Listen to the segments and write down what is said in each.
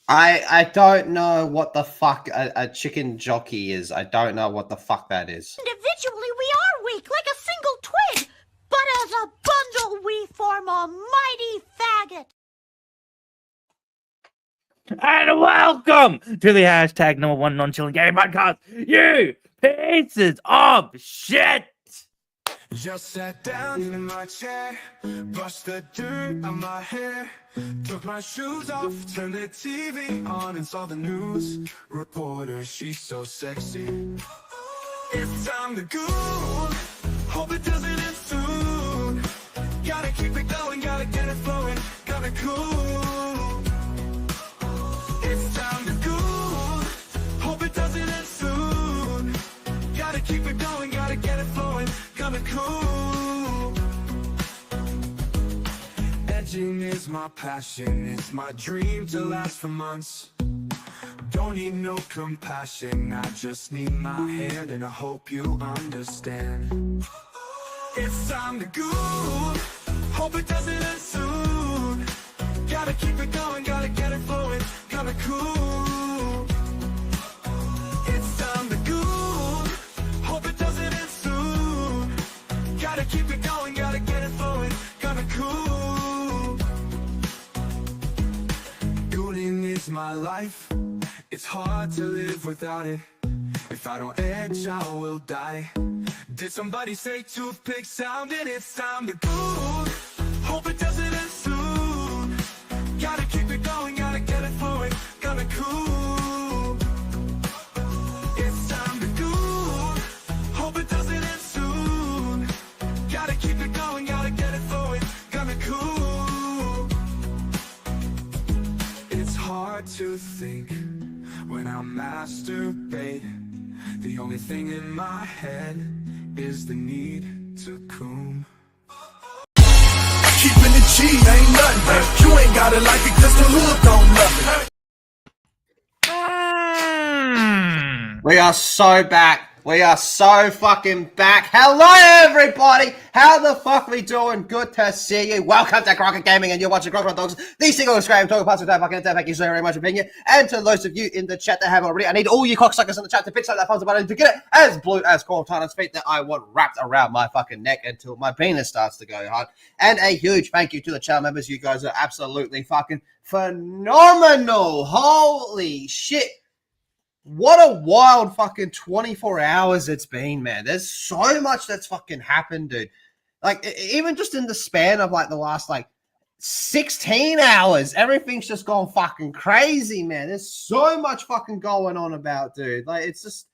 I don't know what the fuck a chicken jockey is. I don't know what the fuck that is. Individually, we are weak, like a single twig. But as a bundle, we form a mighty faggot. And welcome to the hashtag #1 non-chilling game podcast. You pieces of shit. Just sat down in my chair, brushed the dirt on my hair, took my shoes off, turned the TV on and saw the news reporter. She's so sexy. It's time to go. Hope it doesn't end soon. Gotta keep it going, gotta get it flowing, gotta cool. It's time to go. Hope it doesn't end soon. Gotta keep it going, gotta get it flowing, gotta cool. Edging is my passion, it's my dream to last for months. Don't need no compassion, I just need my hand, and I hope you understand. It's time to go. Hope it doesn't end soon. Gotta keep it going, gotta get it flowing, gotta cool. It's time to go. Hope it doesn't end soon. Gotta keep it going, gotta get it flowing, gotta cool. Dueling is my life. It's hard to live without it. If I don't edge, I will die. Did somebody say toothpick sounded? It's time to go. Hope it doesn't end soon. Gotta keep it going, gotta get it flowing, gotta cool. It's time to go. Hope it doesn't end soon. Gotta keep it going, gotta get it flowing, gotta cool. It's hard to think when I masturbate. The only thing in my head is the need to coom. Keeping it G ain't nothing. You ain't gotta like it cause the hood don't love it. We are so back. We are so fucking back. Hello, everybody. How the fuck we doing? Good to see you. Welcome to Gronks Gaming, and you're watching Gronks Dogs, the single Australian talking parts of time fucking attack. Thank you so very much for being here. And to those of you in the chat that haven't already, I need all you cocksuckers in the chat to pitch up that thumbs up button to get it as blue as Cortana's feet that I want wrapped around my fucking neck until my penis starts to go hard. And a huge thank you to the channel members. You guys are absolutely fucking phenomenal. Holy shit. What a wild fucking 24 hours it's been, man. There's so much that's fucking happened, dude. Like, even just in the span of, like, the last, like, 16 hours, everything's just gone fucking crazy, man. There's so much fucking going on about, dude. Like, it's just,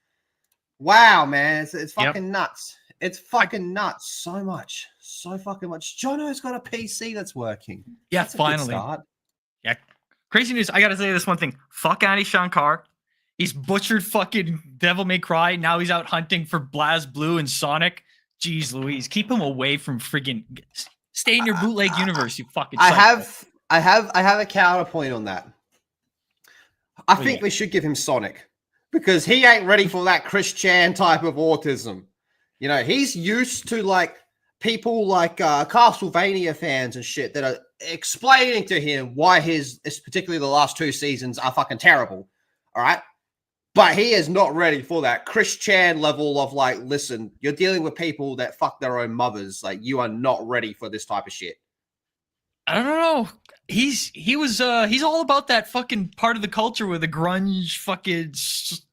wow, man. It's fucking nuts. It's fucking nuts. So much. So fucking much. Jono's got a PC that's working. Yeah, That's finally. Yeah. Crazy news. I got to say this one thing. Fuck Andy Shankar. He's butchered fucking Devil May Cry. Now he's out hunting for BlazBlue and Sonic. Jeez Louise. Keep him away from friggin' stay in your bootleg universe, you fucking I have a counterpoint on that. I think we should give him Sonic because he ain't ready for that Chris Chan type of autism. You know, he's used to like people like Castlevania fans and shit that are explaining to him why particularly the last 2 seasons are fucking terrible. All right. But he is not ready for that Chris Chan level of like, listen, you're dealing with people that fuck their own mothers. Like, you are not ready for this type of shit. I don't know. He's all about that fucking part of the culture with the grunge fucking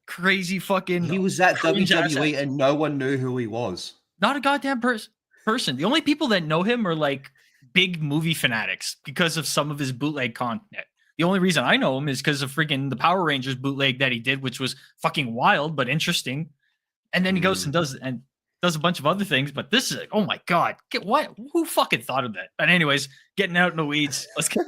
crazy fucking. He was at WWE and no one knew who he was. Not a goddamn person. The only people that know him are like big movie fanatics because of some of his bootleg content. The only reason I know him is because of freaking the Power Rangers bootleg that he did, which was fucking wild but interesting. And then he goes and does a bunch of other things. But this is, oh my god, what? Who fucking thought of that? But anyways, getting out in the weeds. Let's get.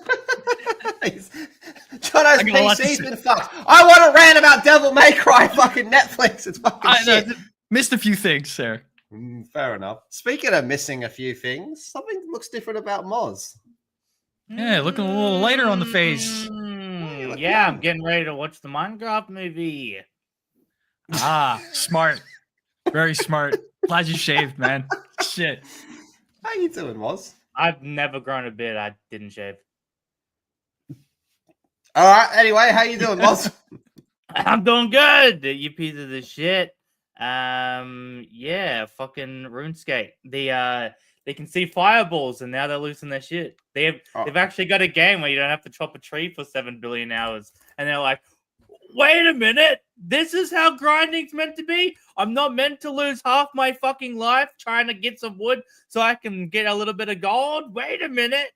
Jono's PC's been fucked. I want to rant about Devil May Cry fucking Netflix. It's fucking shit. Missed a few things there. Fair enough. Speaking of missing a few things, something looks different about Moz. Yeah, looking a little lighter on the face. Yeah, I'm getting ready to watch the Minecraft movie. Ah, smart. Very smart. Glad you shaved, man. Shit. How you doing, Moz? I've never grown a beard. I didn't shave. All right. Anyway, how you doing, Moz? I'm doing good, you pieces of shit. Yeah, fucking RuneScape. They can see fireballs, and now they're losing their shit. They've actually got a game where you don't have to chop a tree for 7 billion hours, and they're like, wait a minute, this is how grinding's meant to be? I'm not meant to lose half my fucking life trying to get some wood so I can get a little bit of gold? Wait a minute.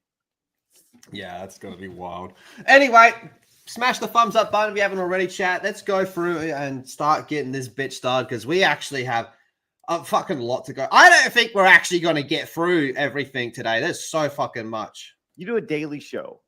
Yeah, that's going to be wild. Anyway, smash the thumbs up button if you haven't already, chat. Let's go through and start getting this bitch started because we actually have a fucking lot to go. I don't think we're actually going to get through everything today. There's so fucking much. You do a daily show,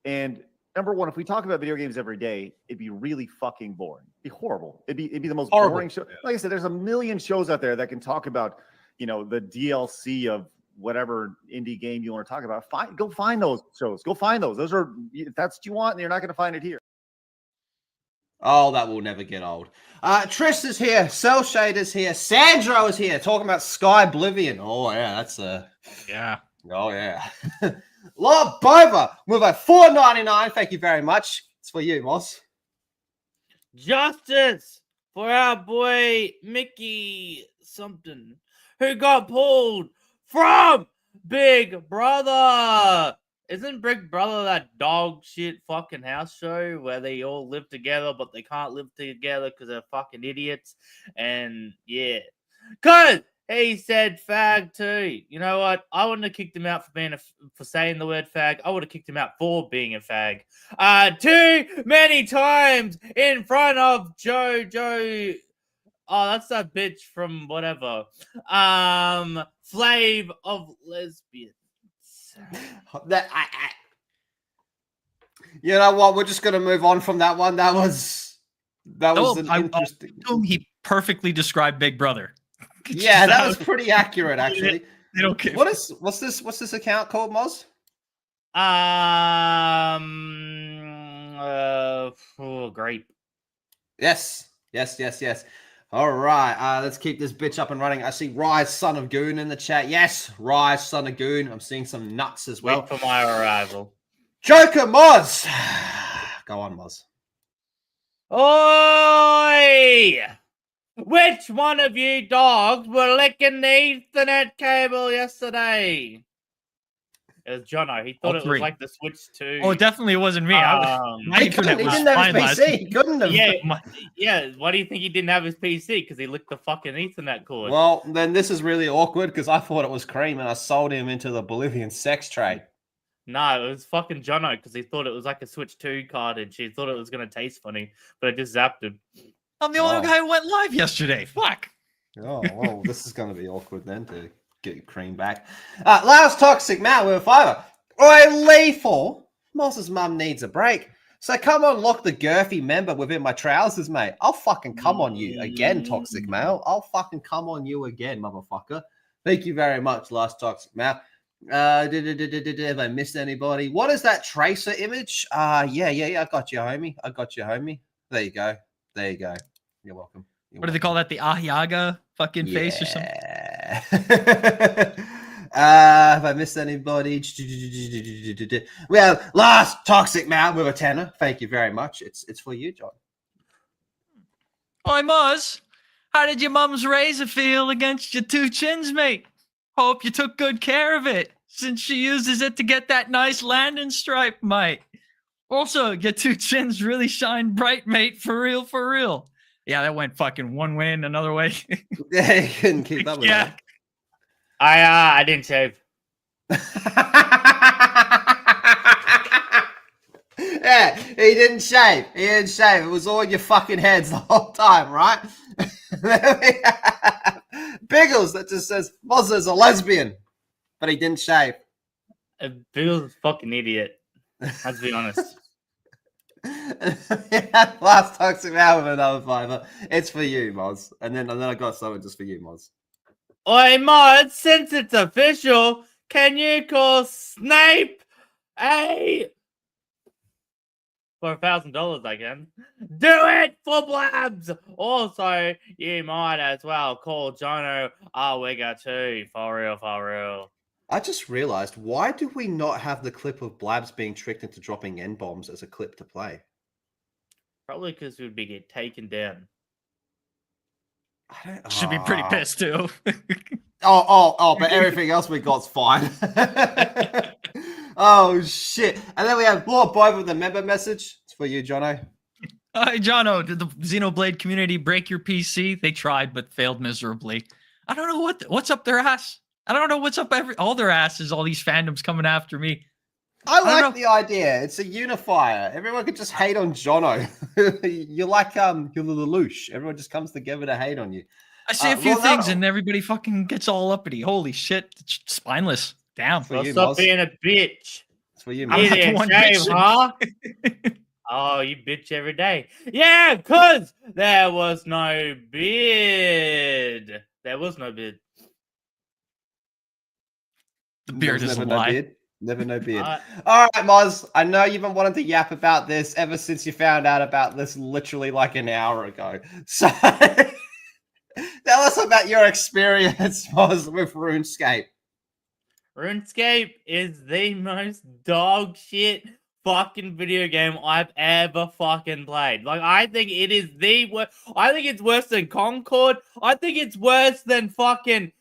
and number one, if we talk about video games every day, it'd be really fucking boring. It'd be horrible. It'd be the most boring show. Like I said, there's a million shows out there that can talk about, the DLC of whatever indie game you want to talk about. Go find those shows. Go find those. Those are, if that's what you want, you're not going to find it here. Oh, that will never get old. Triss is here. Cell Shade is here. Sandro is here talking about Sky Oblivion. Oh, yeah, that's Yeah. Oh, yeah. Lord Bova with a $4.99. Thank you very much. It's for you, Moss. Justice for our boy Mickey something who got pulled from Big Brother. Isn't Big Brother that dog shit fucking house show where they all live together but they can't live together because they're fucking idiots? And yeah, cause he said fag too. You know what? I wouldn't have kicked him out for saying the word fag. I would have kicked him out for being a fag. Too many times in front of Joe. Oh, that's that bitch from whatever. Flav of Lesbians. You know what? We're just gonna move on from that one. That was interesting. He perfectly described Big Brother. Yeah, that was pretty accurate, actually. They don't care. What's this account called, Moz? Grape. Yes. All right, let's keep this bitch up and running. I see Rise, Son of Goon in the chat. Yes, Rise, Son of Goon. I'm seeing some nuts as well. Wait for my arrival. Joker Moz. Go on, Moz. Oi! Which one of you dogs were licking the Ethernet cable yesterday? It was Jono. He thought it was like the Switch 2. Oh, it definitely wasn't me. He didn't have his PC. He couldn't have. Yeah. Why do you think he didn't have his PC? Because he licked the fucking Ethernet cord. Well, then this is really awkward because I thought it was Cream and I sold him into the Bolivian sex trade. No, it was fucking Jono because he thought it was like a Switch 2 cartridge. He thought it was going to taste funny, but it just zapped him. I'm the only guy who went live yesterday. Fuck. Oh, well, this is going to be awkward then to get Cream back. Last Toxic Matt with a $5. Oi, Lethal. Moss's mum needs a break. So come on, lock the girthy member within my trousers, mate. I'll fucking come on you again, Toxic Male. I'll fucking come on you again, motherfucker. Thank you very much, Last Toxic Male. Have I missed anybody? What is that tracer image? Yeah. I got you, homie. There you go. You're welcome. What do they call that? The Ahyaga fucking face or something? Have I missed anybody? Well, Last Toxic Man with a $10. Thank you very much. It's for you, John. Oi, Moz. How did your mum's razor feel against your two chins, mate? Hope you took good care of it, since she uses it to get that nice landing stripe, mate. Also, your two chins really shine bright, mate. For real. Yeah, that went fucking one way and another way. Yeah, you couldn't keep up with that. I didn't shave. Yeah, he didn't shave. It was all in your fucking heads the whole time, right? Biggles that just says Mozza's a lesbian, but he didn't shave. Biggles is a fucking idiot. Let's be honest. Last Toxic Man with another $5. It's for you, Moz. And then I got something just for you, Moz. Oi, Moz, since it's official, can you call Snape for $1,000 I can. Do it for Blabs! Also, you might as well call Jono Wigger too. For real. I just realized, why do we not have the clip of Blabs being tricked into dropping N-bombs as a clip to play? Probably because we'd be get taken down. Should be pretty pissed too. But everything else we got's fine. Oh shit! And then we have Lord Boy with the member message. It's for you, Jono. Hi, Jono. Did the Xenoblade community break your PC? They tried, but failed miserably. I don't know what's up their ass. I don't know what's up all their asses. All these fandoms coming after me. I like the idea. It's a unifier. Everyone could just hate on Jono. You're like you're the Lelouch. Everyone just comes together to hate on you. I say a few things and everybody fucking gets all uppity. Holy shit. It's spineless. Damn. Well, stop being a bitch. It's for you, I'm man. not the one bitching. Huh? Oh, you bitch every day. Yeah, because there was no bid. There was no bid. The beard is a lie. Never no beard. All right, Moz. I know you've been wanting to yap about this ever since you found out about this literally like an hour ago. So tell us about your experience, Moz, with RuneScape. RuneScape is the most dog shit fucking video game I've ever fucking played. Like, I think it is the worst. I think it's worse than Concord. I think it's worse than fucking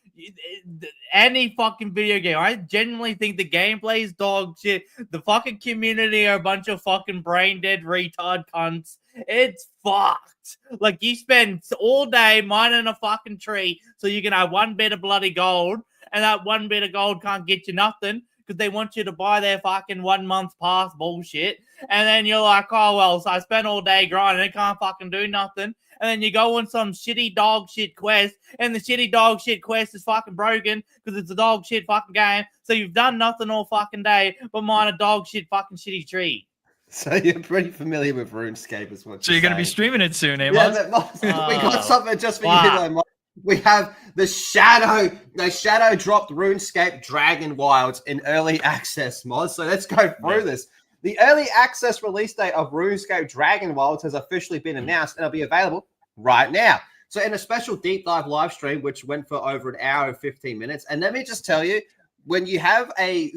any fucking video game. I genuinely think the gameplay is dog shit. The fucking community are a bunch of fucking brain dead retard cunts. It's fucked. Like, you spend all day mining a fucking tree so you can have one bit of bloody gold, and that one bit of gold can't get you nothing because they want you to buy their fucking 1 month pass bullshit. And then you're like, oh, well, so I spent all day grinding and can't fucking do nothing. And then you go on some shitty dog shit quest, and the shitty dog shit quest is fucking broken because it's a dog shit fucking game. So you've done nothing all fucking day but mine a dog shit fucking shitty tree. So you're pretty familiar with RuneScape as well. So you're going to be streaming it soon, eh, Yeah, Moz? we got something just for you, though, Moz. We have the shadow dropped RuneScape Dragon Wilds in early access, Moz. So let's go through this. The early access release date of RuneScape Dragon Wilds has officially been announced and it'll be available right now. So in a special deep dive live stream, which went for over an hour and 15 minutes. And let me just tell you, when you have a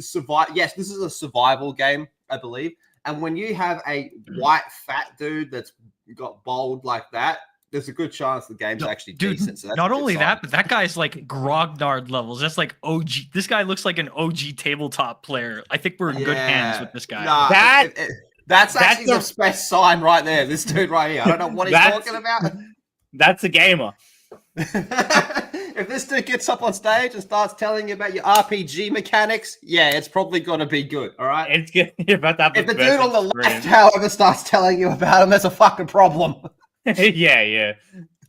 yes, this is a survival game, I believe. And when you have a white fat dude that's got bold like that, there's a good chance the game's actually decent. So not only that, but that guy's like grognard levels. That's like OG. This guy looks like an OG tabletop player. I think we're in good hands with this guy. Nah, that's actually the best sign right there. This dude right here. I don't know what he's talking about. That's a gamer. If this dude gets up on stage and starts telling you about your RPG mechanics, yeah, it's probably going to be good. All right. It's good. You're about to have if the dude on the left, however, starts telling you about him, there's a fucking problem. yeah.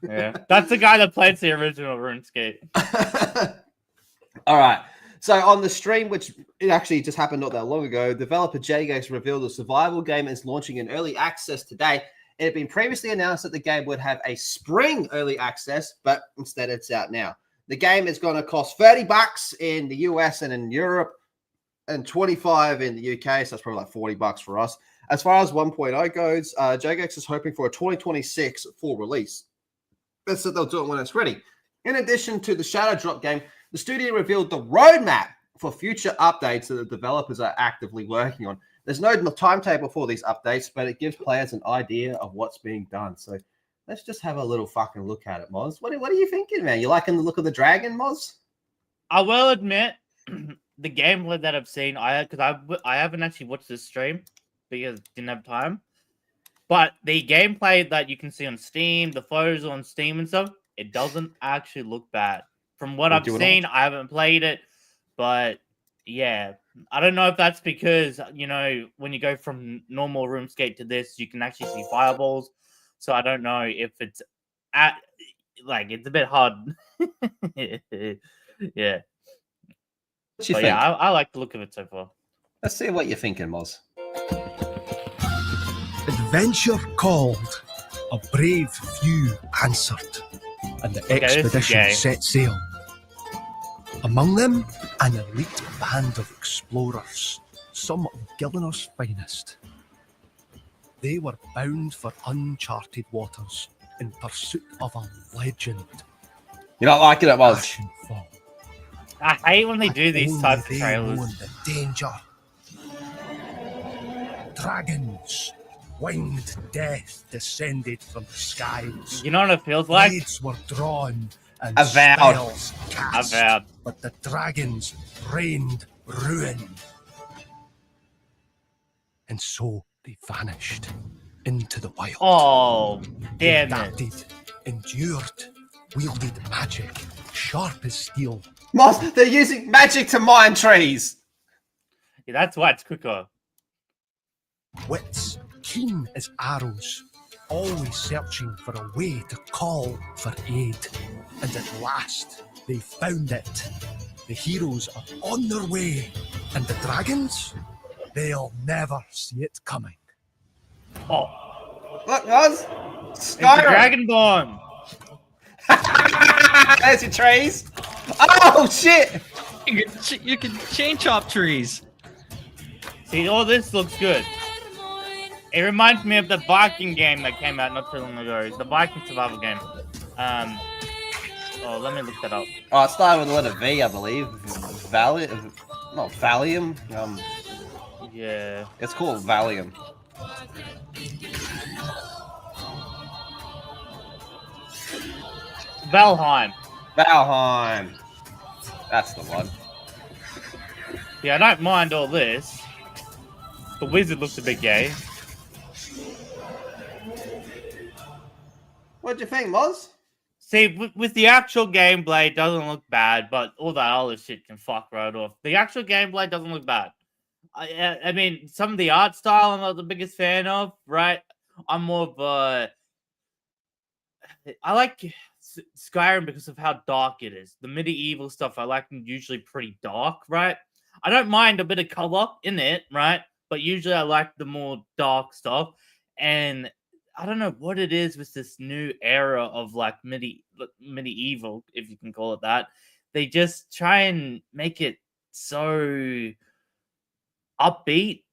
That's the guy that played the original RuneScape. All right. So on the stream, which it actually just happened not that long ago, developer JGX revealed a survival game is launching in early access today. It had been previously announced that the game would have a spring early access, but instead it's out now. The game is going to cost $30 in the US and in Europe, and $25 in the UK, so that's probably like $40 for us. As far as 1.0 goes, JGX is hoping for a 2026 full release. They said they'll do it when it's ready. In addition to the Shadow Drop game, the studio revealed the roadmap for future updates that the developers are actively working on. There's no timetable for these updates, but it gives players an idea of what's being done. So let's just have a little fucking look at it, Moz. What are you thinking, man? You liking the look of the dragon, Moz? I will admit, the gameplay that I've seen, I haven't actually watched this stream because I didn't have time. But the gameplay that you can see on Steam, the photos on Steam and stuff, it doesn't actually look bad. From what I've seen, I haven't played it, but yeah, I don't know if that's because, you know, when you go from normal RuneScape to this, you can actually see fireballs. So I don't know if it's it's a bit hard. Yeah. What you think? Yeah, I like the look of it so far. Let's see what you're thinking, Moz. Adventure called, a brave few answered, and the expedition set sail. Among them, an elite band of explorers, some of Gillinor's finest. They were bound for uncharted waters in pursuit of a legend. You're not liking it, Moz? I hate when they do these types of trailers. The danger. Dragons, Winged death descended from the skies. You know what it feels like? Blades were drawn and Avowed. spells cast. Avowed. But the dragons rained ruin. And so they vanished into the wild. Oh, They damn it. adapted, endured, wielded magic, sharp as steel. Moz, they're using magic to mine trees. Yeah, that's why it's quicker. Wits keen as arrows, always searching for a way to call for aid. And at last, they found it. The heroes are on their way, and the dragons, they'll never see it coming. Oh, Look, Moz. it's the Skyrim. Dragonborn. There's your trees. Oh, shit. You can chain chop trees. See, all this looks good. It reminds me of the Viking game that came out not too long ago. The Viking survival game. Oh, let me look that up. Oh, it started with the letter V, I believe. Not Valium. Yeah. It's called Valium. Valheim. Valheim. That's the one. Yeah, I don't mind all this. The wizard looks a bit gay. What'd you think, Moz? See, with the actual gameplay, it doesn't look bad, but all that other shit can fuck right off. The actual gameplay doesn't look bad. I mean, some of the art style I'm not the biggest fan of, right? I'm more of a... I like Skyrim because of how dark it is. The medieval stuff, I like them usually pretty dark, right? I don't mind a bit of color in it, right? But usually I like the more dark stuff. And I don't know what it is with this new era of like medieval, if you can call it that. They just try and make it so upbeat.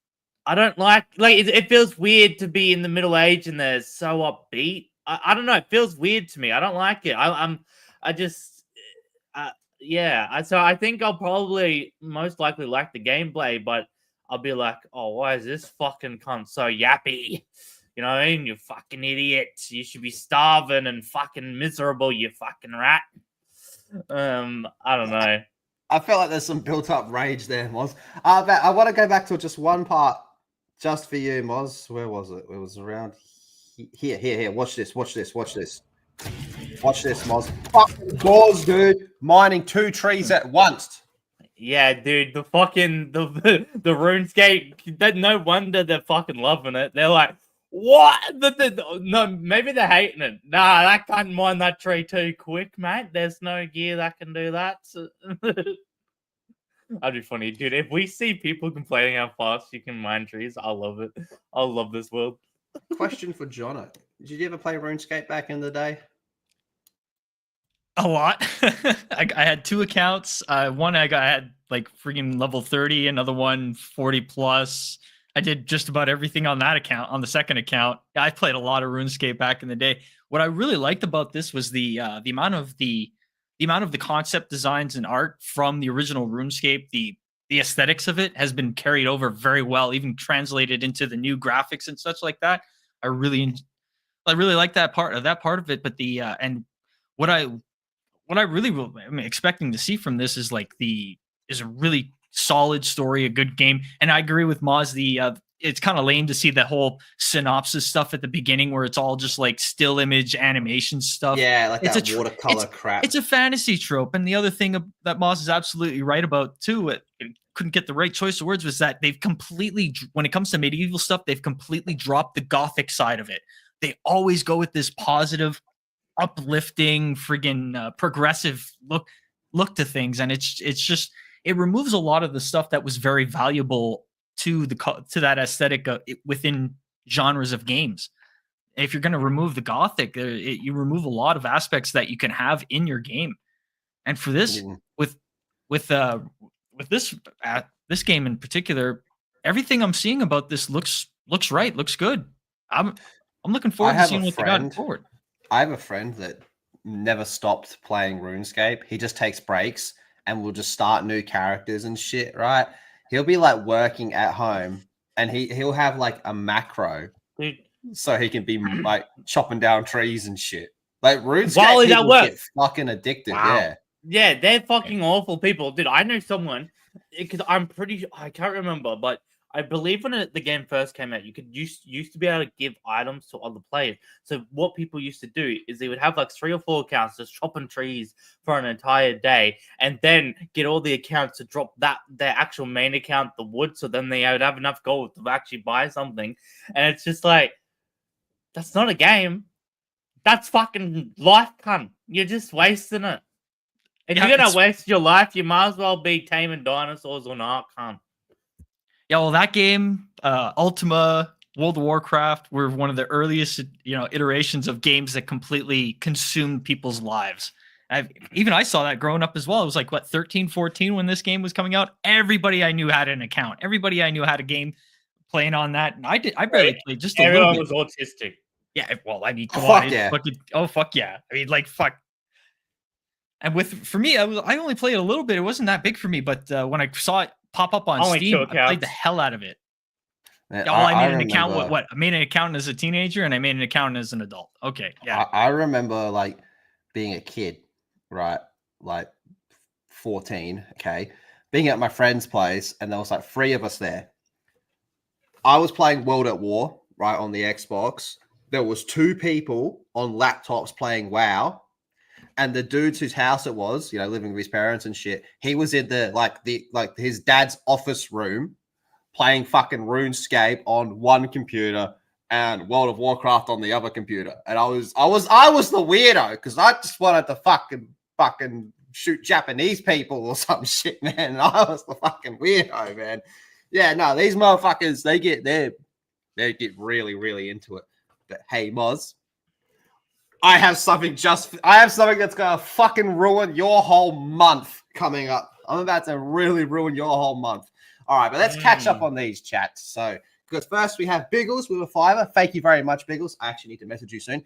I don't like it feels weird to be in the Middle Age and they're so upbeat. I don't know. It feels weird to me. I don't like it. So I think I'll probably most likely like the gameplay, but I'll be like, oh, why is this fucking cunt so yappy? You know what I mean? You fucking idiot. You should be starving and fucking miserable, you fucking rat. I don't know. I feel like there's some built-up rage there, Moz. I want to go back to just one part, just for you, Moz. Where was it? It was around here. Watch this, Watch this, Moz. Fucking doors, dude. Mining 2 trees at once. Yeah, dude, the fucking the RuneScape. No wonder they're fucking loving it. They're like, what? No, maybe they're hating it. Nah, that can't mine that tree too quick, mate. There's no gear that can do that. So... That'd be funny, dude. If we see people complaining how fast you can mine trees, I love it. I love this world. Question for Jono. Did you ever play RuneScape back in the day? A lot. I had 2 accounts. One I had like freaking level 30, another one 40 plus. I did just about everything on that account. On the second account, I played a lot of RuneScape back in the day. What I really liked about this was the amount of the concept designs and art from the original RuneScape. The aesthetics of it has been carried over very well, even translated into the new graphics and such like that. I really like that part of it. But the and what I really am expecting to see from this is is a really solid story, a good game. And I agree with Moz. It's kind of lame to see the whole synopsis stuff at the beginning where it's all just like still image animation stuff. Yeah, like it's that watercolor crap. It's a fantasy trope. And the other thing that Moz is absolutely right about too, it couldn't get the right choice of words, was that they've completely, when it comes to medieval stuff, they've completely dropped the gothic side of it. They always go with this positive, uplifting, friggin' progressive look to things. And it's just, it removes a lot of the stuff that was very valuable to that aesthetic within genres of games. If you're going to remove the gothic, you remove a lot of aspects that you can have in your game. And for this, with this game in particular, everything I'm seeing about this looks right, looks good. I'm looking forward to seeing what they got forward. I have a friend that never stopped playing RuneScape. He just takes breaks and we'll just start new characters and shit, right? He'll be like working at home and he'll have like a macro Dude, so he can be like chopping down trees and shit. Like RuneScape Wally, that people works. get fucking addicted. Wow. Yeah. Yeah, they're fucking awful people. Dude, I know someone, because I'm pretty sure, I can't remember, but I believe when the game first came out, you could used to be able to give items to other players. So what people used to do is they would have like 3 or 4 accounts just chopping trees for an entire day, and then get all the accounts to drop their actual main account the wood, so then they would have enough gold to actually buy something. And it's just like, that's not a game. That's fucking life, cunt. You're just wasting it. If you're gonna waste your life, you might as well be taming dinosaurs or not, cunt. Yeah, well, that game, Ultima, World of Warcraft, were one of the earliest, iterations of games that completely consumed people's lives. I saw that growing up as well. It was like, 13, 14 when this game was coming out. Everybody I knew had an account. Everybody I knew had a game playing on that. And I barely played just a Everyone little bit. was autistic. Yeah, well, I mean, Oh, come on. fuck yeah. Oh, fuck yeah. I mean, like, fuck. And for me, I only played a little bit. It wasn't that big for me, but when I saw it pop up on Only 2 Steam, I accounts. played the hell out of it. Man, Yeah, well, I made an remember, account with what? I made an account as a teenager and I made an account as an adult. Okay, yeah. I remember like being a kid, right? Like 14, okay, being at my friend's place, and there was like 3 of us there. I was playing World at War, right, on the Xbox. There was 2 people on laptops playing WoW, and the dudes whose house it was, living with his parents and shit, he was in his dad's office room playing fucking RuneScape on one computer and World of Warcraft on the other computer. And I was the weirdo because I just wanted to fucking shoot Japanese people or some shit, man. And I was the fucking weirdo, man. Yeah, no, these motherfuckers, they get really, really into it. But hey, Moz, I have something that's gonna fucking ruin your whole month coming up. I'm about to really ruin your whole month. All right, but let's catch up on these chats. So, because first we have Biggles with a $5. Thank you very much, Biggles. I actually need to message you soon.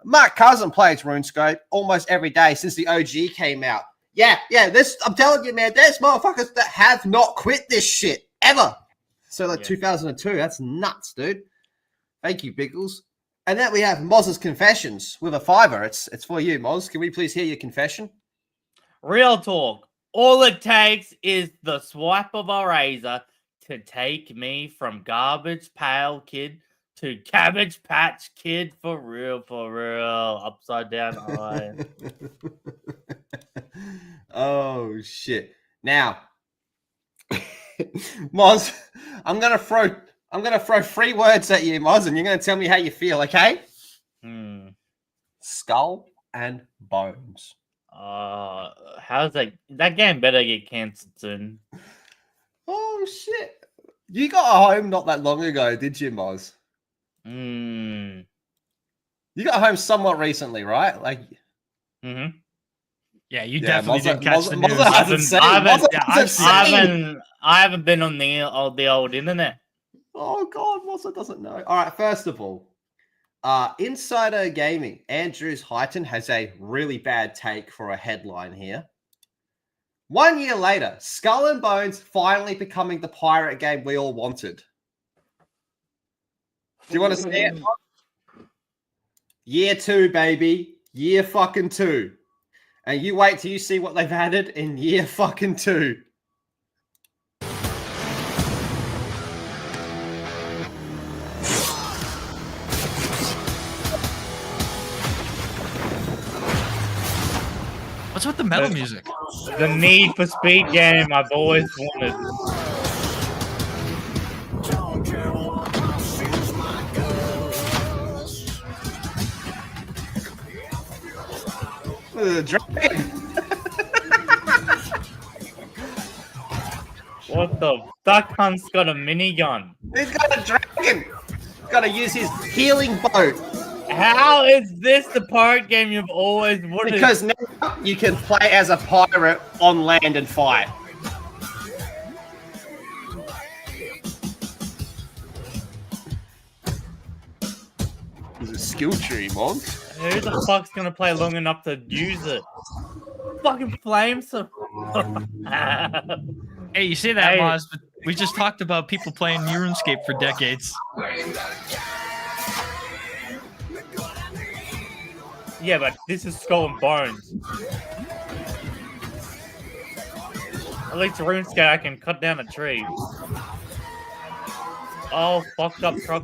Mark Cousin plays RuneScape almost every day since the OG came out. Yeah. I'm telling you, man, there's motherfuckers that have not quit this shit ever. So, 2002, that's nuts, dude. Thank you, Biggles. And then we have Moz's Confessions with a $5. It's for you, Moz. Can we please hear your confession? Real talk. All it takes is the swipe of a razor to take me from Garbage Pail Kid to Cabbage Patch Kid. For real. Upside down eye. Oh, shit. Now, Moz, I'm gonna throw 3 words at you, Moz, and you're gonna tell me how you feel, okay? Skull and Bones. How's that game better get cancelled soon? Oh shit! You got home not that long ago, did you, Moz? You got home somewhat recently, right? Yeah, you definitely didn't catch the news. I haven't been on the old internet. Oh god, Moz doesn't know. All right, first of all, Insider Gaming, Andrews Heighton has a really bad take for a headline here. 1 year later, Skull and Bones finally becoming the pirate game we all wanted. Do you want to see it? Year 2, baby. Year fucking 2. And you wait till you see what they've added in year fucking 2. What's with the metal music? The Need for Speed game I've always wanted. What the? That cunt's got a minigun. He's got a dragon. He's got to use his healing boat. How is this the pirate game you've always wanted? Because now you can play as a pirate on land and fight. There's a skill tree, Mog. Who the fuck's gonna play long enough to use it? Fucking flames. Hey, you say that, Moz, but we just talked about people playing RuneScape for decades. Yeah, but this is Skull and Bones. At least RuneScape, I can cut down a tree. Oh, fucked up truck.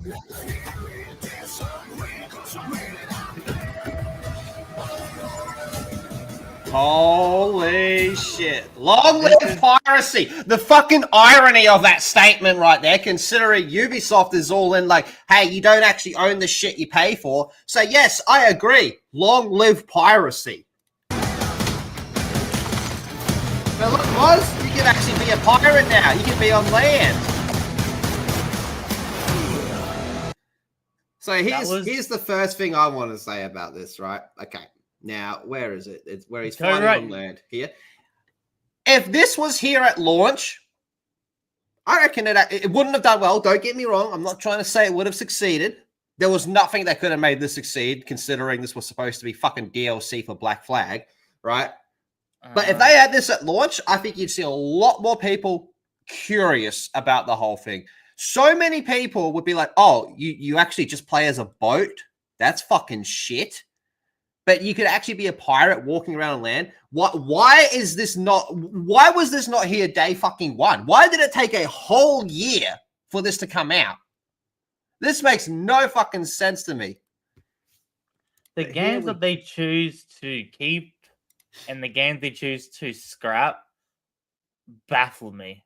Holy shit. Long live piracy! The fucking irony of that statement right there, considering Ubisoft is all in like, hey, you don't actually own the shit you pay for. So yes, I agree. Long live piracy. But look, Moz, you can actually be a pirate now. You can be on land. So here's the first thing I want to say about this, right? Okay. Now, where is it? It's where he's fighting on land. Here. If this was here at launch, I reckon it wouldn't have done well. Don't get me wrong. I'm not trying to say it would have succeeded. There was nothing that could have made this succeed, considering this was supposed to be fucking DLC for Black Flag, right? But if they had this at launch, I think you'd see a lot more people curious about the whole thing. So many people would be like, oh, you actually just play as a boat? That's fucking shit. But you could actually be a pirate walking around on land. Why was this not here day fucking one? Why did it take a whole year for this to come out? This makes no fucking sense to me. The games that they choose to keep and the games they choose to scrap baffle me.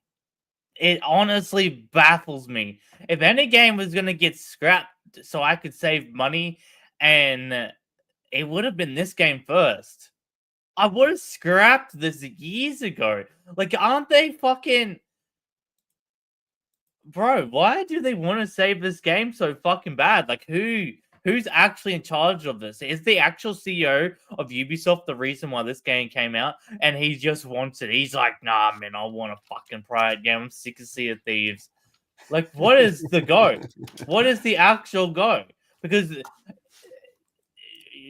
It honestly baffles me. If any game was going to get scrapped so I could save money, and it would have been this game first, I would have scrapped this years ago. Like, aren't they fucking... Bro, why do they want to save this game so fucking bad? Like, who's actually in charge of this? Is the actual CEO of Ubisoft the reason why this game came out? And he just wants it. He's like, nah, man, I want a fucking private game. I'm sick of Sea of Thieves. Like, what is the go? What is the actual go? Because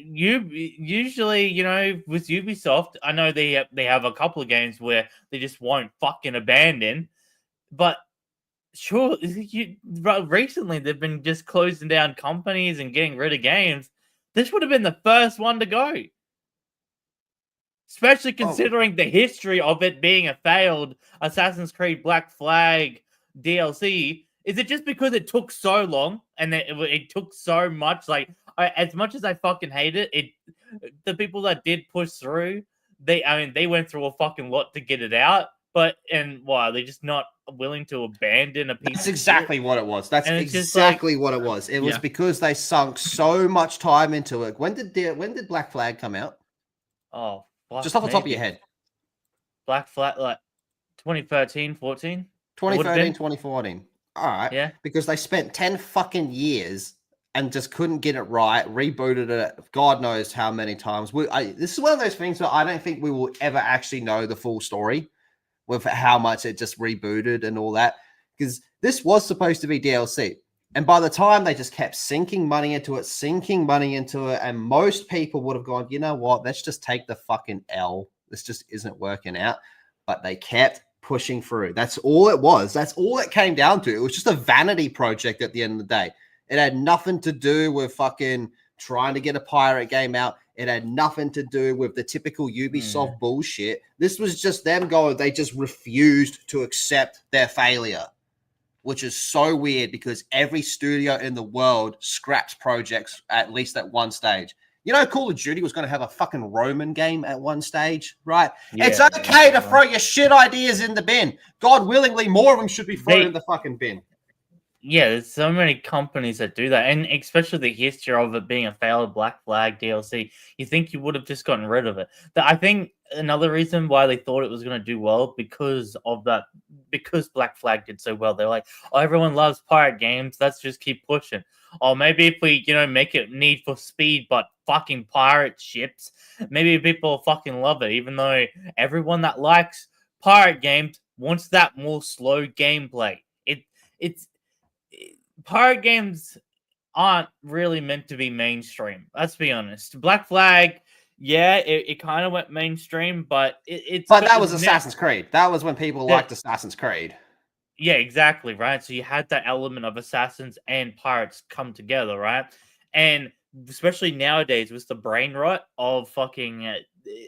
usually, you know, with Ubisoft, I know they have a couple of games where they just won't fucking abandon. But sure, recently they've been just closing down companies and getting rid of games. This would have been the first one to go. Especially considering the history of it being a failed Assassin's Creed Black Flag DLC. Is it just because it took so long and it took so much? Like, as much as I fucking hate it, the people that did push through, they went through a fucking lot to get it out. But, and why? They're just not willing to abandon a piece. That's exactly what it was. That's exactly what it was. It was because they sunk so much time into it. When did Black Flag come out? Oh, just off the top of your head. Black Flag, like 2013, 14? 2013, 2014. All right. Yeah. Because they spent 10 fucking years and just couldn't get it right, rebooted it God knows how many times. This is one of those things where I don't think we will ever actually know the full story with how much it just rebooted and all that. Because this was supposed to be DLC. And by the time they just kept sinking money into it, and most people would have gone, you know what, let's just take the fucking L. This just isn't working out. But they kept pushing through. That's all it was. That's all it came down to. It was just a vanity project at the end of the day. It had nothing to do with fucking trying to get a pirate game out. It had nothing to do with the typical Ubisoft bullshit. This was just them going, they just refused to accept their failure, which is so weird because every studio in the world scraps projects at least at one stage. You know, Call of Duty was going to have a fucking Roman game at one stage, right? Yeah, it's okay to throw your shit ideas in the bin. God willingly, more of them should be thrown in the fucking bin. Yeah, there's so many companies that do that, and especially the history of it being a failed Black Flag DLC. You think you would have just gotten rid of it. I think another reason why they thought it was going to do well because of that, because Black Flag did so well. They're like, oh, everyone loves pirate games. Let's just keep pushing. Or maybe if we, make it Need for Speed, but fucking pirate ships, maybe people fucking love it, even though everyone that likes pirate games wants that more slow gameplay. Pirate games aren't really meant to be mainstream. Let's be honest. Black Flag, yeah, it kind of went mainstream, but that was Assassin's Creed. That was when people liked Assassin's Creed. Yeah, exactly, right? So you had that element of assassins and pirates come together, right? And especially nowadays with the brain rot of fucking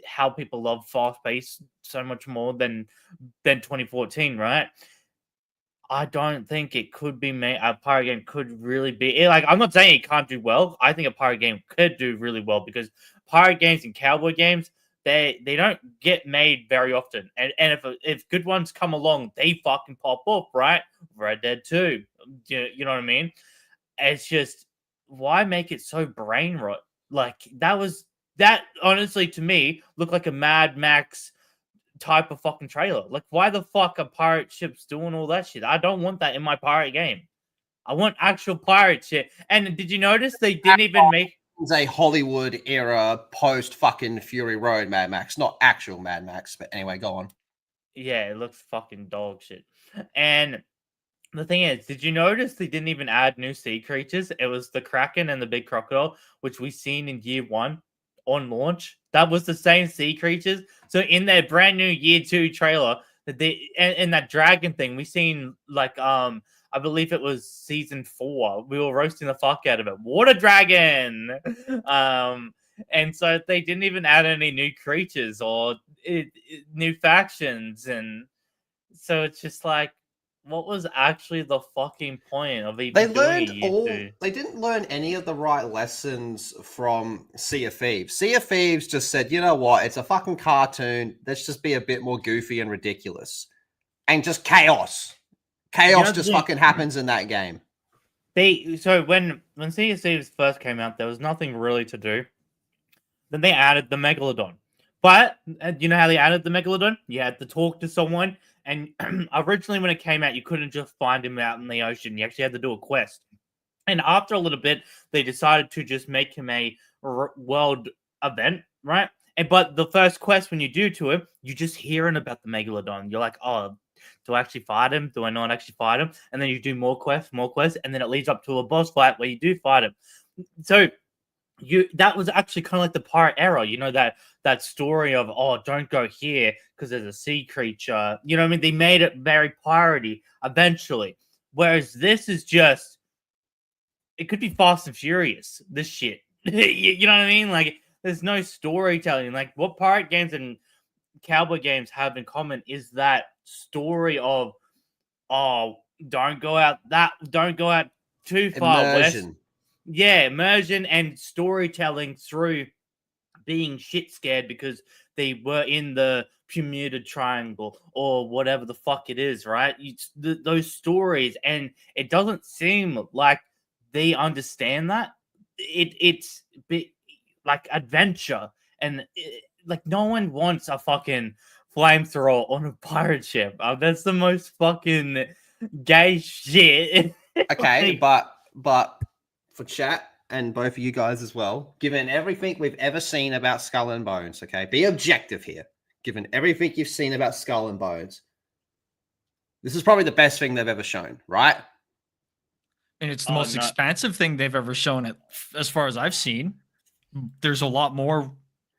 how people love fast pace so much more than 2014, right? I don't think it could be made. A pirate game could really be like. I'm not saying it can't do well. I think a pirate game could do really well because pirate games and cowboy games they don't get made very often. And if good ones come along, they fucking pop up, right? Red Dead 2, you know what I mean? It's just why make it so brain rot? Like that honestly to me looked like a Mad Max type of fucking trailer. Like, why the fuck are pirate ships doing all that shit? I don't want that in my pirate game. I want actual pirate shit. And did you notice they didn't even make It's a Hollywood era post fucking Fury Road Mad Max, not actual Mad Max. But anyway, go on. Yeah, it looks fucking dog shit. And the thing is, did you notice they didn't even add new sea creatures? It was the Kraken and the big crocodile, which we seen in year 1 on launch. That was the same sea creatures. So in their brand new year 2 trailer, that they and that dragon thing, we seen like I believe it was season 4. We were roasting the fuck out of it. Water dragon. And so they didn't even add any new creatures or new factions, and so it's just like, what was actually the fucking point of even They doing learned a year all. 2? They didn't learn any of the right lessons from Sea of Thieves. Sea of Thieves just said, you know what? It's a fucking cartoon. Let's just be a bit more goofy and ridiculous, and just chaos. Chaos just fucking happens in that game. So when Sea of Thieves first came out, there was nothing really to do. Then they added the Megalodon. But you know how they added the Megalodon? You had to talk to someone. And originally when it came out, you couldn't just find him out in the ocean. You actually had to do a quest. And after a little bit, they decided to just make him a world event, right? But the first quest, when you do to him, you're just hearing about the Megalodon. You're like, oh, do I actually fight him? Do I not actually fight him? And then you do more quests, and then it leads up to a boss fight where you do fight him. So that was actually kind of like the pirate era, you know, that story of, oh, don't go here because there's a sea creature. You know what I mean? They made it very piratey eventually. Whereas this is just, it could be Fast and Furious, this shit. You know what I mean? Like, there's no storytelling. Like, what pirate games and cowboy games have in common is that story of, oh, don't go out too far west. Yeah, immersion and storytelling through being shit scared because they were in the Bermuda Triangle or whatever the fuck it is, right? Those stories, and it doesn't seem like they understand that. It's like adventure, and like no one wants a fucking flamethrower on a pirate ship. That's the most fucking gay shit. Okay, but for chat and both of you guys as well, given everything we've ever seen about Skull and Bones, okay, be objective here. Given everything you've seen about Skull and Bones, this is probably the best thing they've ever shown, right? And it's the most expansive thing they've ever shown, as far as I've seen. There's a lot more.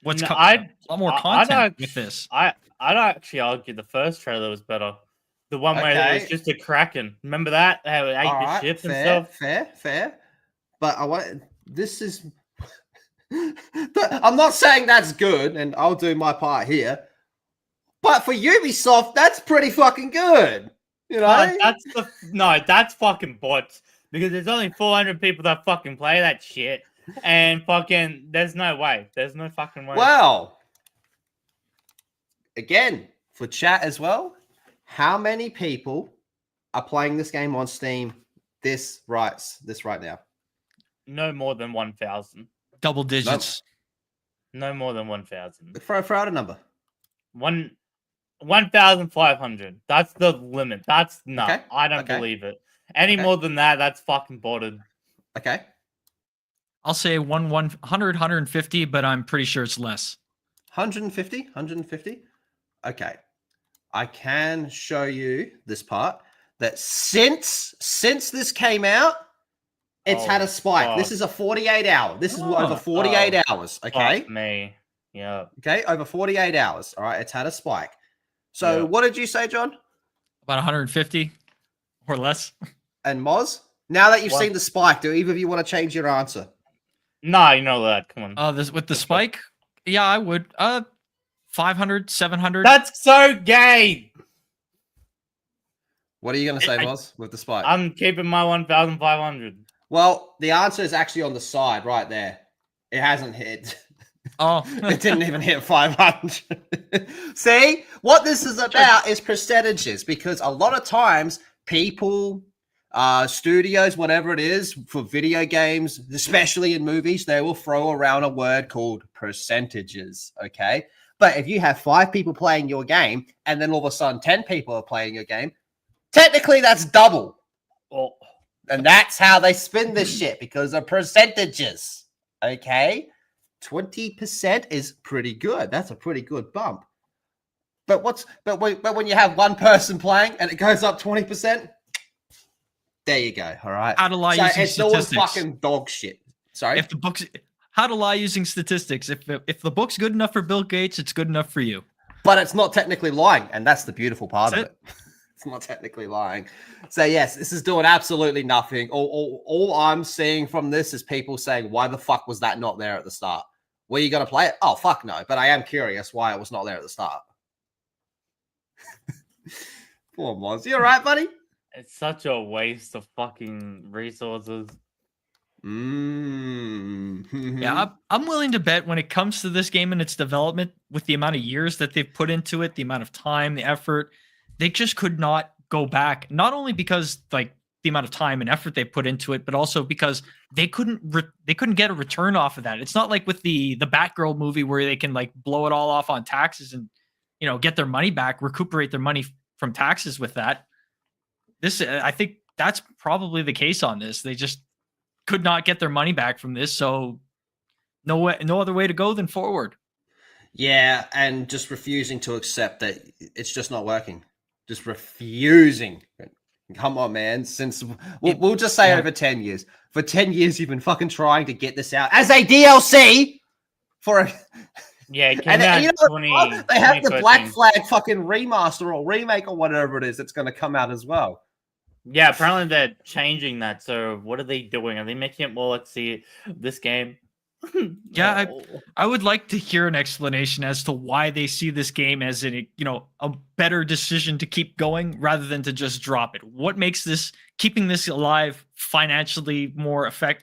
A lot more content with this. I'd actually argue the first trailer was better. The one where it was just a Kraken. Remember that? How it ate the ship and stuff? Fair. But this is... I'm not saying that's good, and I'll do my part here. But for Ubisoft, that's pretty fucking good. You know? That's fucking bots. Because there's only 400 people that fucking play that shit. And fucking, there's no way. There's no fucking way. Well, again, for chat as well, how many people are playing this game on Steam this right now? No more than 1,000. Double digits. No more than 1,000. Throw out a number. 1,500. That's the limit. That's Okay. I don't believe it. Any more than that, that's fucking botted. Okay. I'll say 150, but I'm pretty sure it's less. 150? Okay. I can show you this part that since this came out, it's had a spike. Fuck. This is a 48 hour. This is over 48 hours. Okay. Fuck me. Yeah. Okay. Over 48 hours. All right. It's had a spike. So what did you say, John? About 150 or less. And Moz? Now that you've seen the spike, do either of you want to change your answer? Nah, you know that. Come on. This with the spike. Yeah, I would. 500, 700. That's so gay. What are you going to say, Moz, with the spike? I'm keeping my 1,500. Well, the answer is actually on the side right there. It hasn't hit. Oh, It didn't even hit 500. See, what this is about is percentages, because a lot of times people, studios, whatever it is for video games, especially in movies, they will throw around a word called percentages. Okay. But if you have 5 people playing your game and then all of a sudden 10 people are playing your game, technically that's double. Oh. And that's how they spin this shit, because of percentages. Okay. 20% is pretty good. That's a pretty good bump. But when you have one person playing and it goes up 20%, there you go. All right. How to lie So using it's all statistics. fucking dog shit. Sorry. If the book's how to lie using statistics. If the book's good enough for Bill Gates, it's good enough for you. But it's not technically lying, and that's the beautiful part of it. It's not technically lying. So yes, this is doing absolutely nothing. All I'm seeing from this is people saying, why the fuck was that not there at the start? Were you going to play it? Oh, fuck no. But I am curious why it was not there at the start. Poor Moz. You all right, buddy? It's such a waste of fucking resources. Yeah, I'm willing to bet when it comes to this game and its development, with the amount of years that they've put into it, the amount of time, the effort, they just could not go back. Not only because like the amount of time and effort they put into it, but also because they couldn't get a return off of that. It's not like with the Batgirl movie where they can like blow it all off on taxes and get their money back, recuperate their money from taxes with that. This, I think that's probably the case on this. They just could not get their money back from this, so no other way to go than forward. Yeah, and just refusing to accept that it's just not working. Just refusing. Come on, man. Since we'll just say over 10 years. For 10 years, you've been fucking trying to get this out as a DLC for a. Yeah, it came out you know, they have the Black Flag fucking remaster or remake or whatever it is that's going to come out as well. Yeah, apparently they're changing that. So what are they doing? Are they making it more like this game? Yeah, I would like to hear an explanation as to why they see this game as a better decision to keep going rather than to just drop it. What makes keeping this alive financially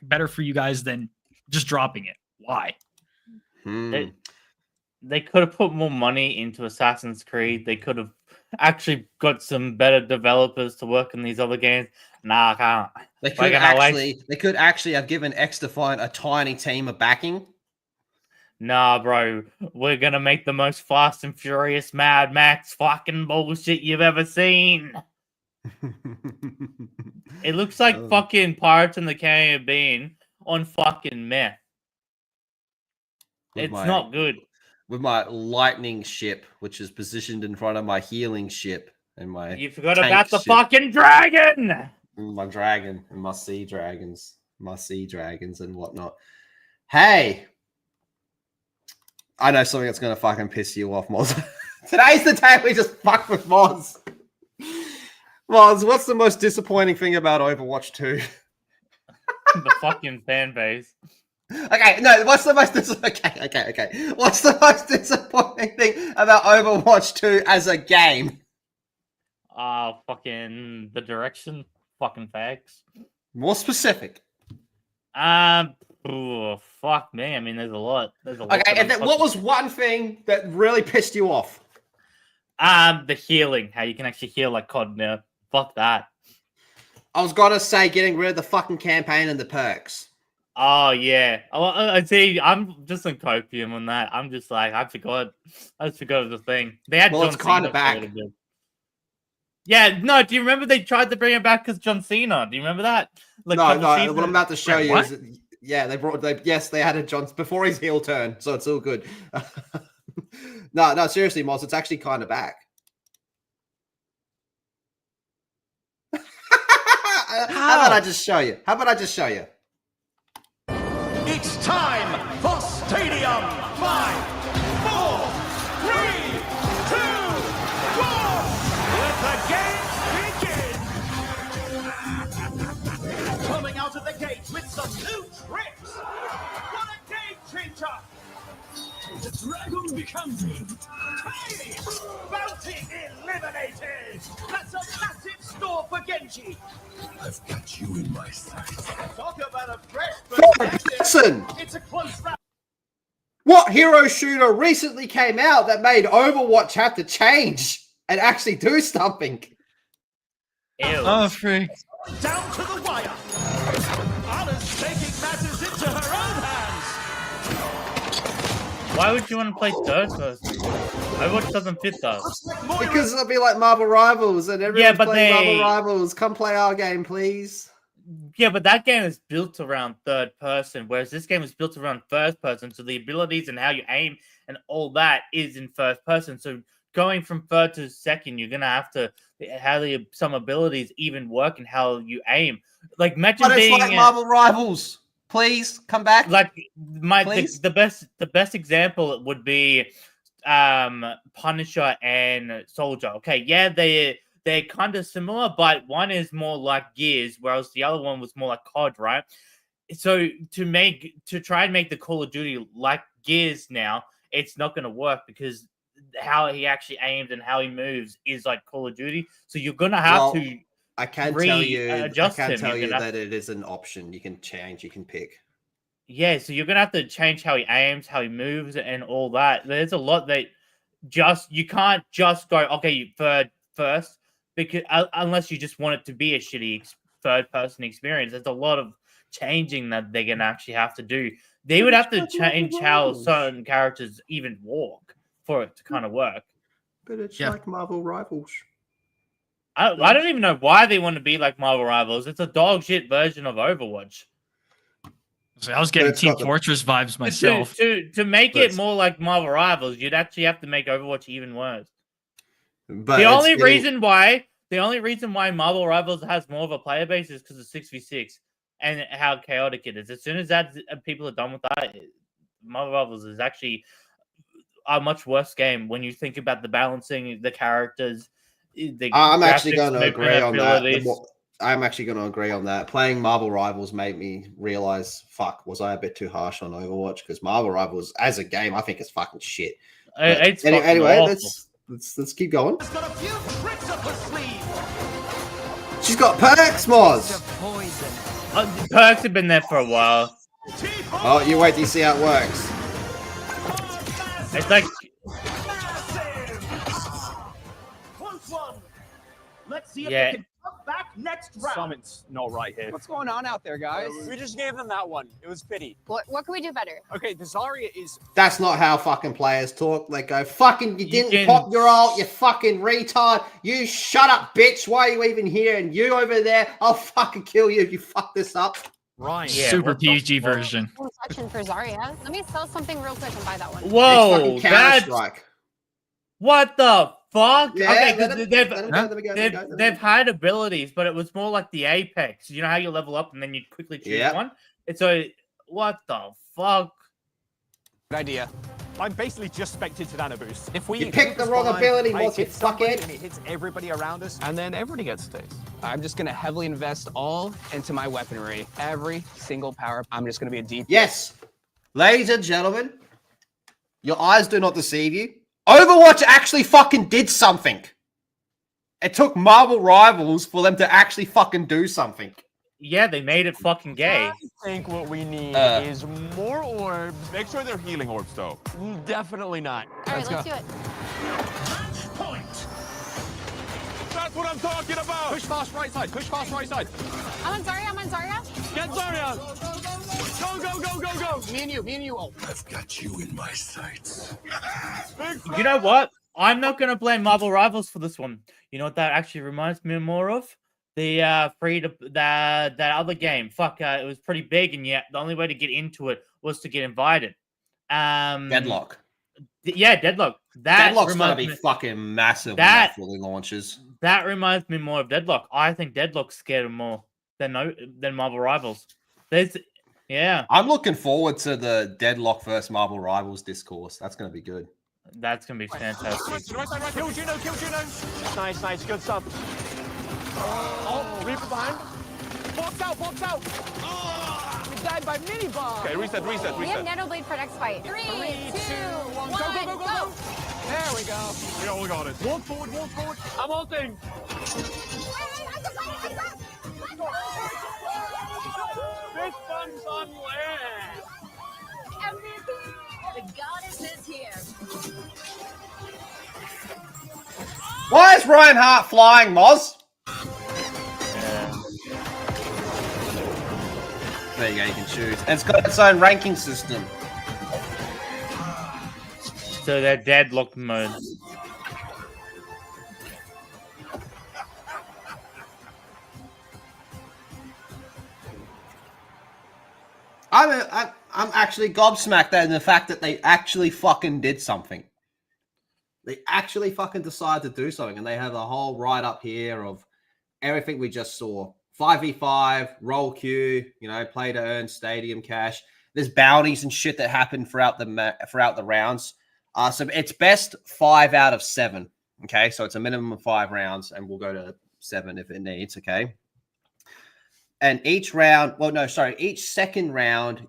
better for you guys than just dropping it? Why? They could have put more money into Assassin's Creed. They could have actually got some better developers to work in these other games. Nah, I can't. They could actually have given XDefiant a tiny team of backing. Nah, bro. We're gonna make the most Fast and Furious Mad Max fucking bullshit you've ever seen. It looks like fucking Pirates in the Caribbean on fucking meth. It's not good. With my lightning ship, which is positioned in front of my healing ship, and you forgot about the fucking dragon. My dragon and my sea dragons and whatnot. Hey, I know something that's gonna fucking piss you off, Moz. Today's the day we just fuck with Moz. Moz, what's the most disappointing thing about Overwatch 2? The fucking fan base. Okay, no. What's the most okay? What's the most disappointing thing about Overwatch 2 as a game? Fucking the direction. Fucking facts. More specific. Oh, fuck me. I mean, there's a lot. Okay, and then what was one thing that really pissed you off? The healing. How you can actually heal like COD now. Fuck that. I was gonna say getting rid of the fucking campaign and the perks. Oh, yeah. I see. I'm just on copium on that. I'm just like, I forgot it was a thing. They had it's kind of back. Yeah, no, do you remember they tried to bring it back as John Cena? Do you remember that? Like, no, what I'm about to show you is, yeah, they had a John before his heel turn, so it's all good. No, seriously, Moz, it's actually kind of back. How about I just show you? It's time for Stadium 5, 4, 3, 2, 1. Let the games begin. Coming out of the gate with some new tricks. Tiny! Bounty eliminated! That's a massive score for Genji! I've got you in my sights. Talk about a fresh Listen, It's a close round. what hero shooter recently came out that made Overwatch have to change and actually do something? Ew. Oh, freak. Down to the wire! Anna's taking matters into her own hands! Why would you want to play third person? Overwatch doesn't fit though. Because it'll be like Marvel Rivals and everyone's but playing they- Marvel Rivals. Come play our game, please. Yeah, but that game is built around third person, whereas this game is built around first person. So the abilities and how you aim and all that is in first person. So going from third to second, you're gonna have to how some abilities even work and how you aim. Like imagine But it's being like Marvel Rivals. Please come back. like Please? the best example would be Punisher and Soldier. Okay, yeah, they're kind of similar, but one is more like Gears, whereas the other one was more like COD, right? So to try and make the Call of Duty like Gears now, it's not going to work because how he actually aims and how he moves is like Call of Duty. So you're going to have to. I can tell you, readjust him. You're gonna that it is an option. You can change. You can pick. Yeah, so you're gonna have to change how he aims, how he moves, and all that. There's a lot that you can't just go okay third first because unless you just want it to be a shitty third person experience. There's a lot of changing that they're gonna actually have to do. They would have to change how certain characters even walk for it to kind of work. But it's like Marvel Rivals. I don't even know why they want to be like Marvel Rivals. It's a dog shit version of Overwatch. So I was getting Team Fortress vibes myself. To make it more like Marvel Rivals, you'd actually have to make Overwatch even worse. But the only reason why Marvel Rivals has more of a player base is because of 6v6 and how chaotic it is. As soon as people are done with that, Marvel Rivals is actually a much worse game when you think about the balancing, the characters. I'm actually going to agree on that. I'm actually going to agree on that. Playing Marvel Rivals made me realize, fuck, was I a bit too harsh on Overwatch? Because Marvel Rivals, as a game, I think it's fucking shit. It's anyway, awful. let's keep going. She's got a few tricks up her sleeve! She's got perks, Moz. Perks have been there for a while. Oh, you wait till you see how it works. It's like Close one! Let's see if Yeah. they can come back next round. Something's not right here. What's going on out there, guys? We just gave them that one. It was pity. What can we do better? Okay, the Zarya is... That's not how fucking players talk. They go, fucking, you didn't can- pop your ult, you fucking retard. You shut up, bitch. Why are you even here? And you over there, I'll fucking kill you if you fuck this up. Ryan. Yeah, Super what the PG fuck? version. One section for Zarya. Let me sell something real quick and buy that one. It's whoa, fucking that's Counter-Strike. what the fuck? Yeah, okay, let 'cause him- they've let him go, let him go, let him go, let him they've go. had abilities, but it was more like the Apex. You know how you level up and then you quickly choose Yeah. one. And so, what the fuck? Good idea. I'm basically just spec'd into Nano Boost. If we You picked the wrong ability, I Moz, you hit somebody fuckhead. and it hits everybody around us, and then everybody gets taste. I'm just gonna heavily invest all into my weaponry. Every single power. I'm just gonna be a deep. Yes, ladies and gentlemen, your eyes do not deceive you. Overwatch actually fucking did something. It took Marvel Rivals for them to actually fucking do something. Yeah, they made it fucking gay. I think what we need is more orbs. Make sure they're healing orbs, though. Definitely not. All right, let's do it. Match point! That's what I'm talking about. Push fast right side. Push fast right side. I'm on Zarya. Get Zarya. Go. Me and you. Oh, I've got you in my sights. You know what? I'm not gonna blame Marvel Rivals for this one. You know what that actually reminds me more of? The that other game. It was pretty big, and yet the only way to get into it was to get invited. Deadlock. Yeah, Deadlock. That Deadlock's gonna reminds be me, fucking massive that- when that fully launches. that reminds me more of Deadlock. I think Deadlock scared him more than Marvel Rivals. Yeah, I'm looking forward to the Deadlock versus Marvel Rivals discourse. That's gonna be good. that's gonna be fantastic. Right side. Kill Juno. Nice. Good stuff. Oh, Reaper behind. Box out. died by mini bomb. Okay, reset. We have Nanoblade for next fight. 3, 2, 1, go! There we go. We all got it. Walk forward. I'm ulting. This one's on land. MVP! The goddess is here. Why is Reinhardt flying, Moz? There you go, you can choose. And it's got its own ranking system. So they're deadlock modes. I'm actually gobsmacked at the fact that they actually fucking did something. They actually fucking decided to do something, and they have a whole write-up here of everything we just saw. 5v5, roll queue, play to earn stadium cash. There's bounties and shit that happen throughout the rounds. So it's best 5 out of 7. Okay, so it's a minimum of 5 rounds, and we'll go to 7 if it needs. Okay, and each second round,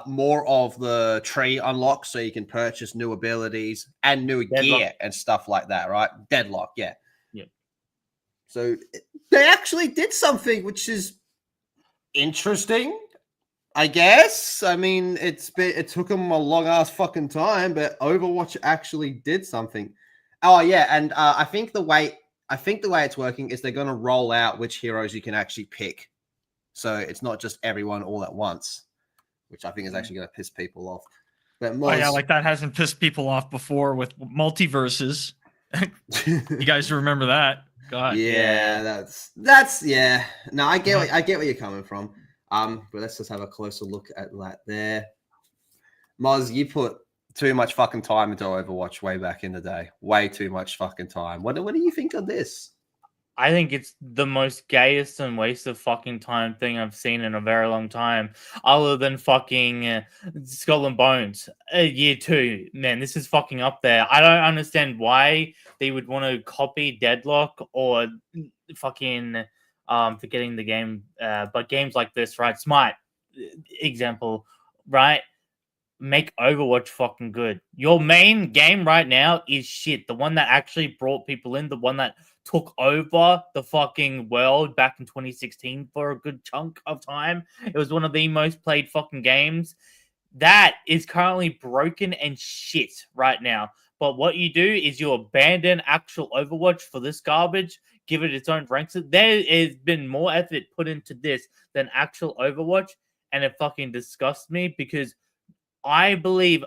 more of the tree unlocks, so you can purchase new abilities and new gear and stuff like that. Right, deadlock, yeah. So they actually did something which is interesting, I guess. I mean, it took them a long ass fucking time, but Overwatch actually did something. Oh yeah, and I think the way it's working is they're going to roll out which heroes you can actually pick, so it's not just everyone all at once, which I think is actually going to piss people off. But like that hasn't pissed people off before with multiverses. You guys remember that? God. Yeah, that's yeah. No, I get where you're coming from. But let's just have a closer look at that there. Moz, you put too much fucking time into Overwatch way back in the day. Way too much fucking time. What do you think of this? I think it's the most gayest and waste of fucking time thing I've seen in a very long time, other than fucking Skull and Bones. Year 2, man, this is fucking up there. I don't understand why they would want to copy Deadlock or fucking forgetting the game, but games like this, right? Smite example, right? Make Overwatch fucking good. Your main game right now is shit. The one that actually brought people in, the one that took over the fucking world back in 2016 for a good chunk of time. It was one of the most played fucking games. That is currently broken and shit right now. But what you do is you abandon actual Overwatch for this garbage, give it its own ranks. There has been more effort put into this than actual Overwatch, and it fucking disgusts me because I believe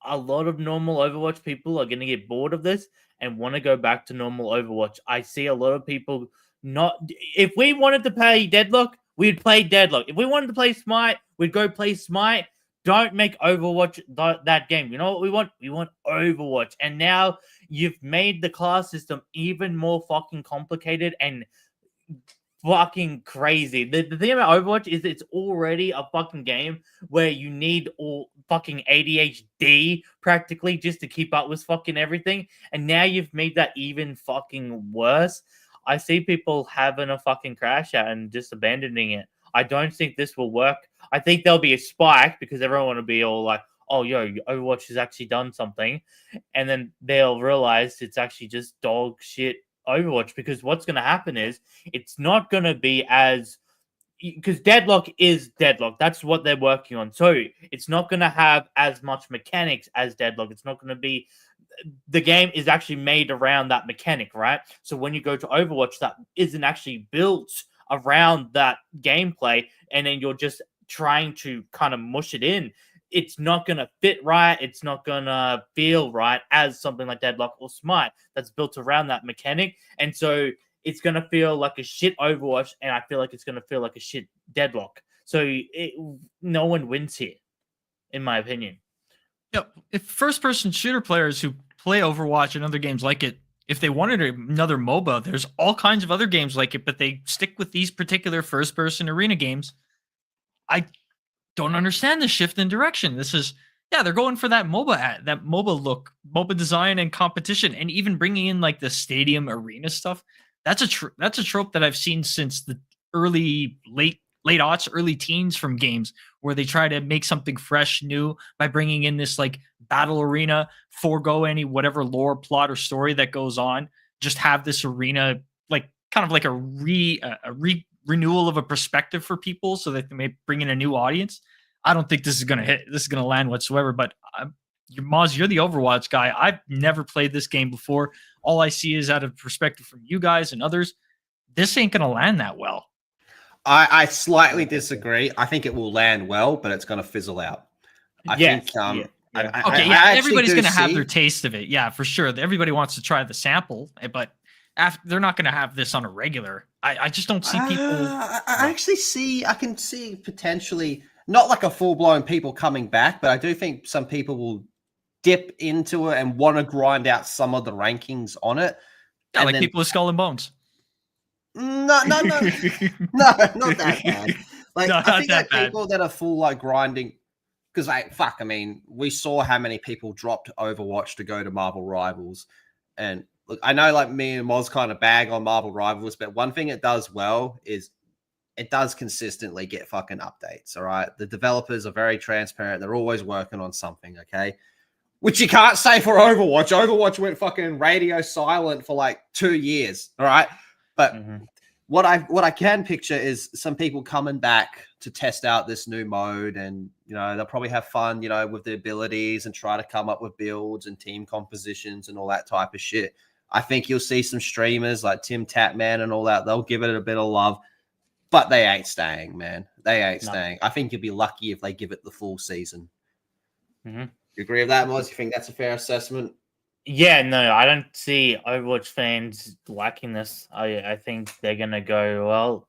a lot of normal Overwatch people are going to get bored of this and want to go back to normal Overwatch. I see a lot of people not... If we wanted to play Deadlock, we'd play Deadlock. If we wanted to play Smite, we'd go play Smite. Don't make Overwatch that game. You know what we want? We want Overwatch. And now you've made the class system even more fucking complicated and fucking crazy. The thing about Overwatch is it's already a fucking game where you need all fucking ADHD practically just to keep up with fucking everything. And now you've made that even fucking worse. I see people having a fucking crash out and just abandoning it. I don't think this will work. I think there'll be a spike because everyone will be all like, oh, yo, Overwatch has actually done something. And then they'll realize it's actually just dog shit Overwatch, because what's going to happen is it's not going to be as... Because Deadlock is Deadlock. That's what they're working on. So it's not going to have as much mechanics as Deadlock. It's not going to be... The game is actually made around that mechanic, right? So when you go to Overwatch, that isn't actually built around that gameplay, and then you're just trying to kind of mush it in. It's not going to fit right. It's not going to feel right as something like Deadlock or Smite that's built around that mechanic. And so it's going to feel like a shit Overwatch, and I feel like it's going to feel like a shit Deadlock. So no one wins here, in my opinion. Yeah, if first-person shooter players who play Overwatch and other games like it, if they wanted another MOBA, there's all kinds of other games like it, but they stick with these particular first-person arena games. I don't understand the shift in direction. This is, they're going for that MOBA look, MOBA design and competition, and even bringing in like the stadium arena stuff. That's a trope that I've seen since the late late aughts, early teens from games where they try to make something fresh, new by bringing in this like battle arena, forego any whatever lore, plot, or story that goes on. Just have this arena like kind of like a renewal of a perspective for people so that they may bring in a new audience. I don't think this is going to hit. This is going to land whatsoever. But Moz, you're the Overwatch guy. I've never played this game before. All I see is out of perspective from you guys and others. This ain't going to land that well. I slightly disagree. I think it will land well, but it's going to fizzle out. I think. Everybody's going to have their taste of it. Yeah, for sure. Everybody wants to try the sample, but they're not going to have this on a regular. I just don't see people. I can see potentially not like a full blown people coming back, but I do think some people will dip into it and want to grind out some of the rankings on it. Yeah, like people with Skull and Bones. No, not that bad. Like I think that people that are full like grinding, because I mean, we saw how many people dropped Overwatch to go to Marvel Rivals, and look, I know like me and Moz kind of bag on Marvel Rivals, but one thing it does well is it does consistently get fucking updates. All right, the developers are very transparent; they're always working on something. Okay. Which you can't say for Overwatch. Overwatch went fucking radio silent for like 2 years. All right. But what I can picture is some people coming back to test out this new mode, and they'll probably have fun, with the abilities and try to come up with builds and team compositions and all that type of shit. I think you'll see some streamers like Tim Tatman and all that. They'll give it a bit of love, but they ain't staying, man. They ain't staying. I think you'll be lucky if they give it the full season. You agree with that, Moz? You think that's a fair assessment? Yeah, no, I don't see Overwatch fans liking this. I think they're gonna go, well,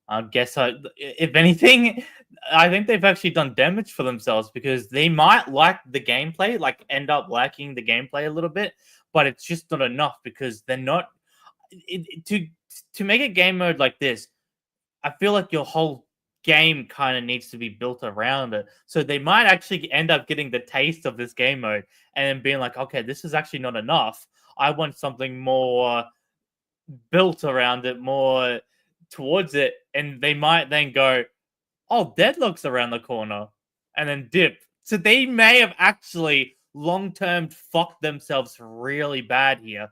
I guess if anything, I think they've actually done damage for themselves, because they might like the gameplay, like end up liking the gameplay a little bit, but it's just not enough, because they're not to make a game mode like this. I feel like your whole game kind of needs to be built around it. So they might actually end up getting the taste of this game mode and then being like, okay, this is actually not enough. I want something more built around it, more towards it. And they might then go, oh, Deadlock's around the corner, and then dip. So they may have actually long-term fucked themselves really bad here,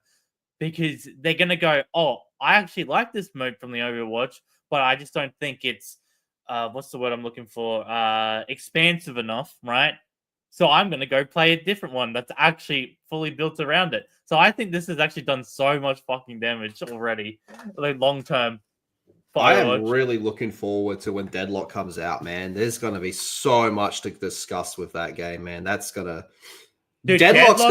because they're going to go, oh, I actually like this mode from the Overwatch, but I just don't think it's what's the word I'm looking for? Expansive enough, right? So I'm going to go play a different one that's actually fully built around it. So I think this has actually done so much fucking damage already, like long term. I am really looking forward to when Deadlock comes out, man. There's going to be so much to discuss with that game, man. That's going to... Dude, Deadlock's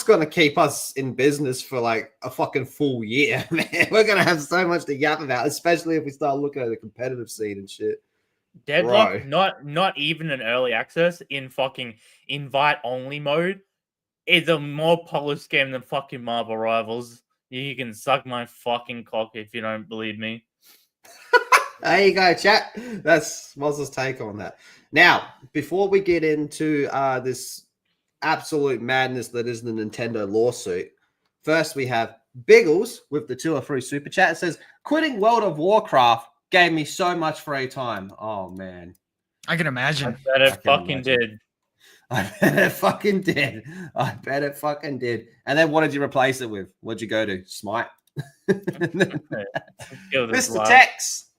gonna keep us in business for like a fucking full year, man. We're gonna have so much to yap about, especially if we start looking at the competitive scene and shit. Deadlock, not even an early access, in fucking invite only mode, is a more polished game than fucking Marvel Rivals. You can suck my fucking cock if you don't believe me. There you go, chat. That's Moz's take on that. Now, before we get into this absolute madness that is the Nintendo lawsuit, first we have Biggles with the 2 or 3 super chat. It says, quitting World of Warcraft gave me so much free time. Oh man, I can imagine. I bet it fucking did. I bet it fucking did. And then what did you replace it with? What'd you go to? Smite? Mr. Tex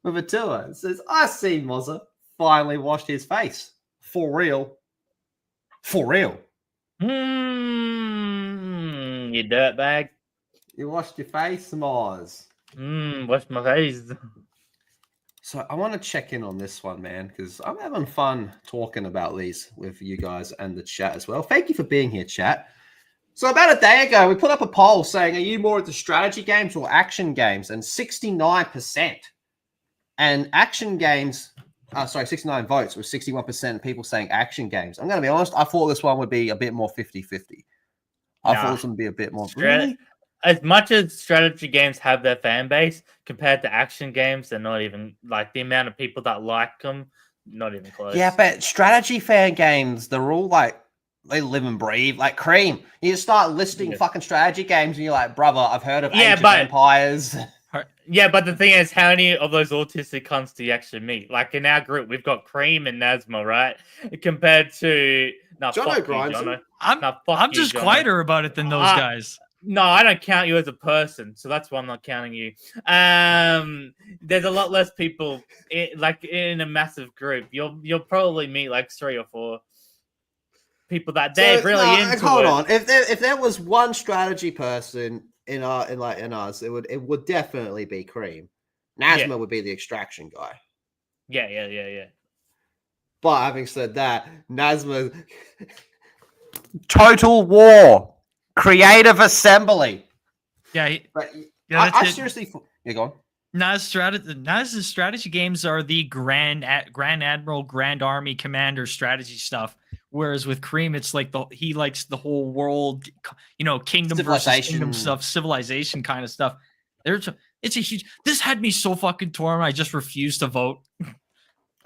with a tour. It says, I see Mozza finally washed his face. For real. For real. You dirtbag. You washed your face, Moz. Washed my face. So I want to check in on this one, man, because I'm having fun talking about these with you guys and the chat as well. Thank you for being here, chat. So about a day ago, we put up a poll saying, are you more into strategy games or action games? And 69%. And action games... 69 votes with 61% people saying action games. I'm going to be honest, I thought this one would be a bit more 50-50. I thought this one would be a bit more... Really? As much as strategy games have their fan base, compared to action games, they're not even, like, the amount of people that like them, not even close. Yeah, but strategy fan games, they're all like, they live and breathe. Like Cream, you start listing fucking strategy games and you're like, brother, I've heard of Age of Empires. Yeah, but the thing is, how many of those autistic cunts do you actually meet? Like in our group, we've got Cream and Nazma, right? Compared to Jono grinds them. I'm just quieter about it than those guys. No, I don't count you as a person, so that's why I'm not counting you. There's a lot less people like in a massive group. You'll probably meet like 3 or 4 people that they're really into. Hold on, if there was one strategy person in us, it would definitely be Cream. Nazma would be the extraction guy. Yeah. But having said that, Nazma Total War. Creative Assembly. Yeah, I seriously. You go on. Naz's strategy games are the Grand Admiral, Grand Army Commander strategy stuff. Whereas with Cream, it's like he likes the whole world, kingdom versus kingdom stuff, civilization kind of stuff. It's a huge. This had me so fucking torn. I just refused to vote.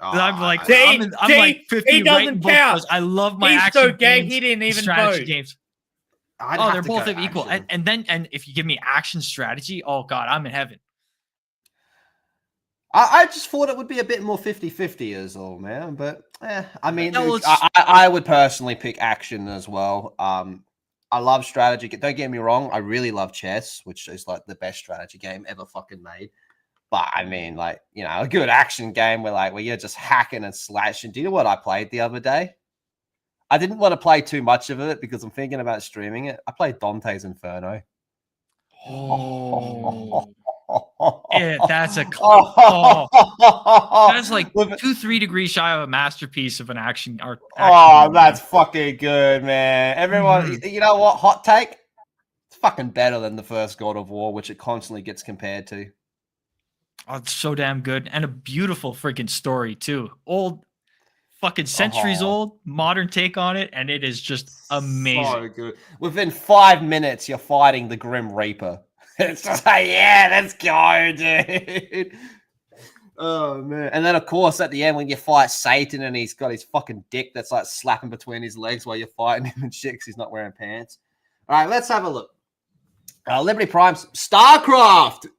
I'm like 50 right in both those. I love my action games. He didn't even strategy vote. Games. They're both equal. And if you give me action strategy, oh god, I'm in heaven. I just thought it would be a bit more 50-50 as all, man. But I mean, I would personally pick action as well. I love strategy. Don't get me wrong. I really love chess, which is like the best strategy game ever fucking made. But I mean, like, a good action game where you're just hacking and slashing. Do you know what I played the other day? I didn't want to play too much of it because I'm thinking about streaming it. I played Dante's Inferno. Oh. Yeah, that's that's like 2-3 degrees shy of a masterpiece of an action art. That's fucking good, man. Everyone, you know what? Hot take? It's fucking better than the first God of War, which it constantly gets compared to. Oh, it's so damn good. And a beautiful freaking story, too. Old, fucking centuries old, modern take on it, and it is just amazing. So good. Within 5 minutes, you're fighting the Grim Reaper. It's just like, yeah, let's go, dude. Oh, man. And then, of course, at the end, when you fight Satan and he's got his fucking dick that's like slapping between his legs while you're fighting him and shit because he's not wearing pants. All right, let's have a look. Liberty Prime's StarCraft,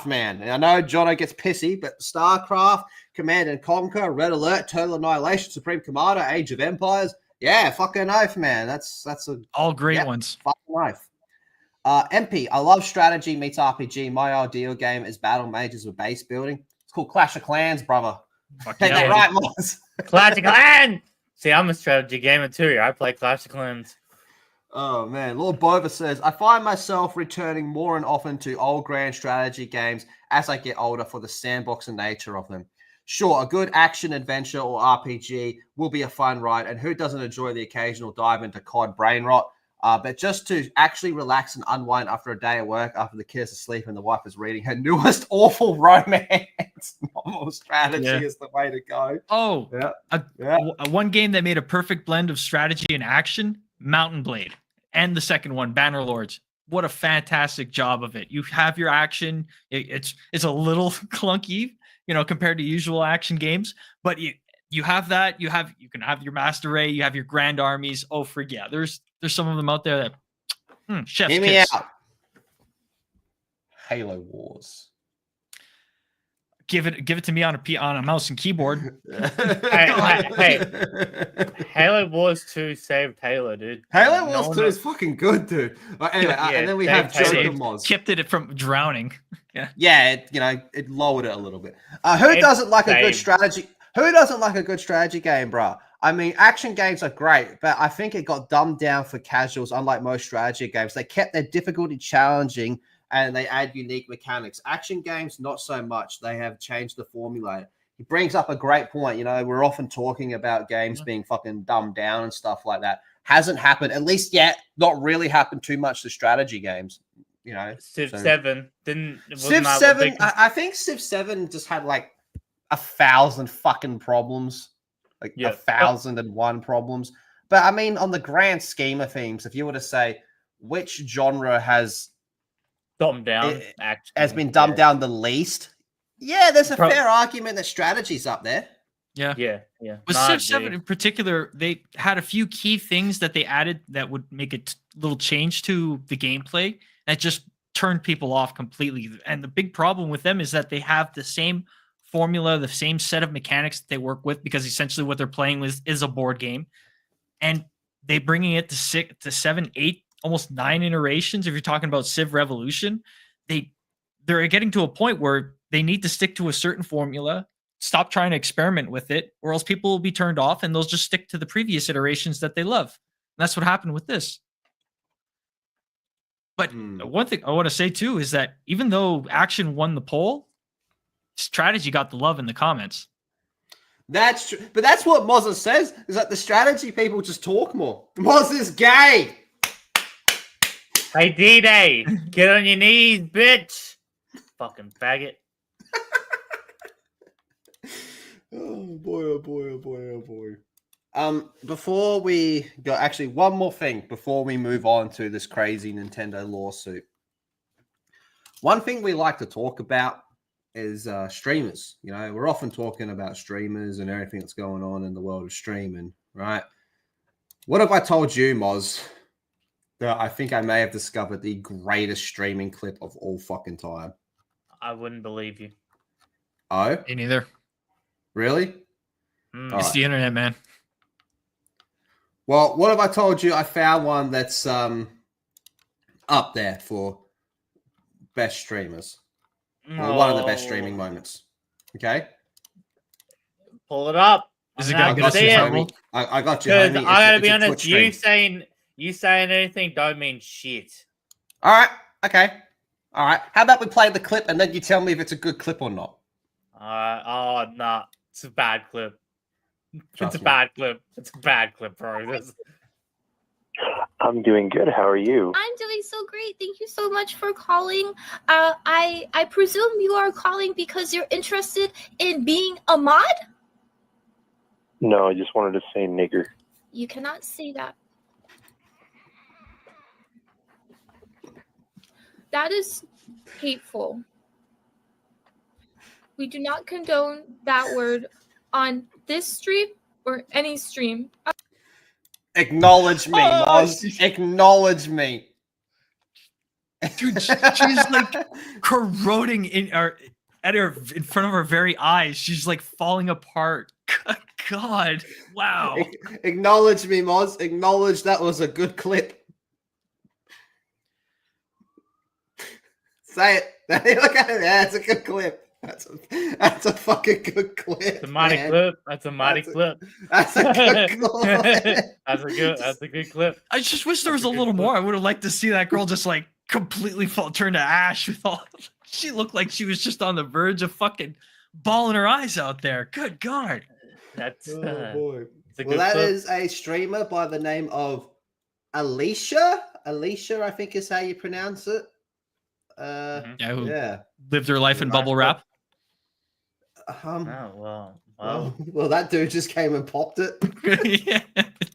man. And I know Jono gets pissy, but StarCraft, Command and Conquer, Red Alert, Total Annihilation, Supreme Commander, Age of Empires. Yeah, fucking oath, man. That's all great ones. Fucking oath. MP, I love strategy meets RPG. My ideal game is Battle Mages with base building. It's called Clash of Clans, brother. Take that right, Moz. Clash of Clans! See, I'm a strategy gamer too. I play Clash of Clans. Oh, man. Lord Bova says, I find myself returning more and often to old grand strategy games as I get older for the sandboxing nature of them. Sure, a good action adventure or RPG will be a fun ride, and who doesn't enjoy the occasional dive into COD brain rot? But just to actually relax and unwind after a day of work, after the kid's asleep and the wife is reading her newest awful romance, normal strategy is the way to go. Oh, one game that made a perfect blend of strategy and action, Mountain Blade. And the second one, Bannerlords. What a fantastic job of it. You have your action. It's a little clunky, compared to usual action games, but you have that. You can have your master race. You have your grand armies. Oh, yeah. There's some of them out there that chef's Hear me kiss. out. Halo Wars. Give it to me on a mouse and keyboard. hey, Halo Wars 2 saved Halo, dude. Halo Wars 2 is fucking good, dude. Anyway, and then we have Joker Moz. Kept it from drowning. Yeah, it lowered it a little bit. Who doesn't like a good strategy? Who doesn't like a good strategy game, bro? I mean, action games are great, but I think it got dumbed down for casuals, unlike most strategy games. They kept their difficulty challenging and they add unique mechanics. Action games, not so much. They have changed the formula. He brings up a great point. We're often talking about games being fucking dumbed down and stuff like that. Hasn't happened, at least yet, not really happened too much to strategy games. Civ 7 didn't. Civ 7, I think Civ 7 just had like 1,000 fucking problems. Like 1,001 problems. But I mean, on the grand scheme of things, if you were to say which genre has dumbed down, has been dumbed down the least, there's a fair argument that strategy's up there. Yeah. With Civ 7 in particular, they had a few key things that they added that would make a little change to the gameplay that just turned people off completely. And the big problem with them is that they have the same formula, the same set of mechanics that they work with, because essentially what they're playing with is a board game, and they bringing it to 6 to 7, 8, almost 9 iterations. If you're talking about Civ Revolution, they're getting to a point where they need to stick to a certain formula, stop trying to experiment with it, or else people will be turned off and they'll just stick to the previous iterations that they love. And that's what happened with this. But one thing I want to say too is that even though action won the poll, strategy got the love in the comments. That's true. But that's what Mozza says, is that the strategy people just talk more. Mozza's gay. Hey, D-Day, get on your knees, bitch. Fucking faggot. Oh boy, oh boy, oh boy, oh boy. Before we go, actually, one more thing before we move on to this crazy Nintendo lawsuit. One thing we like to talk about is streamers. You know, we're often talking about streamers and everything that's going on in the world of streaming, right? What if I told you, Moz, that I think I may have discovered the greatest streaming clip of all fucking time? I wouldn't believe you. Oh? Me neither. Really? It's the internet, man. Well, what if I told you I found one that's up there for best streamers? Or one of the best streaming moments. Okay? Pull it up. Is it going to get us in trouble? I got you, Because homie. I gotta It's be a honest, Twitch stream. you saying anything don't mean shit. All right. Okay. All right. How about we play the clip and then you tell me if it's a good clip or not? Oh, nah. It's a bad clip. Trust It's a me. bad clip. It's a bad clip, bro. I'm doing good. How are you? I'm doing so great. Thank you so much for calling. I presume you are calling because you're interested in being a mod? No, I just wanted to say nigger. You cannot say that. That is hateful. We do not condone that word on this stream or any stream. Acknowledge me, Moz. Acknowledge me. Dude, she's like corroding in front of our very eyes. She's like falling apart. God, wow. Acknowledge me, Moz. Acknowledge that was a good clip. Say it. Look at it. Yeah, it's a good clip. That's a fucking good clip. It's a mighty man. clip. That's a mighty clip. That's a good clip. That's a good clip. I just wish there was a little more. I would have liked to see that girl just like completely turn to ash with all. She looked like she was just on the verge of fucking bawling her eyes out there. Good God. That's Oh boy. it's a Well, good that clip. is a streamer by the name of Alicia. Alicia, I think is how you pronounce it. Yeah, who Yeah. lived her life in bubble wrap. Oh, well. Well, that dude just came and popped it.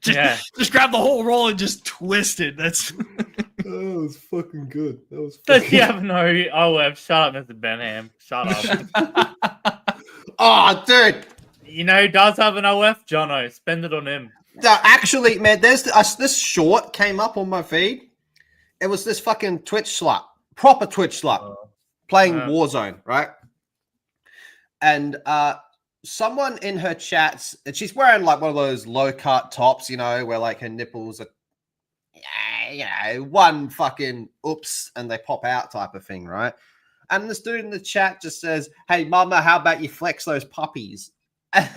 Just grab the whole roll and just twist it. That's That was fucking good. That was Does fucking he have no OF? Shut up, Mr. Benham. Shut up. Oh, dude. You know who does have an OF? Jono. Spend it on him. No, actually, man, there's this short came up on my feed. It was this fucking Twitch slut, proper Twitch slut, playing Warzone, right? And someone in her chats, and she's wearing like one of those low cut tops, you know, where like her nipples are, one fucking oops and they pop out type of thing, right? And this dude in the chat just says, "Hey, mama, how about you flex those puppies?" And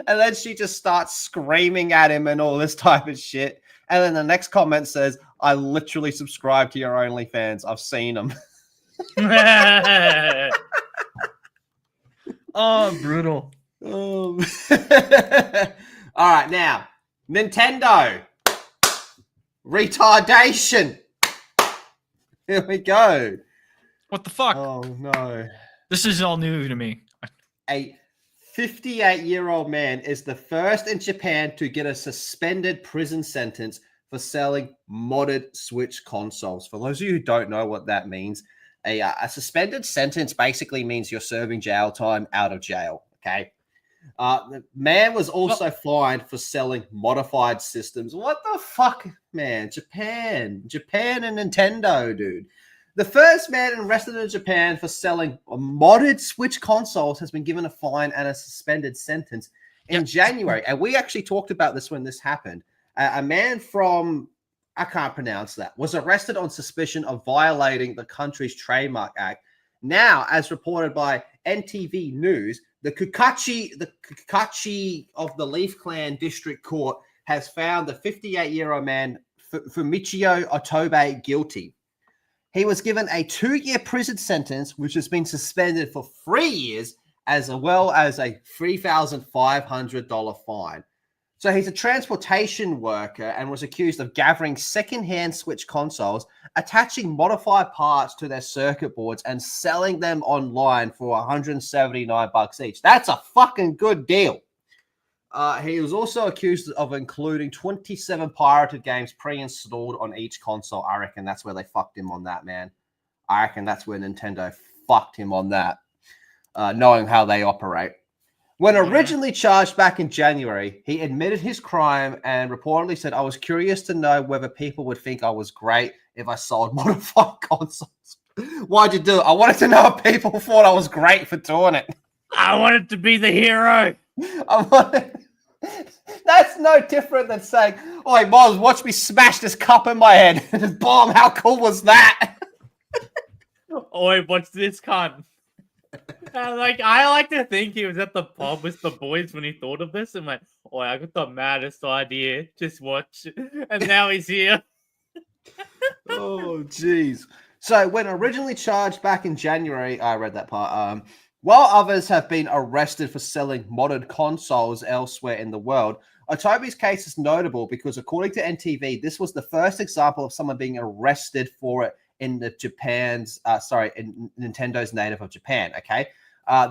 then she just starts screaming at him and all this type of shit. And then the next comment says, "I literally subscribe to your OnlyFans. I've seen them." oh, brutal. All right, now Nintendo retardation. Here we go. What the fuck? Oh no! This is all new to me. A 58-year-old man is the first in Japan to get a suspended prison sentence for selling modded Switch consoles. For those of you who don't know what that means, a suspended sentence basically means you're serving jail time out of jail. Okay. The man was also fined for selling modified systems. What the fuck, man? Japan and Nintendo, dude. The first man arrested in Japan for selling modded Switch consoles has been given a fine and a suspended sentence in January. And we actually talked about this when this happened. A man from, I can't pronounce that, was arrested on suspicion of violating the country's Trademark Act. Now, as reported by NTV News, the Kukachi of the Leaf Clan District Court has found the 58-year-old man, Fumichio Otobe, guilty. He was given a 2-year prison sentence, which has been suspended for 3 years, as well as a $3,500 fine. So he's a transportation worker and was accused of gathering secondhand Switch consoles, attaching modified parts to their circuit boards, and selling them online for $179 each. That's a fucking good deal. He was also accused of including 27 pirated games pre-installed on each console. I reckon that's where they fucked him on that, man. I reckon that's where Nintendo fucked him on that, knowing how they operate. When originally charged back in January, he admitted his crime and reportedly said, "I was curious to know whether people would think I was great if I sold modified consoles." Why'd you do it? I wanted to know if people thought I was great for doing it. I wanted to be the hero. That's no different than saying, "Oh, Miles, watch me smash this cup in my head." Bomb, how cool was that? Oi, what's this cunt? I like to think he was at the pub with the boys when he thought of this and went, "Oh, I got the maddest idea. Just watch." And now he's here. Oh, jeez. So when originally charged back in January, I read that part. While others have been arrested for selling modded consoles elsewhere in the world, Otobe's case is notable because, according to NTV, this was the first example of someone being arrested for it in Nintendo's native of Japan. Okay,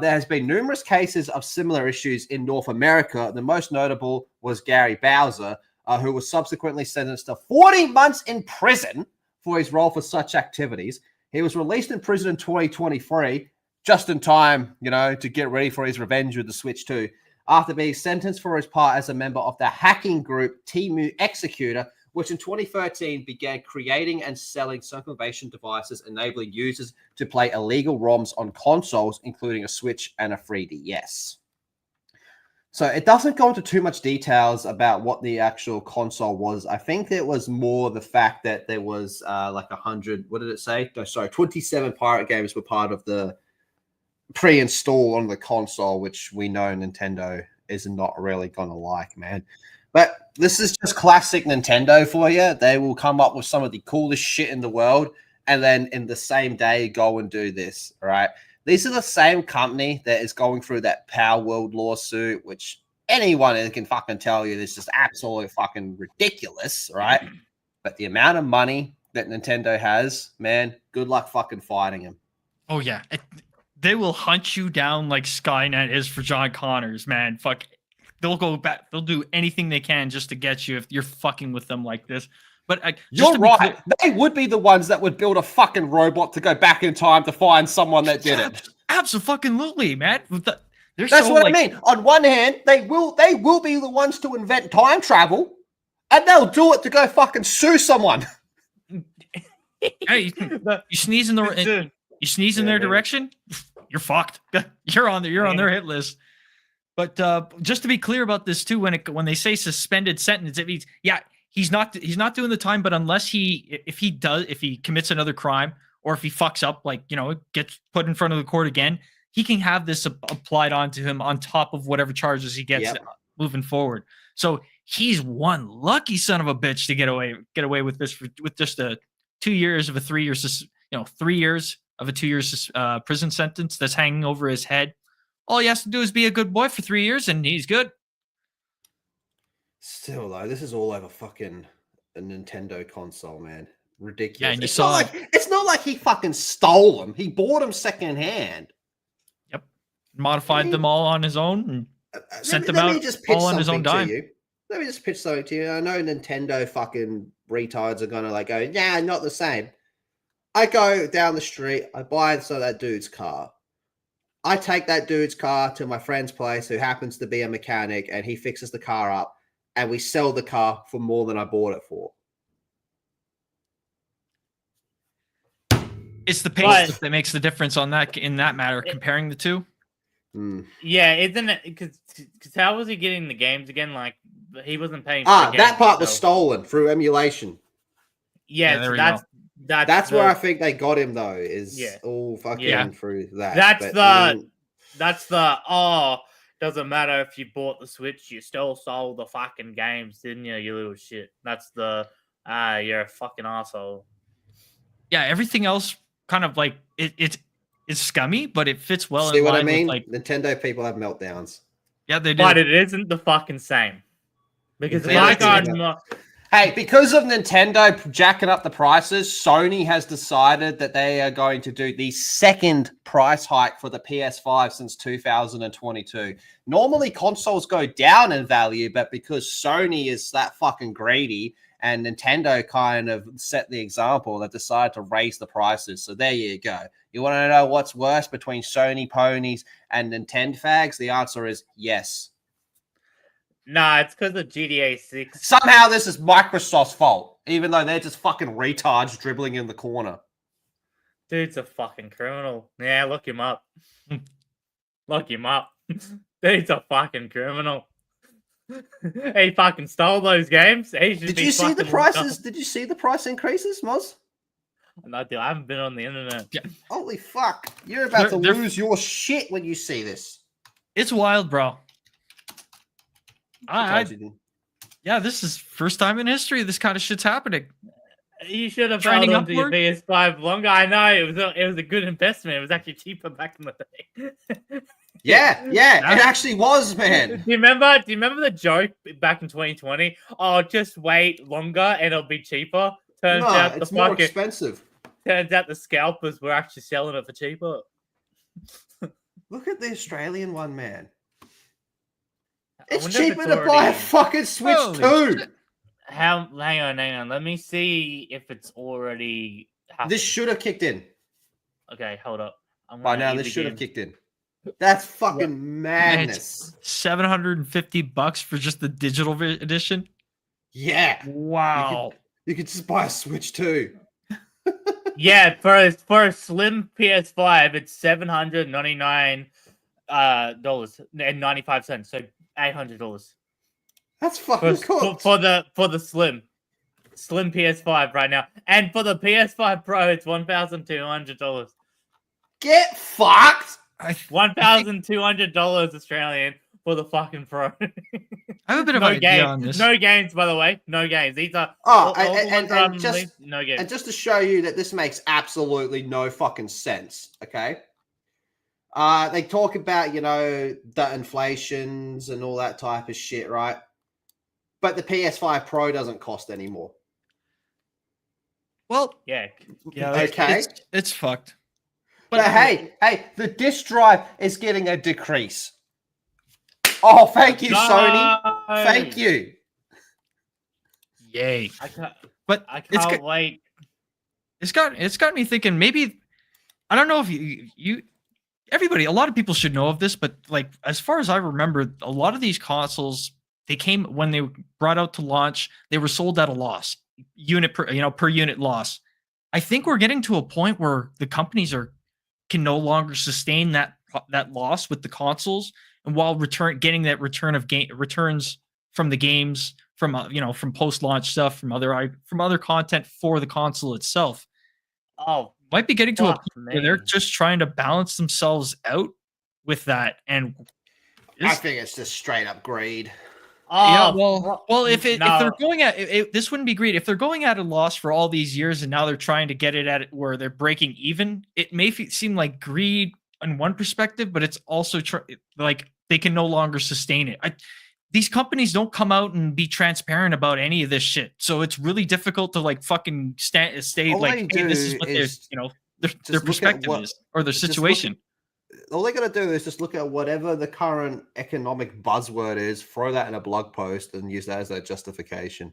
there has been numerous cases of similar issues in North America. The most notable was Gary Bowser, who was subsequently sentenced to 40 months in prison for his role for such activities. He was released in prison in 2023, just in time, to get ready for his revenge with the Switch 2, after being sentenced for his part as a member of the hacking group Temu Executor, which in 2013 began creating and selling circumvention devices enabling users to play illegal ROMs on consoles, including a Switch and a 3DS. So it doesn't go into too much details about what the actual console was. I think it was more the fact that there was 100, what did it say? No, sorry, 27 pirate games were part of the pre-install on the console, which we know Nintendo is not really going to like, man. But this is just classic Nintendo for you. They will come up with some of the coolest shit in the world and then in the same day go and do this, right? These are the same company that is going through that Power World lawsuit, which anyone can fucking tell you this is just absolutely fucking ridiculous, right? But the amount of money that Nintendo has, man, good luck fucking fighting them. Oh, yeah. They will hunt you down like Skynet is for John Connors, man. Fuck. They'll go back. They'll do anything they can just to get you if you're fucking with them like this. But you're right. They would be the ones that would build a fucking robot to go back in time to find someone that did it. Absolutely, man. That's what I mean. On one hand, they will be the ones to invent time travel, and they'll do it to go fucking sue someone. Hey, you sneeze in their direction, you're fucked. You're on their hit list. But just to be clear about this too, when they say suspended sentence, it means he's not doing the time, but unless if he commits another crime or if he fucks up, gets put in front of the court again, he can have this applied onto him on top of whatever charges he gets moving forward. So he's one lucky son of a bitch to get away with this with just 2 years of a 3 years, 3 years of a 2 years prison sentence that's hanging over his head. All he has to do is be a good boy for 3 years, and he's good. Still, though, this is all over fucking a Nintendo console, man. Ridiculous. Yeah, and it's not like he fucking stole them. He bought them secondhand. Yep. Modified them all on his own and sent them out all on his own dime. Let me just pitch something to you. I know Nintendo fucking retards are going to go, nah, not the same. I go down the street, I buy that dude's car. I take that dude's car to my friend's place who happens to be a mechanic, and he fixes the car up, and we sell the car for more than I bought it for. It's the pace that makes the difference on that in that matter. Comparing the two. Yeah, isn't it? Because how was he getting the games again? Like he wasn't paying. For the That games, part was stolen through emulation. Yeah, so that's where I think they got him though. Is all fucking through that. That's the doesn't matter if you bought the Switch, you still sold the fucking games, didn't you? You little shit. That's the you're a fucking asshole. Yeah, everything else kind of like it's scummy, but it fits well. See in what line I mean? With, like, Nintendo people have meltdowns. Yeah, they do. But it isn't the fucking same. Because hey, because of Nintendo jacking up the prices, Sony has decided that they are going to do the second price hike for the PS5 since 2022. Normally, consoles go down in value, but because Sony is that fucking greedy and Nintendo kind of set the example, they've decided to raise the prices. So there you go. You want to know what's worse between Sony ponies and Nintendo fags? The answer is yes. Nah, it's because of GTA 6. Somehow this is Microsoft's fault, even though they're just fucking retards dribbling in the corner. Dude's a fucking criminal. Yeah, look him up. Look him up. Dude's a fucking criminal. He fucking stole those games. Did you see the prices? Did you see the price increases, Moz? No, dude, I haven't been on the internet. Yeah. Holy fuck. You're about to lose your shit when you see this. It's wild, bro. Yeah, this is first time in history this kind of shit's happening. You should have held on to your PS5 longer. I know it was a good investment. It was actually cheaper back in the day. Yeah, it actually was, man. Do you remember the joke back in 2020? Oh, just wait longer and it'll be cheaper. Turns out it's more expensive. Turns out the scalpers were actually selling it for cheaper. Look at the Australian one, man. It's cheaper to buy a fucking Switch too. Hang on. Let me see if it's already happened. This should have kicked in. Okay, hold up. By now, this should have kicked in. That's fucking madness. $750 for just the digital edition. Yeah. Wow. You could just buy a Switch too. Yeah, for a slim PS5, it's $799 dollars and 95 cents. So $800. That's fucking cool. For the slim PS5 right now, and for the PS5 Pro, it's $1,200. Get fucked. $1,200 Australian for the fucking Pro. I have a bit of an idea on this. No games, by the way. No games. These are no games. And just to show you that this makes absolutely no fucking sense. Okay. They talk about, the inflations and all that type of shit, right? But the PS5 Pro doesn't cost anymore. Well, yeah, okay. It's fucked. But hey, the disk drive is getting a decrease. Oh, thank you, Sony. Thank you. Yay. I can't wait. It's got me thinking maybe, I don't know if you everybody, a lot of people should know of this, but like as far as I remember, a lot of these consoles, they came when they brought out to launch, they were sold at a loss, per unit loss. I think we're getting to a point where the companies can no longer sustain that loss with the consoles, and while getting that returns from the games, from post-launch stuff, from other content for the console itself. Oh, might be getting to a point where they're just trying to balance themselves out with that, and I think it's just straight up greed. Yeah, well, if they're going at this wouldn't be greed. If they're going at a loss for all these years and now they're trying to get it at where they're breaking even, it may seem like greed in one perspective, but it's also like they can no longer sustain it. These companies don't come out and be transparent about any of this shit, so it's really difficult to like fucking stay like, hey, this is what their perspective is or their situation. All they got to do is just look at whatever the current economic buzzword is, throw that in a blog post, and use that as their justification.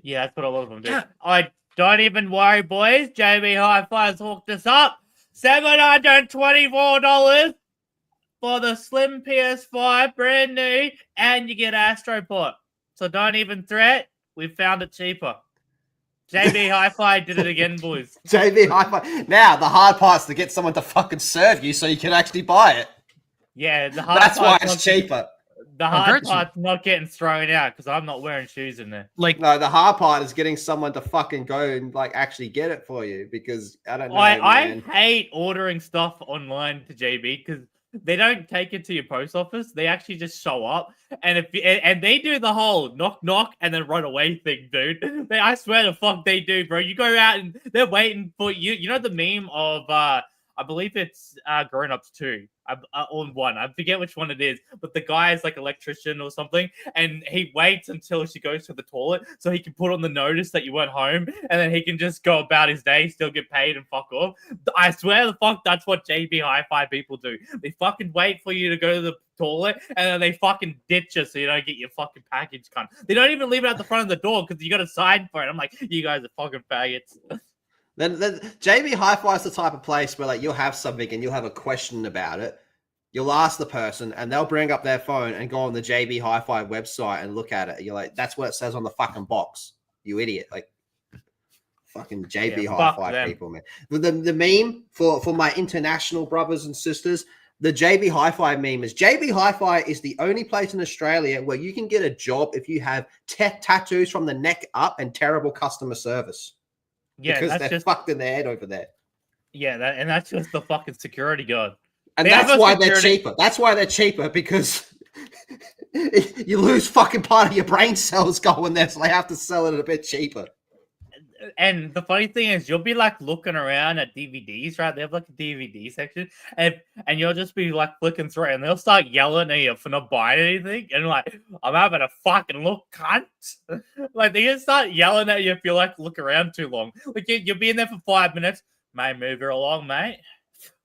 Yeah, that's what a lot of them do. Yeah. Don't even worry, boys. JB Hi-Fi's hooked us up. $724 for the slim PS5, brand new, and you get Astroport. So don't even threat. We found it cheaper. JB Hi-Fi did it again, boys. JB Hi-Fi. Now, the hard part's to get someone to fucking serve you so you can actually buy it. Yeah, the hard That's why part's it's cheaper. The hard part's not getting thrown out because I'm not wearing shoes in there. Like, no, the hard part is getting someone to fucking go and like actually get it for you because I don't know. I hate ordering stuff online to JB because they don't take it to your post office. They actually just show up, and and they do the whole knock knock and then run away thing, dude. I swear to fuck they do, bro. You go out and they're waiting for you. You know the meme of I believe it's Grown Ups 2 on 1. I forget which one it is, but the guy is like electrician or something, and he waits until she goes to the toilet so he can put on the notice that you weren't home, and then he can just go about his day, still get paid, and fuck off. I swear the fuck that's what JB Hi-Fi people do. They fucking wait for you to go to the toilet, and then they fucking ditch you so you don't get your fucking package, cunt. They don't even leave it at the front of the door because you got to sign for it. I'm like, you guys are fucking faggots. Then JB Hi-Fi is the type of place where like you'll have something and you'll have a question about it. You'll ask the person and they'll bring up their phone and go on the JB Hi-Fi website and look at it. You're like, that's what it says on the fucking box. You idiot. Like fucking JB Hi-Fi people, man. But the meme for my international brothers and sisters, the JB Hi-Fi meme is JB Hi-Fi is the only place in Australia where you can get a job if you have tattoos from the neck up and terrible customer service. Yeah, because that's they're just fucked in their head over there. Yeah, and that's just the fucking security guard. And that's why they're cheaper. That's why they're cheaper because you lose fucking part of your brain cells going there, so they have to sell it a bit cheaper. And the funny thing is, you'll be like looking around at DVDs, right? They have like a DVD section, and you'll just be like flicking through it, and they'll start yelling at you for not buying anything. And like, I'm having a fucking look, cunt. Like, they just start yelling at you if you like look around too long. Like, you'll be in there for 5 minutes. Mate, move her along, mate.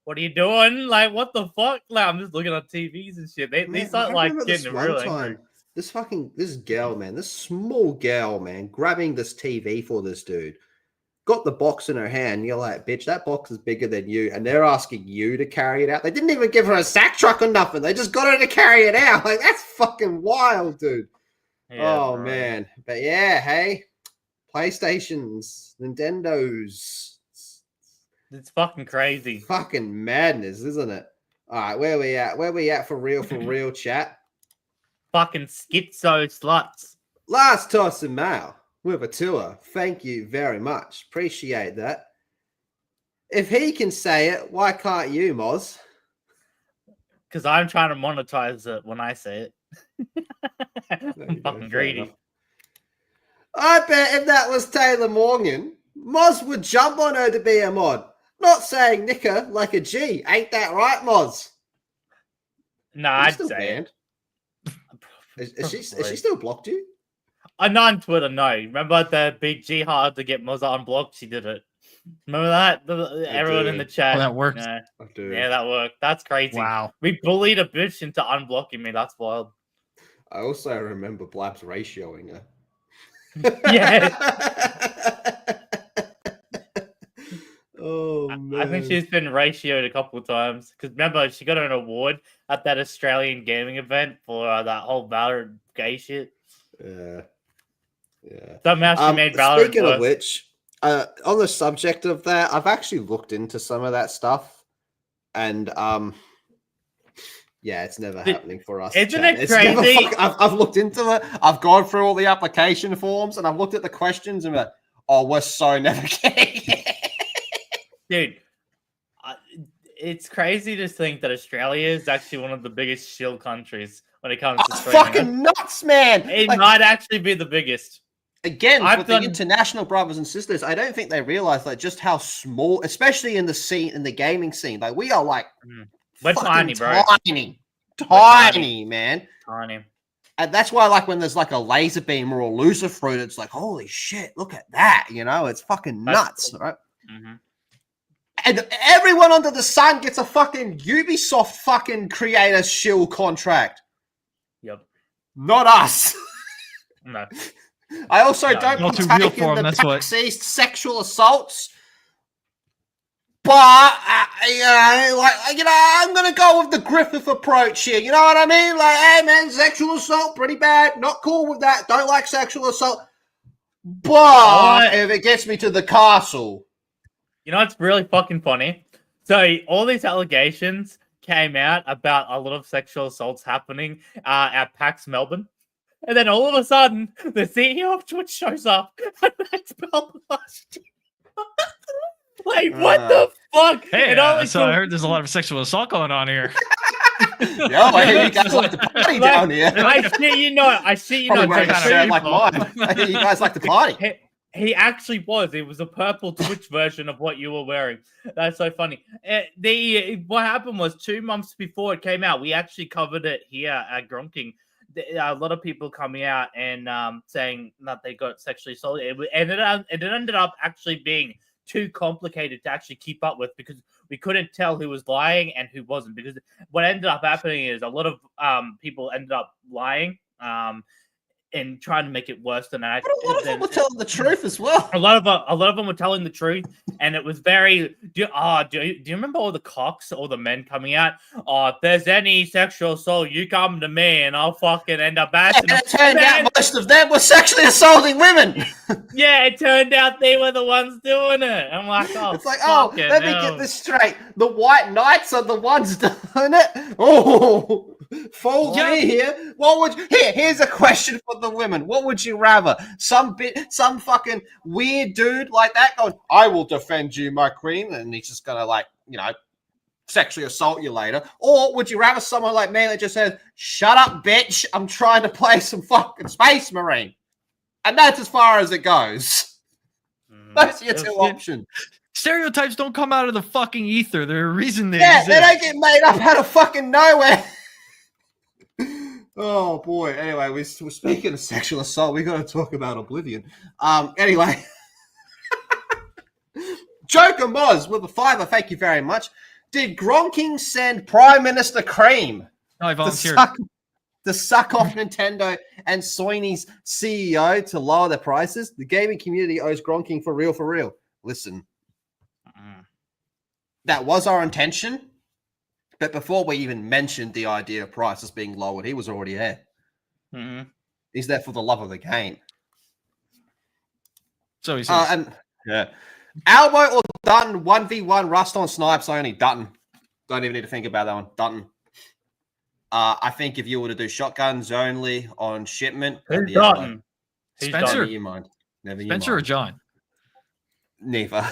What are you doing? Like, what the fuck? Like, I'm just looking at TVs and shit. They start like getting real angry. This girl, man, this small girl, man, grabbing this TV for this dude, got the box in her hand. You're like, bitch, that box is bigger than you. And they're asking you to carry it out. They didn't even give her a sack truck or nothing. They just got her to carry it out. Like, that's fucking wild, dude. Yeah, oh, bro. Man. But yeah, hey, PlayStations, Nintendos. It's fucking crazy. Fucking madness, isn't it? All right, where we at? Where we at for real chat? Fucking schizo sluts. Last toss in mail with a tour. Thank you very much. Appreciate that. If he can say it, why can't you, Moz? Because I'm trying to monetize it when I say it. I'm fucking greedy. I bet if that was Taylor Morgan, Moz would jump on her to be a mod. Not saying nick her like a G. Ain't that right, Moz? No, I'd say it. Is she still blocked you? Not on Twitter, no. Remember the big jihad to get Mozza unblocked? She did it. Remember that? Everyone in the chat. Oh, that worked. Yeah. Yeah, that worked. That's crazy. Wow. We bullied a bitch into unblocking me. That's wild. I also remember Blabs ratioing her. Yeah. Oh, man. I think she's been ratioed a couple of times. Because remember, she got an award at that Australian gaming event for that whole Valorant gay shit. Yeah. Somehow she made Valorant Speaking worse. of which, on the subject of that, I've actually looked into some of that stuff. And, yeah, it's never happening for us. Isn't it crazy? I've looked into it. I've gone through all the application forms and I've looked at the questions and I'm like, oh, we're so never getting it. Dude, it's crazy to think that Australia is actually one of the biggest shill countries when it comes to streaming. Fucking nuts, man. It might actually be the biggest. Again, with the international brothers and sisters, I don't think they realize like just how small, especially in the scene, in the gaming scene. Like we are like we're tiny, bro. Tiny, man. Tiny. And that's why, like, when there's like a laser beam or a lucifer fruit, it's like, holy shit, look at that. You know, it's fucking nuts, right? Mm-hmm. And everyone under the sun gets a fucking Ubisoft fucking creator shill contract. Yep. Not us. No. I also don't partake in the backseat sexual assaults. But, I'm going to go with the Griffith approach here. You know what I mean? Like, hey, man, sexual assault, pretty bad. Not cool with that. Don't like sexual assault. But if it gets me to the castle. You know what's really fucking funny? So all these allegations came out about a lot of sexual assaults happening at PAX Melbourne. And then all of a sudden, the CEO of Twitch shows up and that's Belfast. Like, what the fuck? Hey, so I heard there's a lot of sexual assault going on here. Yo, I hear you guys like to party down here. I see you know. Probably wearing a shirt like mine. I hear you guys like to party. He actually was. It was a purple Twitch version of what you were wearing. That's so funny. What happened was 2 months before it came out, we actually covered it here at Gronking. A lot of people coming out and saying that they got sexually assaulted. And it ended up actually being too complicated to actually keep up with because we couldn't tell who was lying and who wasn't. Because what ended up happening is a lot of people ended up lying. And trying to make it worse than that. But a lot of them were telling the truth as well. A lot of them were telling the truth, and it was very. Do you remember all the cocks, all the men coming out? Oh, if there's any sexual assault, you come to me, and I'll fucking end up bashing them. And it turned out most of them were sexually assaulting women. Yeah, it turned out they were the ones doing it. I'm like, oh, it's like, let me get this straight. The white knights are the ones doing it. Oh, fold me here. What would here's a question for the women. What would you rather? Some fucking weird dude like that going, I will defend you, my queen, and he's just gonna sexually assault you later. Or would you rather someone like me that just says, shut up, bitch, I'm trying to play some fucking Space Marine? And that's as far as it goes. Those are your two options. Stereotypes don't come out of the fucking ether. There are a reason they exist. They don't get made up out of fucking nowhere. Oh boy. Anyway, we're speaking of sexual assault. We got to talk about Oblivion. Anyway, Joker Moz with a $5. Thank you very much. Did Gronking send Prime Minister Cream? No, I volunteered. To suck off Nintendo and Sony's CEO to lower their prices? The gaming community owes Gronking for real. Listen, that was our intention. But before we even mentioned the idea of prices being lowered, he was already there. Mm-hmm. He's there for the love of the game. So he says. Albo or Dutton, 1v1, Rust on Snipes only. Dutton. Don't even need to think about that one. Dutton. I think if you were to do shotguns only on shipment. Who's Dutton? Spencer? Never you mind. Spencer or John? Neither.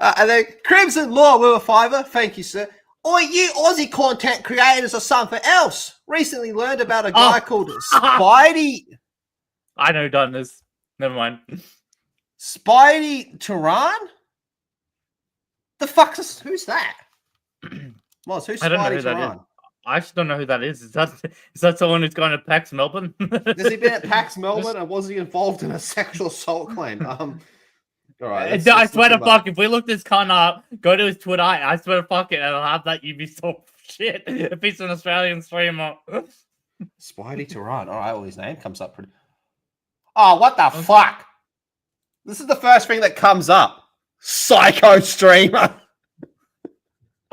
And then Crimson Law with a $5. Thank you, sir. Oi, you Aussie content creators or something else. Recently learned about a guy called Spidey. I know who Dutton is. Never mind. Spidey Turan? The fuck who's that? Moz, who's I don't know Spidey who that Turan? is. I just don't know who that is. Is that someone who's going to PAX Melbourne? Has he been at PAX Melbourne and was he involved in a sexual assault claim? All right, I swear to fuck, if we look this cunt up, go to his Twitter, I swear to fuck it, and I'll have that Ubisoft shit if he's an Australian streamer. Spidey Turan. All right, well, his name comes up pretty... Oh, what the fuck? This is the first thing that comes up. Psycho streamer.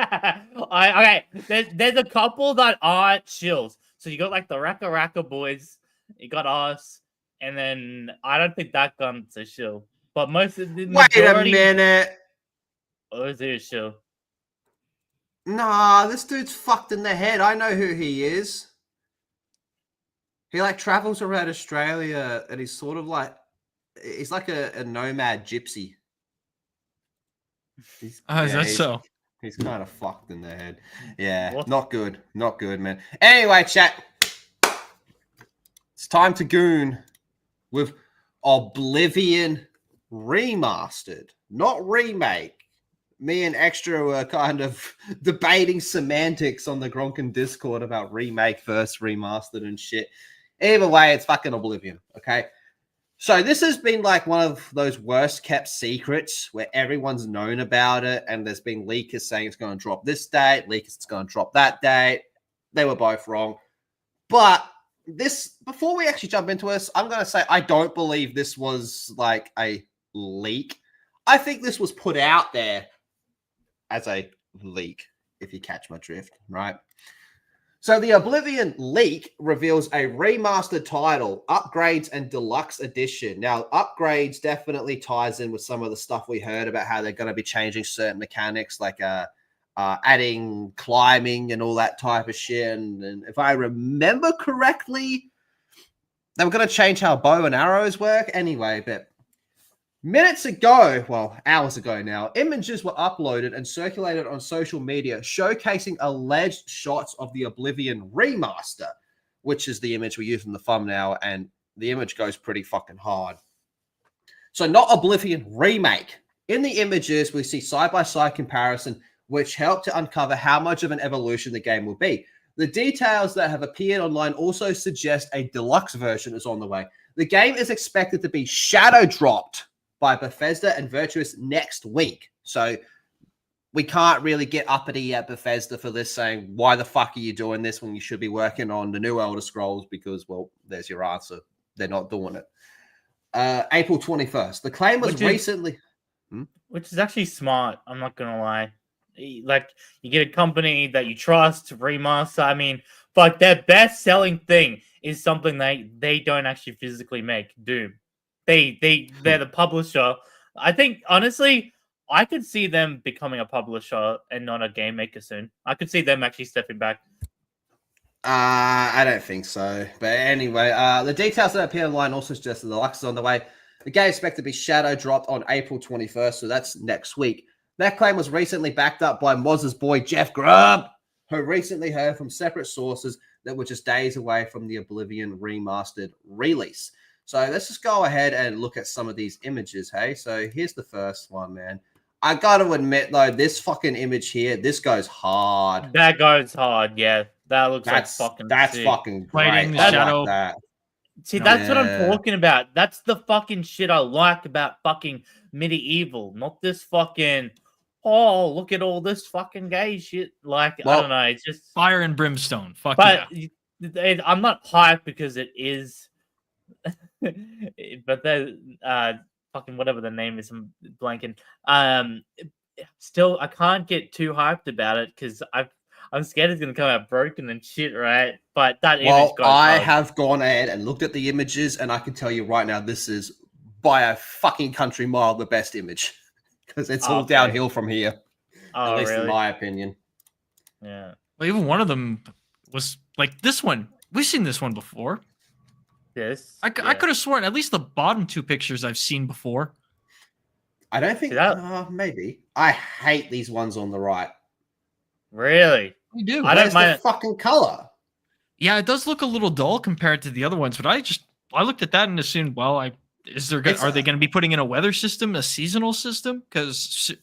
Okay, there's a couple that aren't chills. So you got like the Raka Raka boys, you got us, and then I don't think that gun's a shill. But most of the majority... Wait a minute. Oh, is it a shill? Nah, this dude's fucked in the head. I know who he is. He travels around Australia and he's sort of he's like a nomad gypsy. Is that so? He's kind of fucked in the head. Yeah, what? Not good. Not good, man. Anyway, chat. It's time to goon with Oblivion Remastered, not remake. Me and Extra were kind of debating semantics on the Gronkin Discord about remake versus remastered and shit. Either way, it's fucking Oblivion, okay? So this has been one of those worst kept secrets where everyone's known about it and there's been leakers saying it's going to drop this date, leakers it's going to drop that date. They were both wrong. But before we actually jump into this, I'm going to say I don't believe this was a leak. I think this was put out there as a leak, if you catch my drift, right? So the Oblivion leak reveals a remastered title, Upgrades and Deluxe Edition. Now, Upgrades definitely ties in with some of the stuff we heard about how they're going to be changing certain mechanics, like adding climbing and all that type of shit. And if I remember correctly, they were going to change how bow and arrows work anyway, but minutes ago, well, hours ago now, images were uploaded and circulated on social media showcasing alleged shots of the Oblivion remaster, which is the image we use in the thumbnail, and the image goes pretty fucking hard. So not Oblivion remake. In the images, we see side-by-side comparison, which help to uncover how much of an evolution the game will be. The details that have appeared online also suggest a deluxe version is on the way. The game is expected to be shadow dropped by Bethesda and Virtuous next week. So we can't really get uppity at Bethesda for this, saying, why the fuck are you doing this when you should be working on the new Elder Scrolls? Because, well, there's your answer. They're not doing it. April 21st. The claim was recently... Which is actually smart, I'm not going to lie. Like, you get a company that you trust, remaster. I mean, but their best-selling thing is something they don't actually physically make, Doom. They're the publisher. I think, honestly, I could see them becoming a publisher and not a game maker soon. I could see them actually stepping back. I don't think so. But anyway, the details that appear online also suggest that the deluxe is on the way. The game is expected to be shadow dropped on April 21st, so that's next week. That claim was recently backed up by Moz's boy Jeff Grubb, who recently heard from separate sources that were just days away from the Oblivion remastered release. So let's just go ahead and look at some of these images, hey? So here's the first one, man. I got to admit, though, this fucking image here, this goes hard. That goes hard, yeah. That looks like fucking That's sick. fucking great. Lighting the I shadow. like that. See, that's what I'm talking about. That's the fucking shit I like about fucking medieval. Not this fucking, oh, look at all this fucking gay shit. Like, I don't know. It's just... Fire and brimstone. Fuck yeah. I'm not hyped because it is... but the fucking whatever the name is, I'm blanking. Still, I can't get too hyped about it because I'm scared it's gonna come out broken and shit, right? But that image goes hard. have gone ahead and looked at the images, and I can tell you right now, this is by a fucking country mile the best image because it's all downhill from here. Oh, at least really? in my opinion. Yeah. Well, even one of them was like this one. We've seen this one before. Yes. I could have sworn at least the bottom two pictures I've seen before. I don't think that. Maybe. I hate these ones on the right. Really? You do. I don't mind the fucking color. Yeah, it does look a little dull compared to the other ones, but I looked at that and assumed, well, are they going to be putting in a weather system, a seasonal system? Because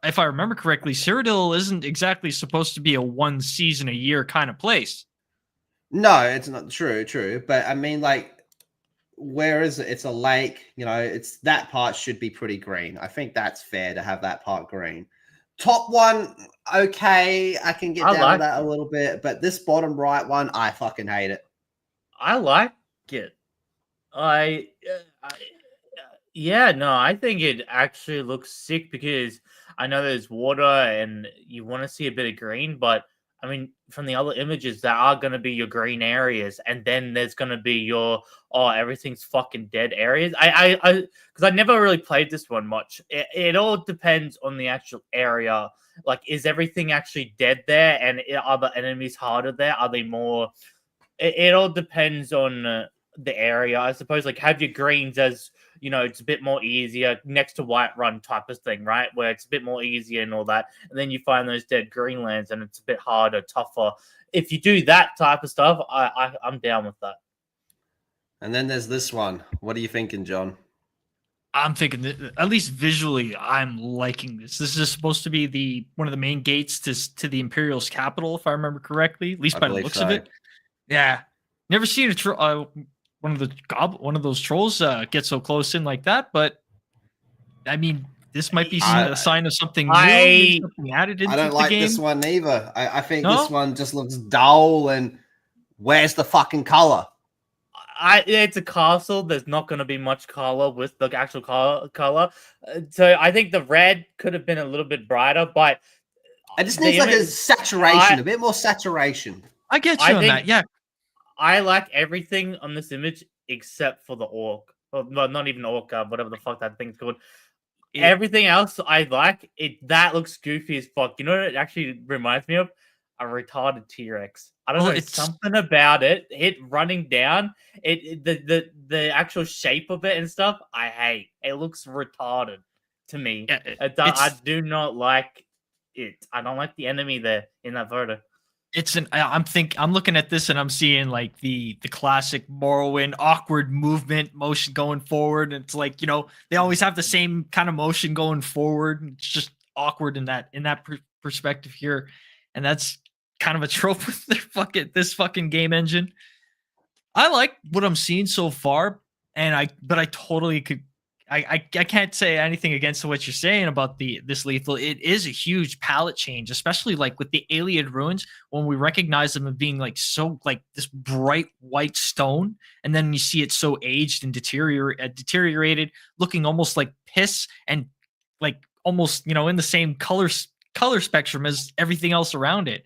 if I remember correctly, Cyrodiil isn't exactly supposed to be a one season a year kind of place. No, it's not true. But I mean, like, where is it? It's a lake, it's that part should be pretty green. I think that's fair to have that part green. Top one, okay, I can get down to that a little bit, but this bottom right one, I fucking hate it. I like it. I think it actually looks sick because I know there's water and you want to see a bit of green, but I mean, from the other images, there are going to be your green areas, and then there's going to be your, everything's fucking dead areas. Because I never really played this one much. It all depends on the actual area. Like, is everything actually dead there, and are the enemies harder there? Are they more... It all depends on the area, I suppose. Like, have your greens as... it's a bit more easier next to Whiterun type of thing, right? Where it's a bit more easier and all that. And then you find those dead greenlands and it's a bit harder, tougher. If you do that type of stuff, I'm down with that. And then there's this one. What are you thinking, John? I'm thinking that, at least visually, I'm liking this. This is supposed to be one of the main gates to the Imperial's capital, if I remember correctly, at least by the looks of it. Yeah. Never seen one of those trolls get so close in like that, but I mean, this might be a sign of something new, something added into the game. I don't like this one either. I think this one just looks dull, and where's the fucking color? It's a castle. There's not going to be much color with the actual color. So I think the red could have been a little bit brighter, but it just needs like a saturation, a bit more saturation. I get you on that. Yeah, I like everything on this image except for the orc. Well, no, not even orc, whatever the fuck that thing's called. Everything else I like. That looks goofy as fuck. You know what it actually reminds me of? A retarded T-Rex. I don't know, it's something about it. It running down, the actual shape of it and stuff, I hate. It looks retarded to me. Yeah, I do not like it. I don't like the enemy there in that photo. I'm looking at this and I'm seeing like the classic Morrowind awkward movement motion going forward. And it's like, you know, they always have the same kind of motion going forward. It's just awkward in that perspective here. And that's kind of a trope with this fucking game engine. I like what I'm seeing so far, but I totally could. I can't say anything against what you're saying about this lethal. It is a huge palette change, especially like with the alien ruins when we recognize them as being like so like this bright white stone, and then you see it so aged and deteriorated, looking almost like piss and like almost, you know, in the same color spectrum as everything else around it.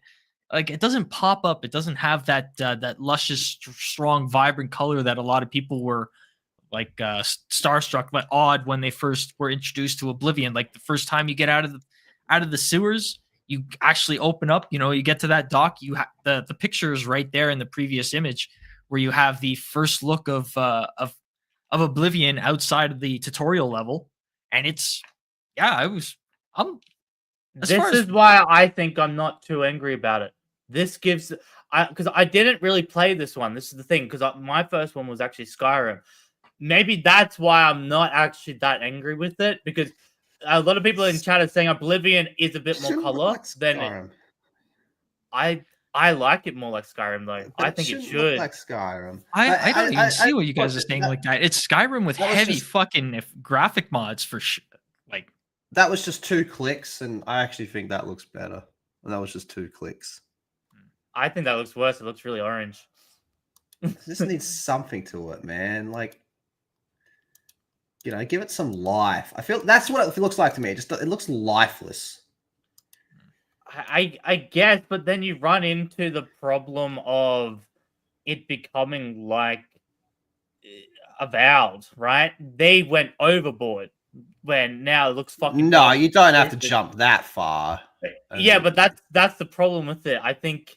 Like it doesn't pop up. It doesn't have that that luscious, strong, vibrant color that a lot of people were like starstruck but awed when they first were introduced to Oblivion. Like the first time you get out of the sewers, you actually open up, you know, you get to that dock, you have the picture is right there in the previous image where you have the first look of Oblivion outside of the tutorial level. And it's this is why I think I'm not too angry about it. This gives because I didn't really play this one. This is the thing, because my first one was actually Skyrim. Maybe that's why I'm not actually that angry with it, because a lot of people in chat are saying Oblivion is a bit more color than I like it more like Skyrim though. But I think it should look like Skyrim. I don't even see what you guys are saying like that. It's Skyrim with heavy fucking graphic mods for like. That was just 2 clicks, and I actually think that looks better. And that was just 2 clicks. I think that looks worse. It looks really orange. This needs something to it, man. Like, you know, give it some life. I feel that's what it looks like to me. It looks lifeless. I guess, but then you run into the problem of it becoming like Avowed, right? They went overboard when now it looks fucking. No, you don't have to jump that far. Yeah, but that's the problem with it. I think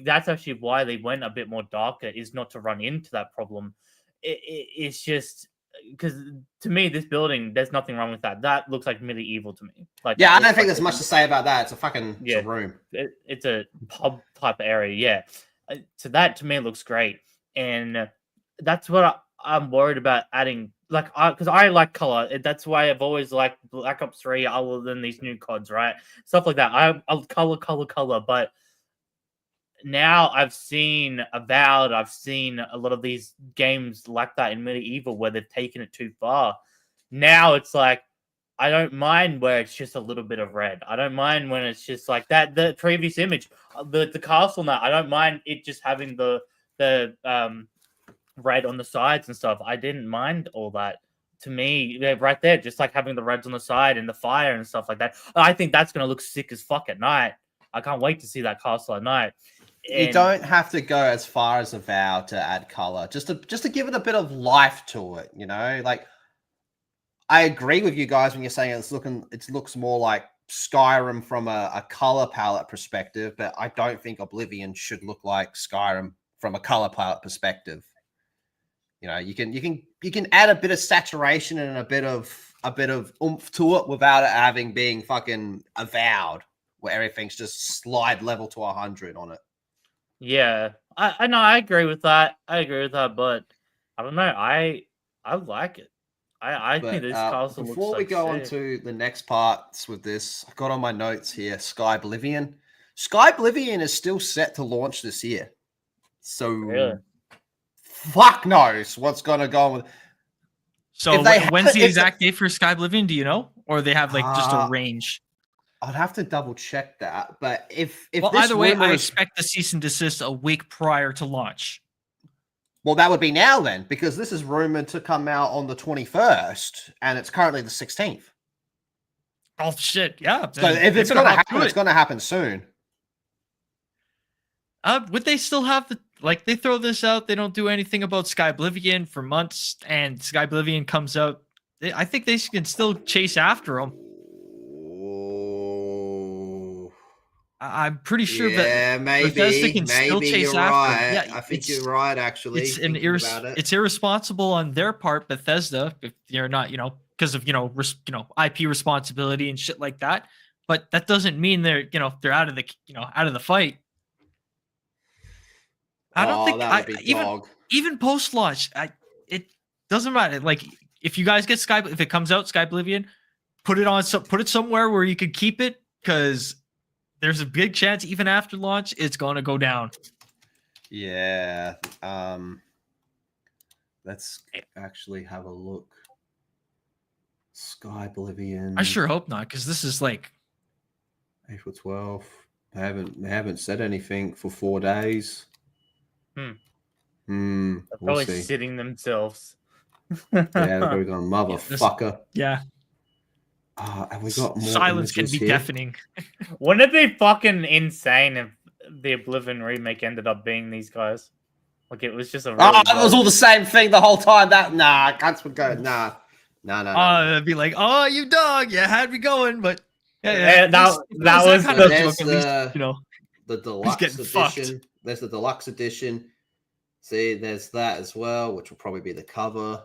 that's actually why they went a bit more darker, is not to run into that problem. It's just because to me, this building, there's nothing wrong with that. That looks like medieval to me. Like, yeah, I don't think there's much to say about that. It's a fucking it's a room. It's a pub type area. Yeah, so that to me looks great, and that's what I'm worried about adding. Like, because I like color. That's why I've always liked Black Ops 3, other than these new CODs, right? Stuff like that. I'll color, but now I've seen Avowed, I've seen a lot of these games like that in medieval where they've taken it too far. Now it's like, I don't mind where it's just a little bit of red. I don't mind when it's just like that. The previous image, the castle now, I don't mind it just having the red on the sides and stuff. I didn't mind all that. To me, right there, just like having the reds on the side and the fire and stuff like that. I think that's going to look sick as fuck at night. I can't wait to see that castle at night. You don't have to go as far as Avowed to add color, just to give it a bit of life to it, you know? Like, I agree with you guys when you're saying it looks more like Skyrim from a color palette perspective, but I don't think Oblivion should look like Skyrim from a color palette perspective. You know, you can add a bit of saturation and a bit of oomph to it without it being fucking Avowed, where everything's just slide level to 100 on it. Yeah, I know. I agree with that. But I don't know. I like it. I think this castle looks before we go on to the next parts with this, I got on my notes here. Oblivion. Oblivion is still set to launch this year. So really? Fuck knows what's gonna go on with. So when's the exact date for Oblivion? Do you know, or they have like just a range? I'd have to double check that, but if either way, I expect the cease and desist a week prior to launch. Well, that would be now then, because this is rumored to come out on the 21st, and it's currently the 16th. Oh shit! Yeah. So if it's going to happen, it's going to happen soon. Would they still have the like? They throw this out. They don't do anything about Sky Oblivion for months, and Sky Oblivion comes out. I think they can still chase after them. I'm pretty sure that Bethesda can still chase you're after right. them. Yeah, I think you're right. Actually, it's about it. it's irresponsible on their part, Bethesda, if they're not, because of IP responsibility and shit like that. But that doesn't mean they're out of the out of the fight. I don't think that would be even post launch, it doesn't matter. Like if you guys get if it comes out Sky Oblivion, put it somewhere where you could keep it, because there's a big chance even after launch it's going to go down. Yeah. Let's actually have a look. Sky Oblivion. I sure hope not, because this is like April 12th. They haven't said anything for 4 days. They're probably see. sitting themselves. Yeah, they're probably going, motherfucker. Yeah. And we got more silence can be here. deafening. Wouldn't it be fucking insane if the Oblivion remake ended up being these guys? Like it was just a. Really it was all the same thing the whole time. Cunts would go, nah. It'd be like, oh, you dog, you had me going, but that was kind of the, joke, at least, the deluxe edition. Fucked. There's the deluxe edition. See, there's that as well, which will probably be the cover.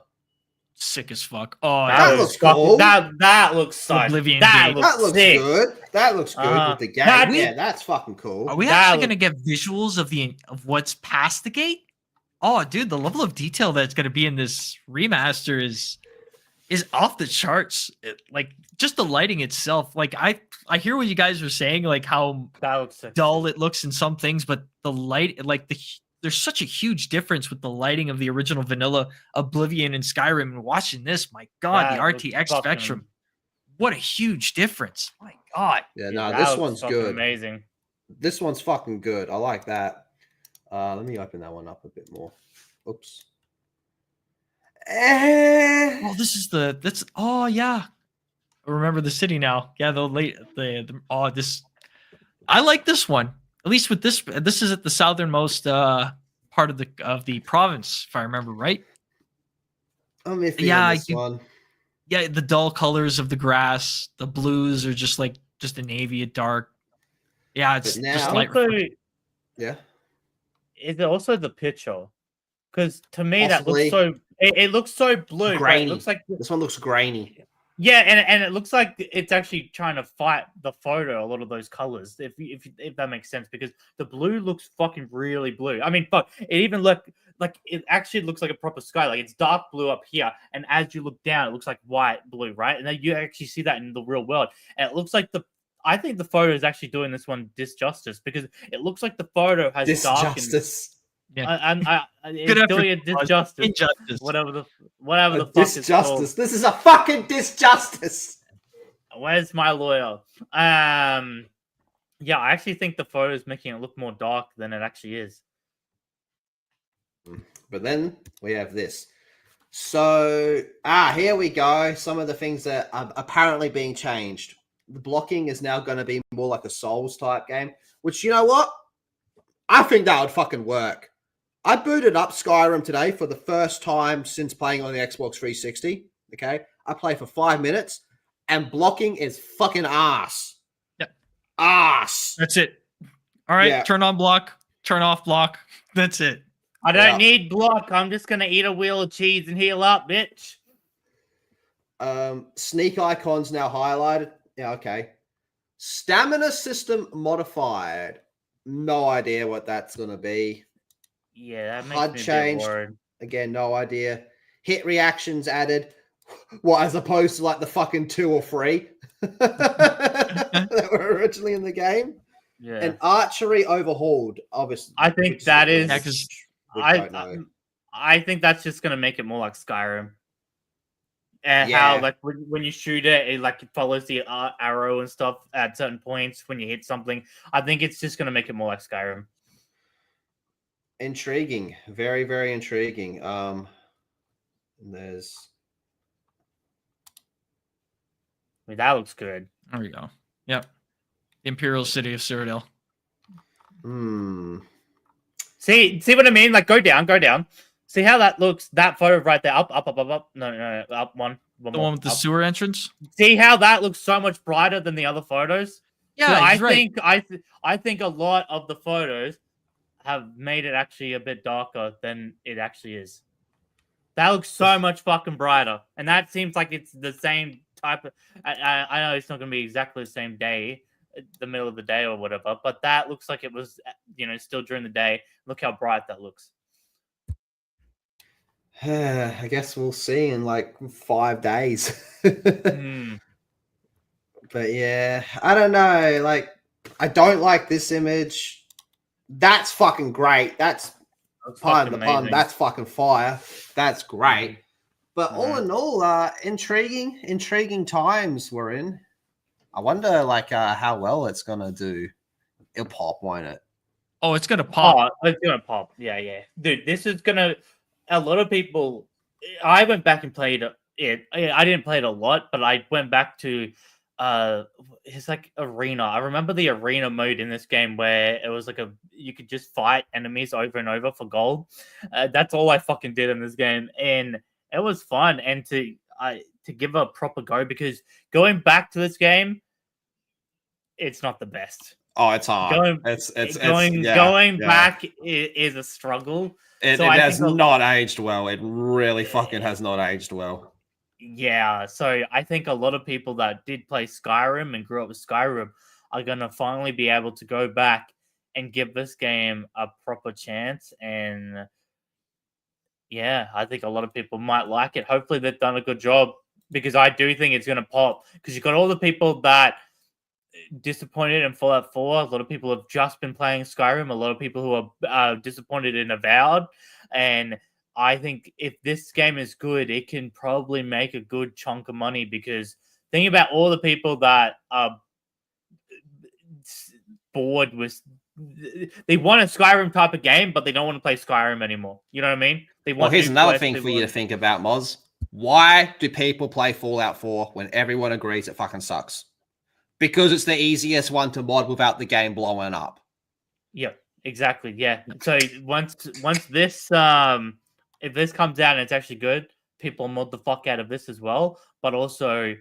Sick as fuck. Oh, that looks cool. That looks sick. Oblivion. That looks good. That looks good with the game. Yeah, that's fucking cool. Are we actually gonna get visuals of what's past the gate? Oh, dude, the level of detail that's gonna be in this remaster is off the charts. Like just the lighting itself. Like I hear what you guys are saying, like how dull it looks in some things, but the light, like there's such a huge difference with the lighting of the original vanilla Oblivion and Skyrim. And watching this, my God, the RTX spectrum, what a huge difference. My God. Yeah, this one's good. Amazing. This one's fucking good. I like that. Let me open that one up a bit more. Oops. Oh, that's oh yeah. I remember the city now. Yeah, this I like this one. At least with this is at the southernmost part of the province, if I remember right. I'm iffy on this one. Yeah, the dull colors of the grass, the blues are just a navy, a dark. Yeah, it's just light. Yeah. Is it also the picture? Because to me Possibly. that looks so. It looks so blue. Grainy. It looks like this one looks grainy. Yeah, and it looks like it's actually trying to fight the photo. A lot of those colors, if that makes sense, because the blue looks fucking really blue. I mean, fuck, it even like it actually looks like a proper sky. Like it's dark blue up here, and as you look down, it looks like white blue, right? And then you actually see that in the real world, and it looks like I think the photo is actually doing this one disjustice, because it looks like the photo has darkened. Yeah. It's doing a disjustice. Injustice. Whatever the fuck disjustice. it's called. This is a fucking disjustice. Where's my lawyer? Yeah, I actually think the photo is making it look more dark than it actually is. But then we have this. So, here we go. Some of the things that are apparently being changed. The blocking is now going to be more like a Souls type game, which, you know what? I think that would fucking work. I booted up Skyrim today for the first time since playing on the Xbox 360. Okay. I played for 5 minutes and blocking is fucking ass. Yep. Ass. That's it. All right. Yeah. Turn on block, turn off block. That's it. I don't need block. I'm just going to eat a wheel of cheese and heal up, bitch. Sneak icons now highlighted. Yeah. Okay. Stamina system modified. No idea what that's going to be. Yeah, that makes HUD me changed. a bit worried. Again, no idea. Hit reactions added. What, as opposed to like the fucking 2 or 3 that were originally in the game? Yeah. And archery overhauled, obviously. I think that is. I think that's just going to make it more like Skyrim. And how, like, when you shoot it, it follows the arrow and stuff at certain points when you hit something. I think it's just going to make it more like Skyrim. Intriguing. Very, very intriguing. There's... I mean, that looks good. There we go. Yep. Imperial City of Cyrodiil. See what I mean? Like, go down. See how that looks? That photo right there. Up. No, up one. The one with the sewer entrance. See how that looks so much brighter than the other photos? Yeah, so he's right. I think a lot of the photos have made it actually a bit darker than it actually is. That looks so much fucking brighter, and that seems like it's the same type of. I know it's not going to be exactly the same day, the middle of the day or whatever, but that looks like it was, still during the day. Look how bright that looks. I guess we'll see in like 5 days. But yeah, I don't know. Like, I don't like this image. That's fucking great. That's pardon the pun. That's fucking fire. That's great. But all in all, intriguing times we're in. I wonder, like, how well it's gonna do. It'll pop, won't it? Oh, it's gonna pop. Oh, it's gonna pop. Yeah, dude. This is gonna. A lot of people. I went back and played it. I didn't play it a lot, but I went back to. It's like arena. I remember the arena mode in this game where it was like you could just fight enemies over and over for gold. That's all I fucking did in this game, and it was fun. And to give a proper go, because going back to this game, it's not the best. Oh, it's hard. Going back is a struggle. It has not aged well. It really fucking has not aged well. Yeah, so I think a lot of people that did play Skyrim and grew up with Skyrim are going to finally be able to go back and give this game a proper chance. And yeah, I think a lot of people might like it. Hopefully they've done a good job, because I do think it's going to pop, because you've got all the people that disappointed in Fallout 4. A lot of people have just been playing Skyrim. A lot of people who are disappointed in Avowed. And I think if this game is good, it can probably make a good chunk of money, because think about all the people that are bored with. They want a Skyrim type of game, but they don't want to play Skyrim anymore. You know what I mean? Well, here's another thing for you to think about, Moz. Why do people play Fallout 4 when everyone agrees it fucking sucks? Because it's the easiest one to mod without the game blowing up. Yep, exactly. Yeah. So once this if this comes out and it's actually good, people mod the fuck out of this as well. But also,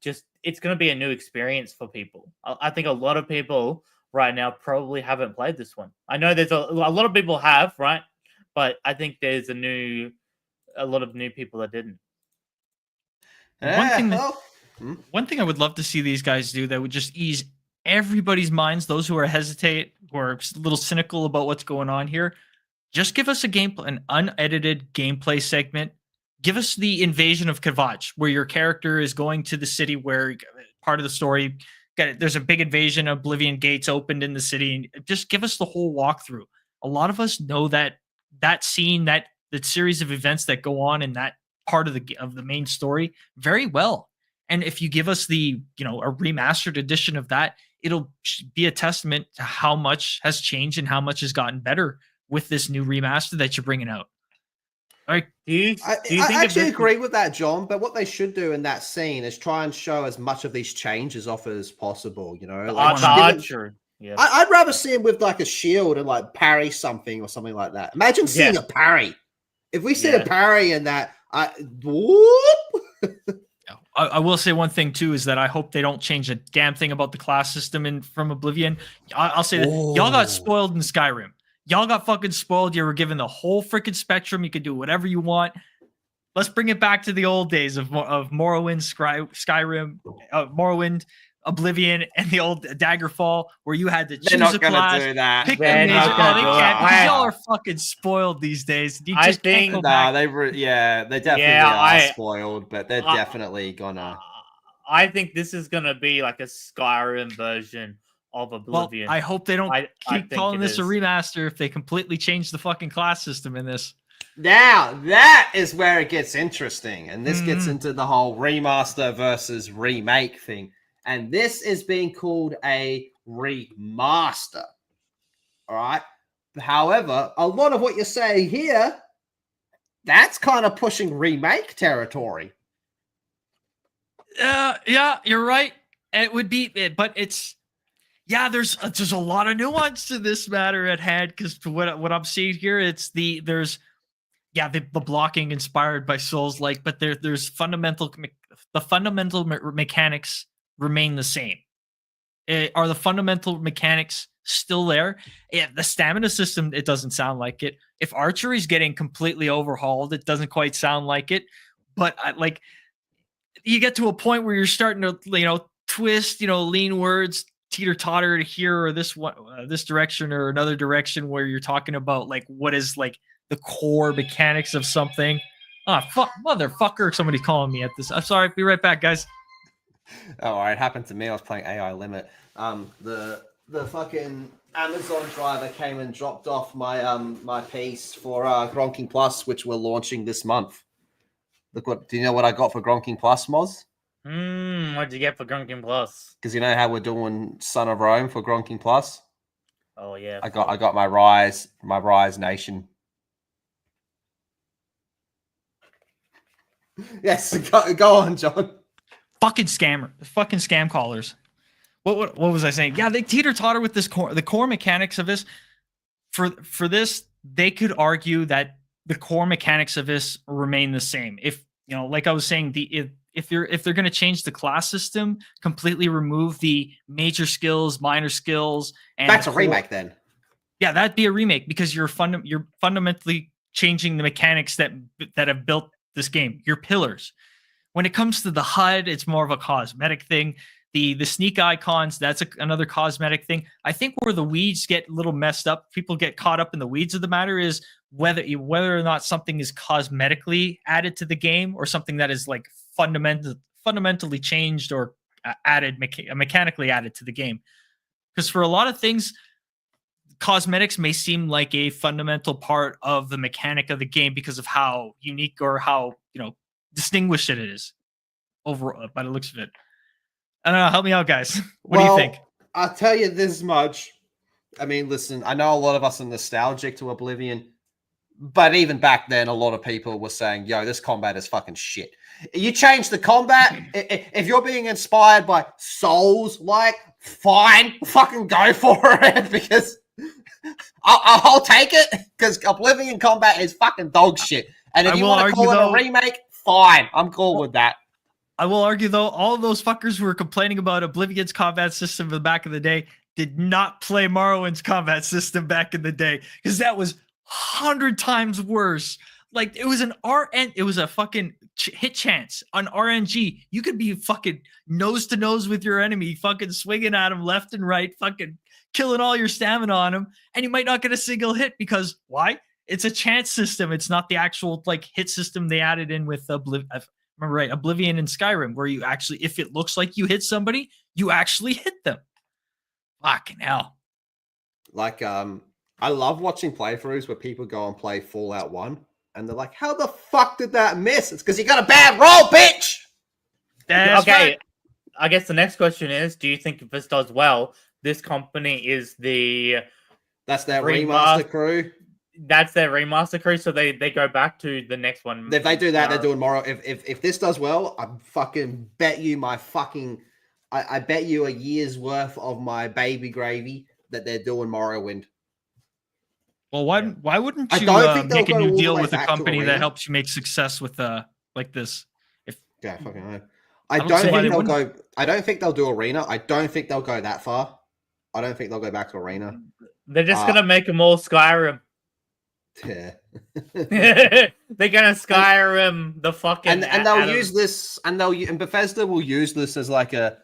just it's going to be a new experience for people. I think a lot of people right now probably haven't played this one. I know there's a lot of people have, right? But I think there's a lot of new people that didn't. One thing I would love to see these guys do that would just ease everybody's minds, those who are hesitate or a little cynical about what's going on here. Just give us an unedited gameplay segment. Give us the invasion of Kavach, where your character is going to the city where part of the story, there's a big invasion, Oblivion gates opened in the city. Just give us the whole walkthrough. A lot of us know that scene, that series of events that go on in that part of the main story very well. And if you give us a remastered edition of that, it'll be a testament to how much has changed and how much has gotten better with this new remaster that you're bringing out. All right. I actually agree with that, John. But what they should do in that scene is try and show as much of these changes off as possible. Archer. Yeah. I'd rather see him with like a shield and like parry something or something like that. Imagine seeing a parry. If we see a parry in that, I will say one thing too is that I hope they don't change a damn thing about the class system from Oblivion. I'll say that y'all got spoiled in Skyrim. Y'all got fucking spoiled. You were given the whole freaking spectrum. You could do whatever you want. Let's bring it back to the old days of Morrowind, Skyrim, Morrowind, Oblivion, and the old Daggerfall, where you had to choose a class. Do that. Pick the major. Because y'all are fucking spoiled these days. You just can't go back. They definitely are spoiled, but they're definitely gonna. I think this is gonna be like a Skyrim version of Oblivion. Well, I hope they don't keep calling this a remaster if they completely change the fucking class system in this. Now, that is where it gets interesting. And this gets into the whole remaster versus remake thing. And this is being called a remaster. All right. However, a lot of what you're saying here, that's kind of pushing remake territory. Yeah, you're right. It would be, but it's Yeah, there's a lot of nuance to this matter at hand because what I'm seeing here, it's the blocking inspired by Souls like, but there's fundamental mechanics remain the same. Are the fundamental mechanics still there? Yeah, the stamina system, it doesn't sound like it. If archery's getting completely overhauled, it doesn't quite sound like it. But you get to a point where you're starting to twist, lean words, teeter totter to here or this one, this direction or another direction, where you're talking about like what is like the core mechanics of something. Fuck, motherfucker! Somebody's calling me at this. I'm sorry. Be right back, guys. Oh, it happened to me. I was playing AI Limit. The fucking Amazon driver came and dropped off my my piece for Gronking Plus, which we're launching this month. Look what. Do you know what I got for Gronking Plus, Moz? What'd you get for Gronking Plus? Because you know how we're doing Son of Rome for Gronking Plus. Oh yeah. I got my Rise Nation. Yes, go on, John. Fucking scam callers. What was I saying? Yeah, they teeter totter with the core mechanics of this. For this, they could argue that the core mechanics of this remain the same. If like I was saying, if they're going to change the class system, completely remove the major skills, minor skills, and that's a remake then. Yeah, that'd be a remake because you're fundamentally changing the mechanics that have built this game, your pillars. When it comes to the HUD, it's more of a cosmetic thing. The sneak icons, that's another cosmetic thing. I think where the weeds get a little messed up, people get caught up in the weeds of the matter, is whether or not something is cosmetically added to the game or something that is like fundamentally changed or mechanically added to the game. Because for a lot of things, cosmetics may seem like a fundamental part of the mechanic of the game because of how unique or how distinguished it is overall by the looks of it. I don't know. Help me out, guys. What do you think? I'll tell you this much. I mean, listen, I know a lot of us are nostalgic to Oblivion, but even back then, a lot of people were saying, yo, this combat is fucking shit. You change the combat. If you're being inspired by Souls, fine, fucking go for it, because I'll take it, because Oblivion combat is fucking dog shit. And if you want to call it a remake, fine. I'm cool with that. I will argue, though, all of those fuckers who were complaining about Oblivion's combat system in the back of the day did not play Morrowind's combat system back in the day, because that was 100 times worse. Like, it was it was a fucking hit chance on RNG. You could be fucking nose to nose with your enemy, fucking swinging at him left and right, fucking killing all your stamina on him, and you might not get a single hit because why? It's a chance system. It's not the actual hit system they added in with remember right, Oblivion and Skyrim, where you actually, if it looks like you hit somebody, you actually hit them. Fucking hell. I love watching playthroughs where people go and play Fallout 1, and they're like, how the fuck did that miss? It's because you got a bad roll, bitch! That's okay, right. I guess the next question is, do you think if this does well, this company is that's their remaster crew? That's their remaster crew, so they go back to the next one. If they do that, they're doing Morrow. If this does well, I fucking bet you I bet you a year's worth of my baby gravy that they're doing Morrowind. Well, why wouldn't you make a new deal with a company that helps you make success with like this? Yeah, fucking know. I don't think they'll do Arena. I don't think they'll go that far. I don't think they'll go back to Arena. They're just gonna make them all Skyrim. Yeah. They're gonna Skyrim the fucking and they'll use this, and Bethesda will use this as like a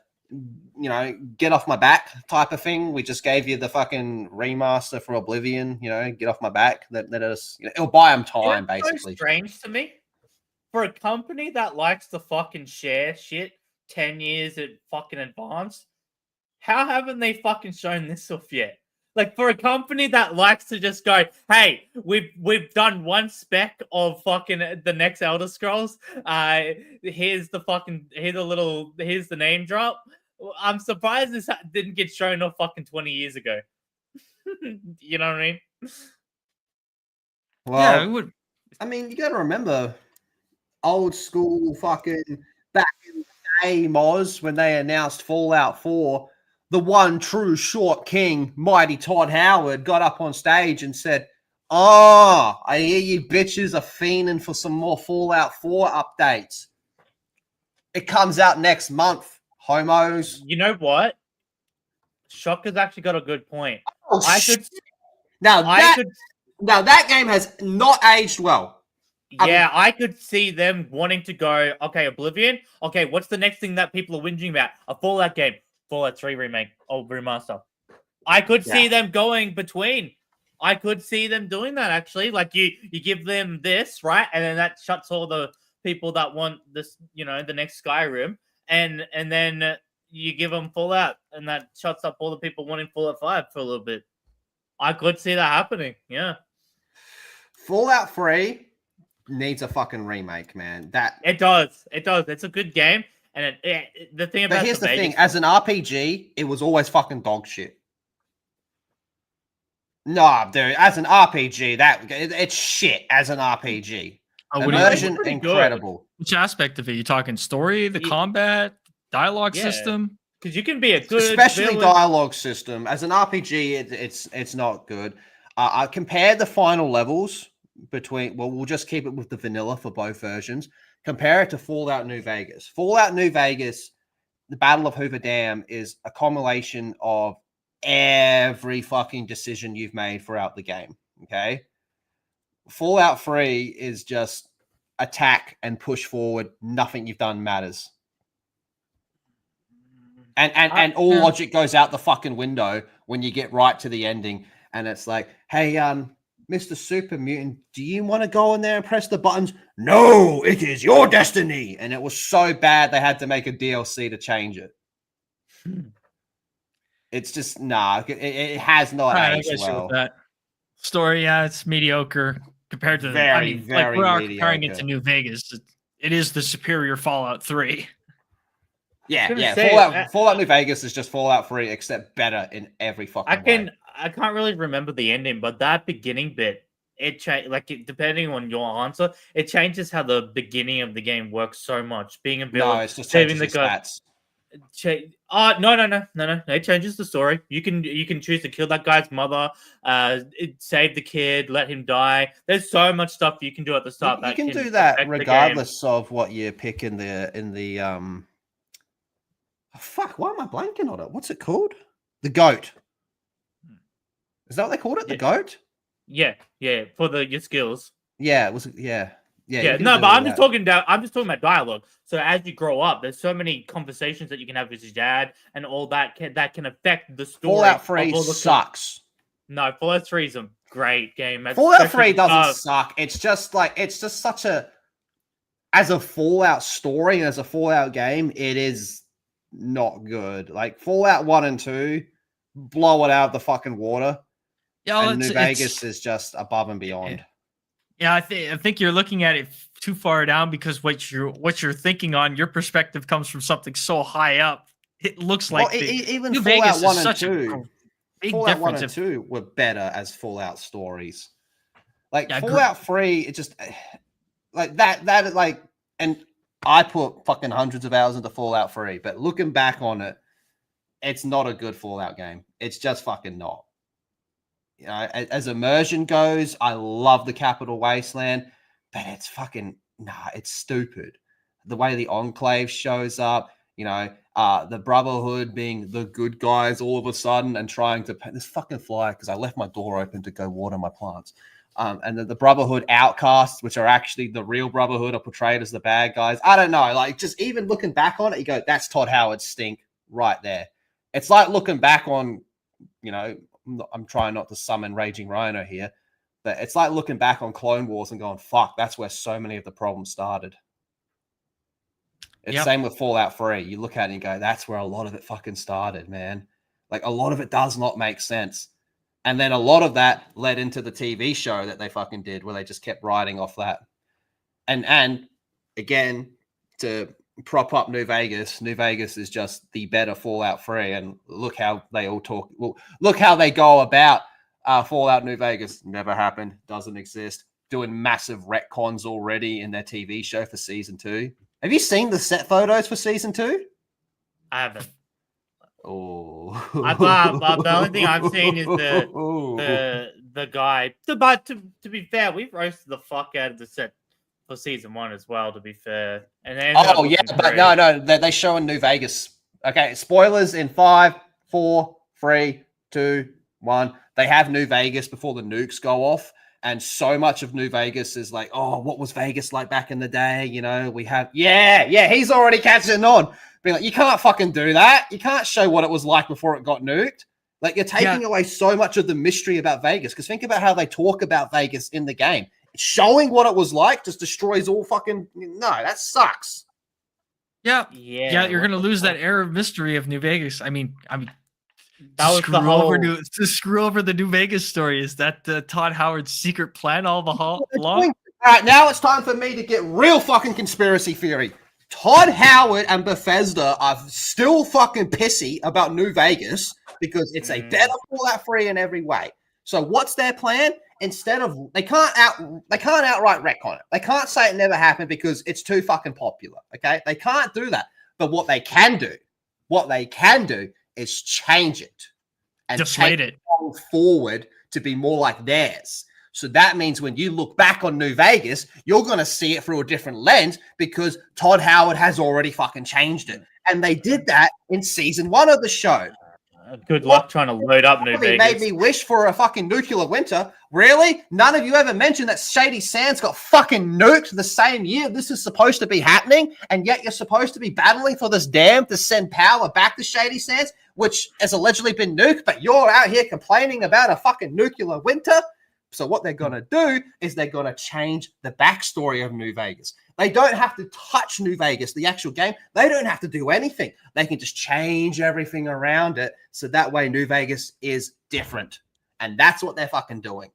get off my back type of thing. We just gave you the fucking remaster for Oblivion, get off my back. Let us, it'll buy them time, basically. So strange to me, for a company that likes to fucking share shit 10 years at fucking advance, how haven't they fucking shown this off yet? Like, for a company that likes to just go, hey, we've done one spec of fucking the next Elder Scrolls. Here's the name drop. I'm surprised this didn't get shown off fucking 20 years ago. You know what I mean? Well, yeah, it would. I mean, you got to remember, old school fucking back in the day, Moz, when they announced Fallout 4. the one true short king, mighty Todd Howard, got up on stage and said, "Oh, I hear you bitches are fiending for some more Fallout 4 updates. It comes out next month, homos." You know what? Shocker's actually got a good point. Oh, I could now I that could now that game has not aged well. Yeah, I could see them wanting to go, okay, Oblivion. Okay, what's the next thing that people are whinging about? A Fallout game. Fallout 3 remake or remaster. I could see them going between. I could see them doing that actually. Like you give them this, right? And then that shuts all the people that want this, the next Skyrim. And then you give them Fallout and that shuts up all the people wanting Fallout 5 for a little bit. I could see that happening. Yeah. Fallout 3 needs a fucking remake, man. It does. It's a good game, and the thing about here's the thing: as an RPG, it was always fucking dog shit. No, dude, as an RPG, it's shit. As an RPG, immersion incredible. Which aspect of it? You talking story, the combat, dialogue system? Because you can be a good, especially dialogue system. As an RPG, it's not good. I compared the final levels between, we'll just keep it with the vanilla for both versions. Compare it to Fallout New Vegas. Fallout New Vegas, the Battle of Hoover Dam is a compilation of every fucking decision you've made throughout the game. Okay. Fallout 3 is just attack and push forward. Nothing you've done matters. And all logic goes out the fucking window when you get right to the ending. And it's like, hey, Mr. Super Mutant, do you want to go in there and press the buttons? No, it is your destiny. And it was so bad they had to make a DLC to change it. It's just, it has not aged well. That story, it's mediocre compared to very we are mediocre. Comparing it to New Vegas. It is the superior Fallout 3. Yeah. Fallout New Vegas is just Fallout 3, except better in every fucking way. I can't really remember the ending, but that beginning bit, depending on your answer, it changes how the beginning of the game works so much. Being a villain, no, it's just saving the stats. No. It changes the story. You can choose to kill that guy's mother, save the kid, let him die. There's so much stuff you can do at the start. You can do that regardless of what you pick in the fuck, why am I blanking on it? What's it called? The goat. Is that what they called it? The goat? Yeah, for your skills. Yeah, it was yeah. No, but I'm just talking about dialogue. So as you grow up, there's so many conversations that you can have with your dad and all that can affect the story. Fallout 3 sucks. No, Fallout 3 is a great game. Fallout 3 doesn't suck. It's just such a, as a Fallout story and as a Fallout game, it is not good. Like Fallout 1 and 2, blow it out of the fucking water. Yeah, and New Vegas is just above and beyond. Yeah, I think you're looking at it too far down because what you're thinking on your perspective comes from something so high up. It looks like even New Fallout Vegas 1 is and such 2. Big Fallout 1 difference. and 2 were better as Fallout stories. Like Fallout 3, it just like that like, and I put fucking hundreds of hours into Fallout 3, but looking back on it, it's not a good Fallout game. It's just fucking not. You know, as immersion goes, I love the Capital Wasteland, but it's fucking it's stupid. The way the Enclave shows up, the Brotherhood being the good guys all of a sudden and trying to this fucking fly because I left my door open to go water my plants. And the Brotherhood outcasts, which are actually the real Brotherhood, are portrayed as the bad guys. I don't know. Like, just even looking back on it, you go, that's Todd Howard's stink right there. It's like looking back on, I'm trying not to summon Raging Rhino here, but it's like looking back on Clone Wars and going, fuck, that's where so many of the problems started. It's the same with Fallout 3. You look at it and you go, that's where a lot of it fucking started, man. Like, a lot of it does not make sense. And then a lot of that led into the TV show that they fucking did where they just kept riding off that. And again, to prop up New Vegas is just the better Fallout 3. And look how they all talk. Well, look how they go about Fallout New Vegas. Never happened. Doesn't exist. Doing massive retcons already in their TV show for season 2. Have you seen the set photos for season 2? I haven't. Oh, the only thing I've seen is the guy. But to be fair, we've roasted the fuck out of the set for season 1 as well. To be fair, and they ended up oh yeah, looking but great. no, they show in New Vegas. Okay, spoilers in 5, 4, 3, 2, 1. They have New Vegas before the nukes go off. And so much of New Vegas is like, oh, what was Vegas like back in the day? You know, we have, he's already catching on. Being like, you can't fucking do that. You can't show what it was like before it got nuked. Like, you're taking away so much of the mystery about Vegas. Because think about how they talk about Vegas in the game. Showing what it was like just destroys all fucking, no, that sucks. Yeah, you're gonna lose that air of mystery of New Vegas. I mean, that was the whole to screw over the New Vegas story. Is that Todd Howard's secret plan all along? All right, now it's time for me to get real fucking conspiracy theory. Todd Howard and Bethesda are still fucking pissy about New Vegas because it's a better Fallout 3 in every way. So what's their plan? Instead of they can't outright retcon it. They can't say it never happened because it's too fucking popular. Okay, they can't do that. But what they can do is change it and deflate it forward to be more like theirs. So that means when you look back on New Vegas, you're going to see it through a different lens because Todd Howard has already fucking changed it. And they did that in season 1 of the show. Good luck trying to load up New Vegas. Made me wish for a fucking nuclear winter. Really? None of you ever mentioned that Shady Sands got fucking nuked the same year this is supposed to be happening, and yet you're supposed to be battling for this dam to send power back to Shady Sands, which has allegedly been nuked, but you're out here complaining about a fucking nuclear winter? So what they're going to do is they're going to change the backstory of New Vegas. They don't have to touch New Vegas, the actual game. They don't have to do anything. They can just change everything around it. So that way New Vegas is different. And that's what they're fucking doing.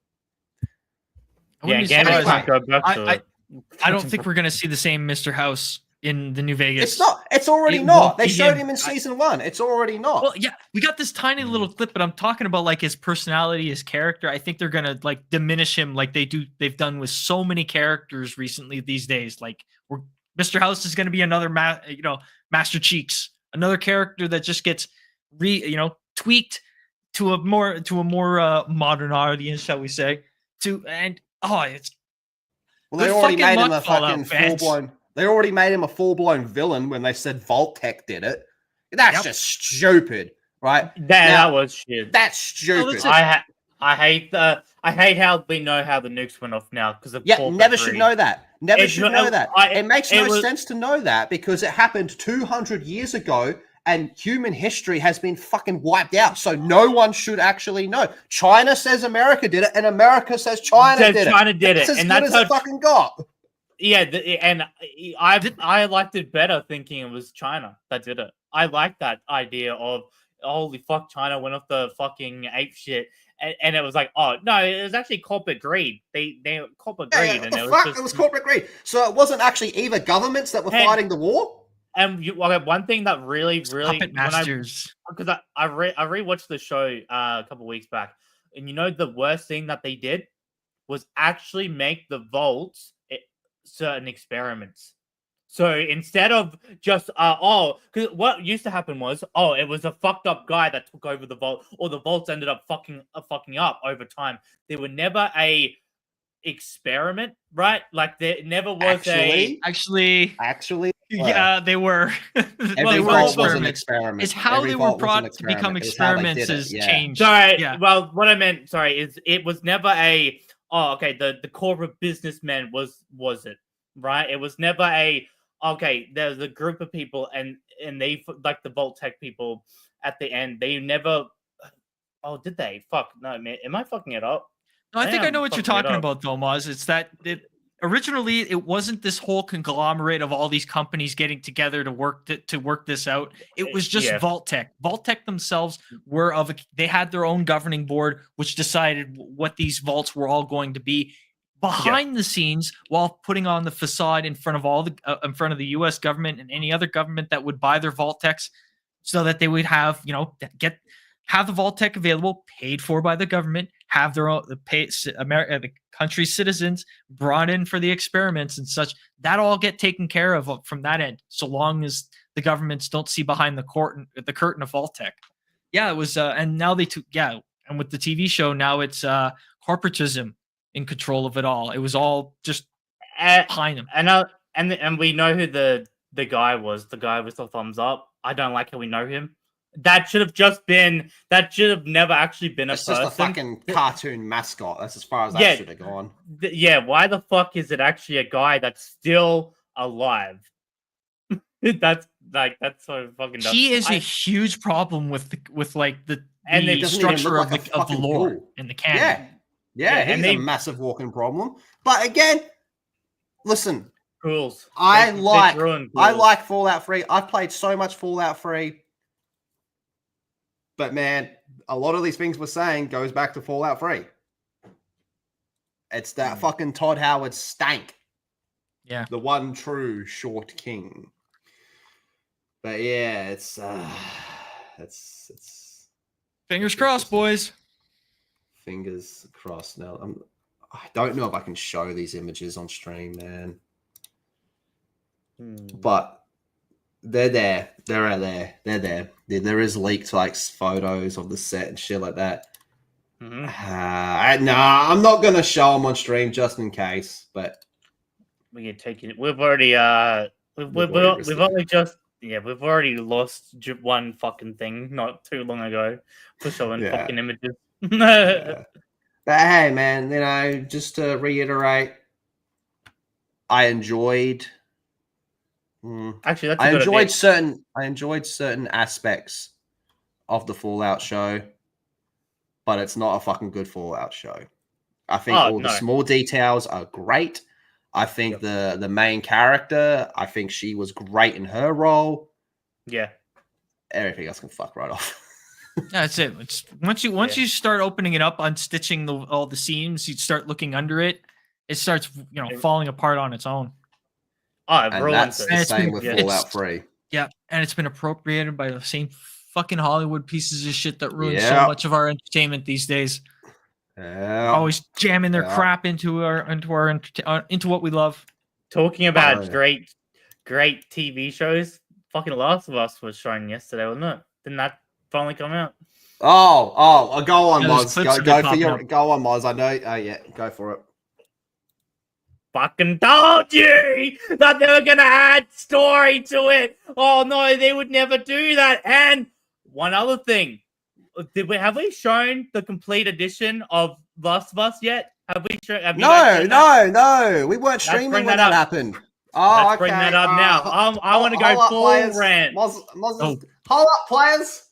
I don't think we're going to see the same Mr. House in the New Vegas. It's not. It's already not. They showed him in season 1. It's already not. Well, yeah, we got this tiny little clip, but I'm talking about like his personality, his character. I think they're gonna like diminish him, like they've done with so many characters recently these days. Like Mr. House is gonna be another Master Cheeks, another character that just gets tweaked to a more modern audience, shall we say? They already made him a fucking full-blown. They already made him a full-blown villain when they said Vault-Tec did it. That's just stupid, right? That was shit. That's stupid. I hate how we know how the nukes went off now because of never should know that. Never should know that. It makes no sense to know that because it happened 200 years ago and human history has been fucking wiped out. So no one should actually know. China says America did it, and America says China did it. That's as good as it fucking got. Yeah, and I liked it better thinking it was China that did it. I like that idea of holy fuck, China went off the fucking ape shit, and it was like, oh no, it was actually corporate greed. They corporate greed, and it was corporate greed. So it wasn't actually either governments that were fighting the war. And one thing that really puppet masters, because I rewatched the show a couple of weeks back, and the worst thing that they did was actually make the vaults certain experiments. So instead of just because what used to happen was it was a fucked up guy that took over the vault, or the vaults ended up fucking up over time. There were never a experiment, right? Like there never was actually. Yeah, they were. Every vault was an experiment. It's how they were brought to become experiments has changed. Sorry, well, what I meant, is it was never a the corporate businessman was it, right? It was never there's a group of people and they, like the Vault-Tec people at the end, they never, did they? Fuck, no, man, am I fucking it up? No, I think I know what you're talking about, though, Maz. It's that originally it wasn't this whole conglomerate of all these companies getting together to work this out. It was just Vault-Tec. Vault-Tec themselves they had their own governing board, which decided what these vaults were all going to be behind the scenes, while putting on the facade in front of in front of the U.S. government and any other government that would buy their Vault-Tecs, so that they would have have the Vault-Tec available, paid for by the government, have their own the country's citizens brought in for the experiments and such. That all get taken care of from that end, so long as the governments don't see behind the curtain of Vault-Tec. Yeah, it was, and now they took and with the TV show now it's corporatism in control of it all. It was all just behind them. And we know who the guy was, the guy with the thumbs up. I don't like how we know him. That should have never actually been a person. It's just a fucking cartoon mascot. That's as far as that should have gone. Why the fuck is it actually a guy that's still alive? that's so fucking dumb. He is a huge problem with the structure of the lore cool. in the canon. Yeah, he's a massive walking problem. But again, listen, Ghouls. I like Fallout 3. I've played so much Fallout 3. But man, a lot of these things we're saying goes back to Fallout 3. It's that fucking Todd Howard stank. Yeah. The one true short king. But yeah, it's fingers crossed, boys. Fingers crossed. Now I don't know if I can show these images on stream, man. But they're there. They're out there. They're there. There is leaked like photos of the set and shit like that. Mm-hmm. I'm not gonna show them on stream just in case. But we get taken. We've already we've already lost one fucking thing not too long ago for showing fucking images. But hey, man, just to reiterate, I enjoyed. Actually, I enjoyed certain aspects of the Fallout show, but it's not a fucking good Fallout show. I think the small details are great. I think the main character, I think she was great in her role. Yeah. Everything else can fuck right off. That's it. It's once you start opening it up, unstitching all the seams, you start looking under it. It starts, falling apart on its own. And that's the same with Fallout 3. Yeah, and it's been appropriated by the same fucking Hollywood pieces of shit that ruin so much of our entertainment these days. Always jamming their crap into what we love. Talking about great TV shows, fucking Last of Us was shown yesterday, wasn't it? Didn't that finally come out? Go on, Moz. Go on, Moz. I know. Go for it. Fucking told you that they were gonna add story to it. Oh no, they would never do that. And one other thing, have we shown the complete edition of Last of Us yet? Have we shown? No. We weren't streaming when that happened. Oh, let's bring that up now. I want to go full rant. Hold up, players.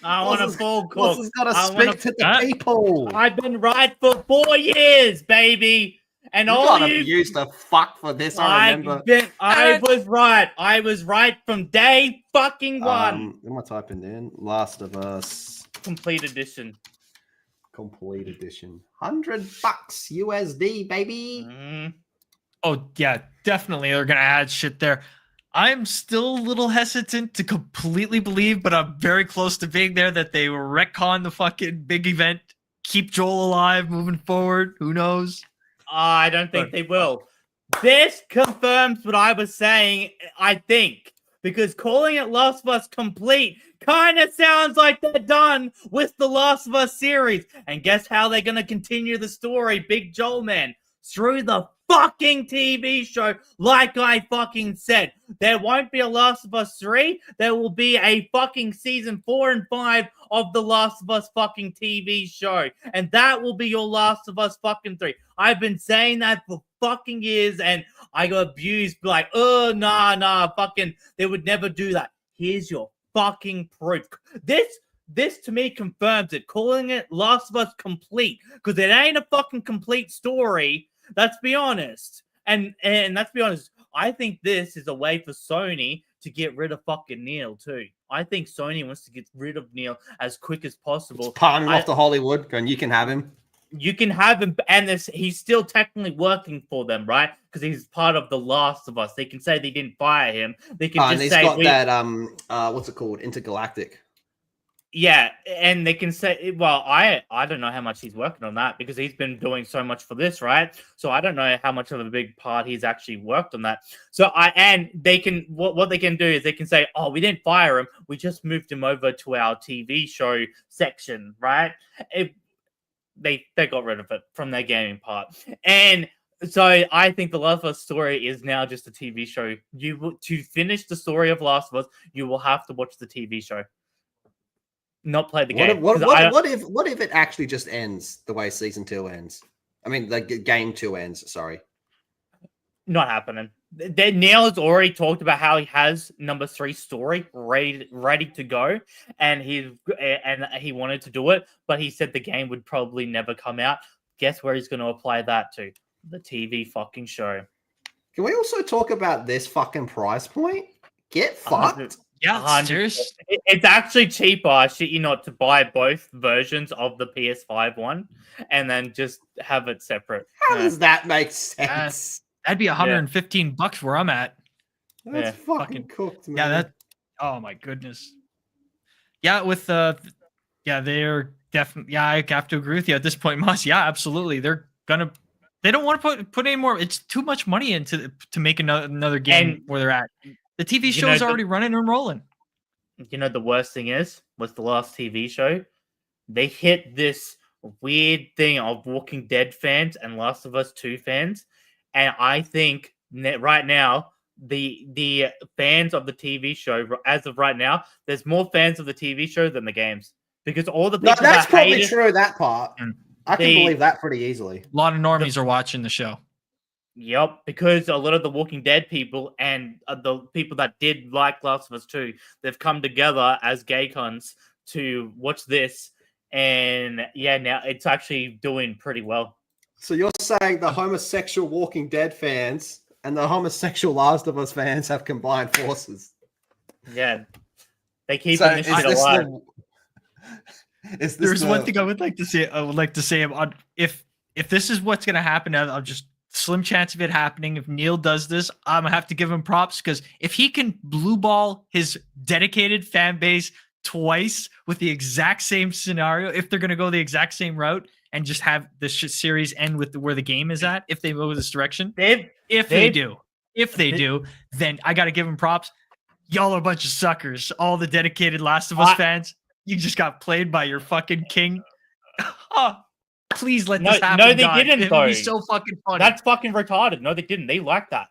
I want a full cook. Moz has got to speak to the people. I've been right for 4 years, baby. And you got abused the fuck for this. I remember. I was right. I was right from day fucking one. What am I typing in? Last of Us Complete Edition. $100 USD, baby. Oh yeah, definitely. They're gonna add shit there. I'm still a little hesitant to completely believe, but I'm very close to being there that they will retcon the fucking big event, keep Joel alive moving forward. Who knows? I don't think they will. This confirms what I was saying, I think. Because calling it Last of Us Complete kind of sounds like they're done with the Last of Us series. And guess how they're going to continue the story, Big Joel Man? Through the fucking TV show, like I fucking said. There won't be a Last of Us 3. There will be a fucking season 4 and 5 of the Last of Us fucking TV show. And that will be your Last of Us fucking 3. I've been saying that for fucking years and I got abused like, fucking, they would never do that. Here's your fucking proof. This to me confirms it. Calling it Last of Us Complete, because it ain't a fucking complete story. Let's be honest. And let's be honest, I think this is a way for Sony to get rid of fucking Neil too. I think Sony wants to get rid of Neil as quick as possible. Palming off to Hollywood, going, you can have him. You can have him, and he's still technically working for them, right? Because he's part of The Last of Us. They can say they didn't fire him. They can just say... And he's got that, what's it called? Intergalactic. Yeah, and they can say, well, I don't know how much he's working on that because he's been doing so much for this, right? So I don't know how much of a big part he's actually worked on that. And they can what they can do is they can say, oh, we didn't fire him, we just moved him over to our TV show section, right? They got rid of it from their gaming part, and so I think the Last of Us story is now just a TV show. To finish the story of Last of Us, you will have to watch the TV show. Not play the game. What if it actually just ends the way season 2 ends? I mean, like game 2 ends. Sorry, not happening. Neil has already talked about how he has number 3 story ready to go, and he wanted to do it, but he said the game would probably never come out. Guess where he's going to apply that to? The TV fucking show. Can we also talk about this fucking price point? Get fucked. Yeah, seriously. It's actually cheaper, I shit you not, to buy both versions of the PS5 one and then just have it separate. How does that make sense? That'd be $115 where I'm at. That's fucking cooked, man. Yeah, oh my goodness. Yeah, with they're definitely. Yeah, I have to agree with you at this point, Moss. Yeah, absolutely. They don't want to put any more. It's too much money into to make another game where they're at. The TV show is already running and rolling. You know, the worst thing was the last TV show. They hit this weird thing of Walking Dead fans and Last of Us 2 fans. And I think right now, the fans of the TV show, as of right now, there's more fans of the TV show than the games. Because all the people that's probably true, that part. I can believe that pretty easily. A lot of normies are watching the show. Yep, because a lot of the Walking Dead people and the people that did like Last of Us 2, they've come together as gay cons to watch this. And yeah, now it's actually doing pretty well. So you're saying the homosexual Walking Dead fans and the homosexual Last of Us fans have combined forces? Yeah. They keep this shit alive. There's one thing I would like to say. I would like to say about if this is what's going to happen, I'll just slim chance of it happening. If Neil does this, I'm gonna have to give him props because if he can blue ball his dedicated fan base twice with the exact same scenario, if they're gonna go the exact same route and just have the series end with where the game is at, if they go this direction, if they do, then I got to give him props. Y'all are a bunch of suckers. All the dedicated Last of Us fans, you just got played by your fucking king. Please let this happen. No, they didn't, though. It'd be so fucking funny. That's fucking retarded. No, they didn't. They like that.